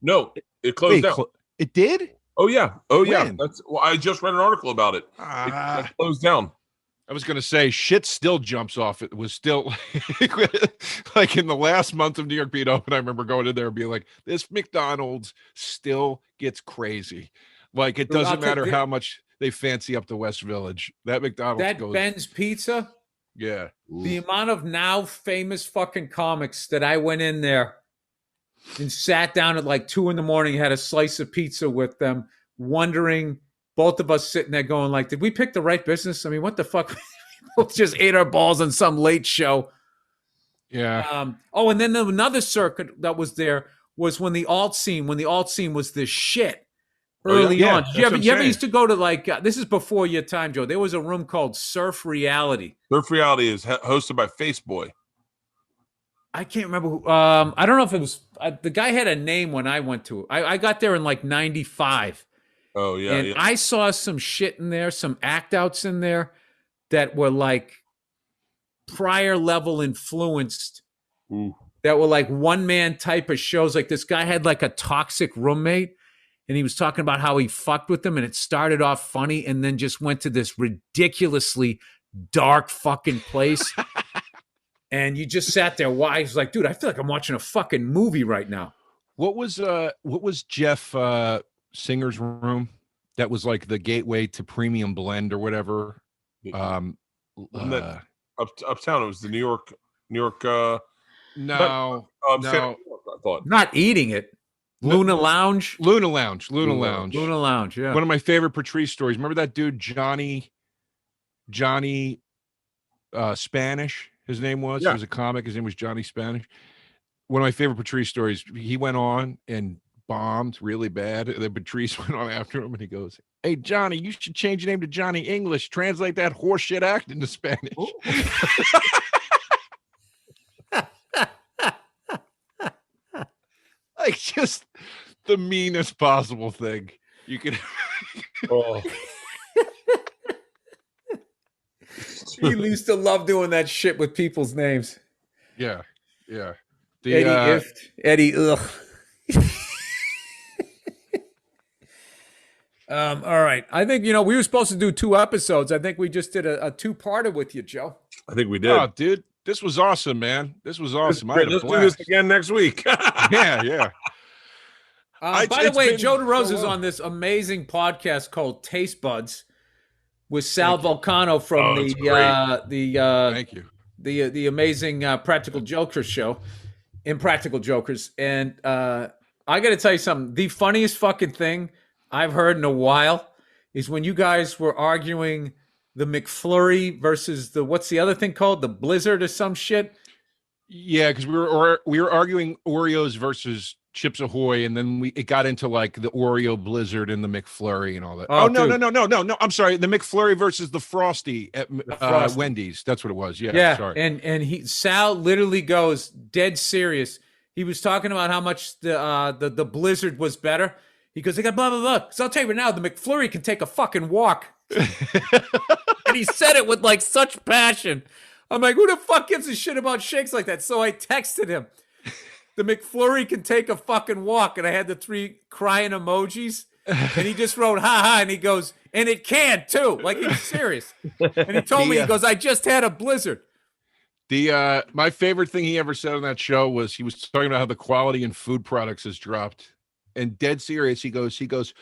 No, it closed down. It did? Oh yeah. When? I just read an article about it. It closed down. I was going to say shit still jumps off. It was still like in the last month of New York being open. I remember going in there and being like, this McDonald's still gets crazy. Like it Dude, I'll doesn't tell matter you- how much they fancy up the West Village. That McDonald's That goes. Ben's Pizza, Yeah. the amount of now famous fucking comics that I went in there and sat down at like 2 a.m, had a slice of pizza with them, wondering, both of us sitting there going like, did we pick the right business? I mean, what the fuck? We just ate our balls on some late show. Yeah. And then another circuit that was there was when the alt scene was this shit early Yeah, on. that's You what I'm ever saying. used to go to like, this is before your time, Joe. There was a room called Surf Reality. Surf Reality is hosted by Faceboy. I can't remember who. I don't know if it was the guy had a name when I went to it. I got there in like '95, Oh yeah, and yeah. I saw some shit in there, some act outs in there that were like prior level influenced. Ooh. That were like one man type of shows. Like this guy had like a toxic roommate, and he was talking about how he fucked with them, and it started off funny, and then just went to this ridiculously dark fucking place. And you just sat there. Why? He's like, dude, I feel like I'm watching a fucking movie right now. What was Jeff Singer's room? That was like the gateway to premium blend or whatever. Wasn't that uptown? It was the New York. No, no. I thought. Not eating it. Luna Lounge. Luna Lounge. Yeah. One of my favorite Patrice stories. Remember that dude Johnny Spanish? His name was. Yeah. He was a comic. His name was Johnny Spanish. One of my favorite Patrice stories. He went on and bombed really bad. And then Patrice went on after him, and he goes, "Hey Johnny, you should change your name to Johnny English. Translate that horseshit act into Spanish." Like just the meanest possible thing you could. Oh. He used to love doing that shit with people's names. Yeah. The, Eddie Ift. Eddie ugh. All right. I think, we were supposed to do 2 episodes. I think we just did a 2-parter with you, Joe. I think we did. Oh, dude, this was awesome, man. This was awesome. I had a Let's do blast. this again next week. Yeah. By the it's way, been Joe DeRosa so is long. on this amazing podcast called Taste Buds with Sal Volcano from Oh, it's great. Thank you. the amazing Practical Jokers show, Impractical Jokers. And I got to tell you something. The funniest fucking thing I've heard in a while is when you guys were arguing the McFlurry versus what's the other thing called? The Blizzard or some shit? Yeah, because we were arguing Oreos versus Chips Ahoy, and then it got into like the Oreo Blizzard and the McFlurry and all that. Oh, no, dude. no. I'm sorry. The McFlurry versus the Frosty at Frosty. Wendy's. That's what it was. Yeah. Yeah, Sorry. and Sal literally goes dead serious. He was talking about how much the Blizzard was better. He goes, I got blah blah blah. Because I'll tell you right now, the McFlurry can take a fucking walk. And he said it with like such passion. I'm like, who the fuck gives a shit about shakes like that? So I texted him, the McFlurry can take a fucking walk. And I had the 3 crying emojis. And he just wrote, ha ha. And he goes, and it can too. Like, he was serious. And he told me, he goes, I just had a Blizzard. My favorite thing he ever said on that show was he was talking about how the quality in food products has dropped. And dead serious, he goes,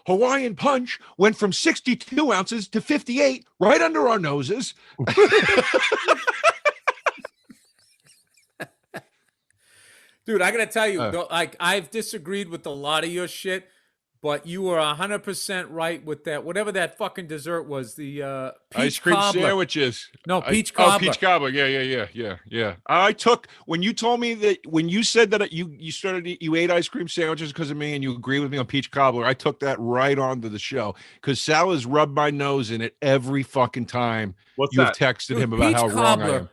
Hawaiian Punch went from 62 ounces to 58 right under our noses. Dude, I gotta tell you, like, I've disagreed with a lot of your shit, but you were 100% right with that. Whatever that fucking dessert was, the peach Ice cream cobbler. sandwiches. No, peach cobbler. Oh, peach cobbler. Yeah. I took when you told me that when you said that you ate ice cream sandwiches because of me and you agree with me on peach cobbler, I took that right onto the show because Sal has rubbed my nose in it every fucking time What's you've that? texted Dude, him about peach how wrong I am.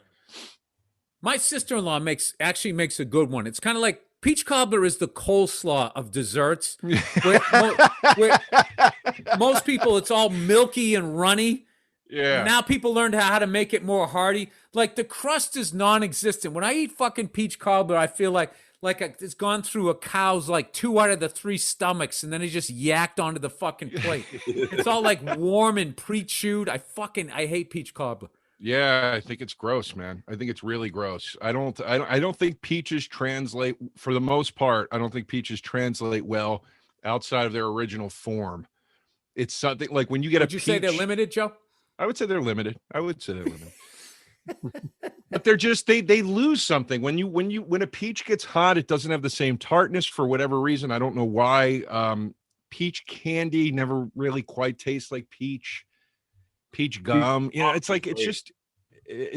My sister-in-law makes a good one. It's kind of like peach cobbler is the coleslaw of desserts. Where most people, it's all milky and runny. Yeah. Now people learned how to make it more hearty. Like the crust is non-existent. When I eat fucking peach cobbler, I feel like it's gone through a cow's like 2 out of the 3 stomachs, and then it just yacked onto the fucking plate. It's all like warm and pre-chewed. I hate peach cobbler. Yeah, I think it's gross, man. I think it's really gross. I don't think peaches translate for the most part. I don't think peaches translate well outside of their original form. It's something like when you get Would a you say they're peach- limited, Joe? I would say they're limited. But they're just they lose something when a peach gets hot. It doesn't have the same tartness for whatever reason. I don't know why. Peach candy never really quite tastes like peach gum. You know, it's like it's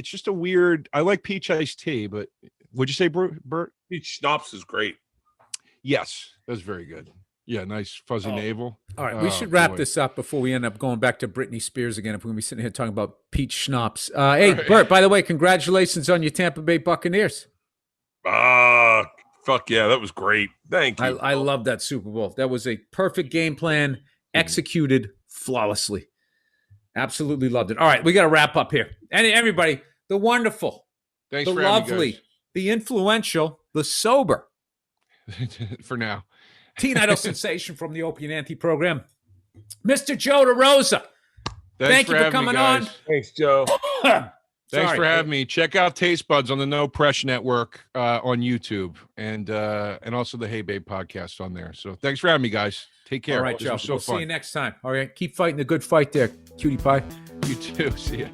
just a weird. I like peach iced tea, but would you say, Bert? Peach schnapps is great. Yes, that's very good. Yeah, nice fuzzy navel. All right, we should wrap this up before we end up going back to Britney Spears again. If we're going to be sitting here talking about peach schnapps. Hey, right. Bert, by the way, congratulations on your Tampa Bay Buccaneers. Fuck yeah, that was great. Thank you. I love that Super Bowl. That was a perfect game plan, executed flawlessly. Absolutely loved it. All right, we got to wrap up here. And everybody, the wonderful, Thanks the for having me, lovely, guys. the influential, the sober, For now. teen idol sensation from the Opie and Anthony program, Mr. Joe DeRosa. Thank you for having me, coming guys. on. Thanks, Joe. Thanks Sorry. for having me. Check out Taste Buds on the No Press Network on YouTube and also the Hey Babe podcast on there. So thanks for having me, guys. Take care. All right, This Joe. was so We'll fun. see you next time. All right, keep fighting the good fight there, cutie pie. You too. See ya.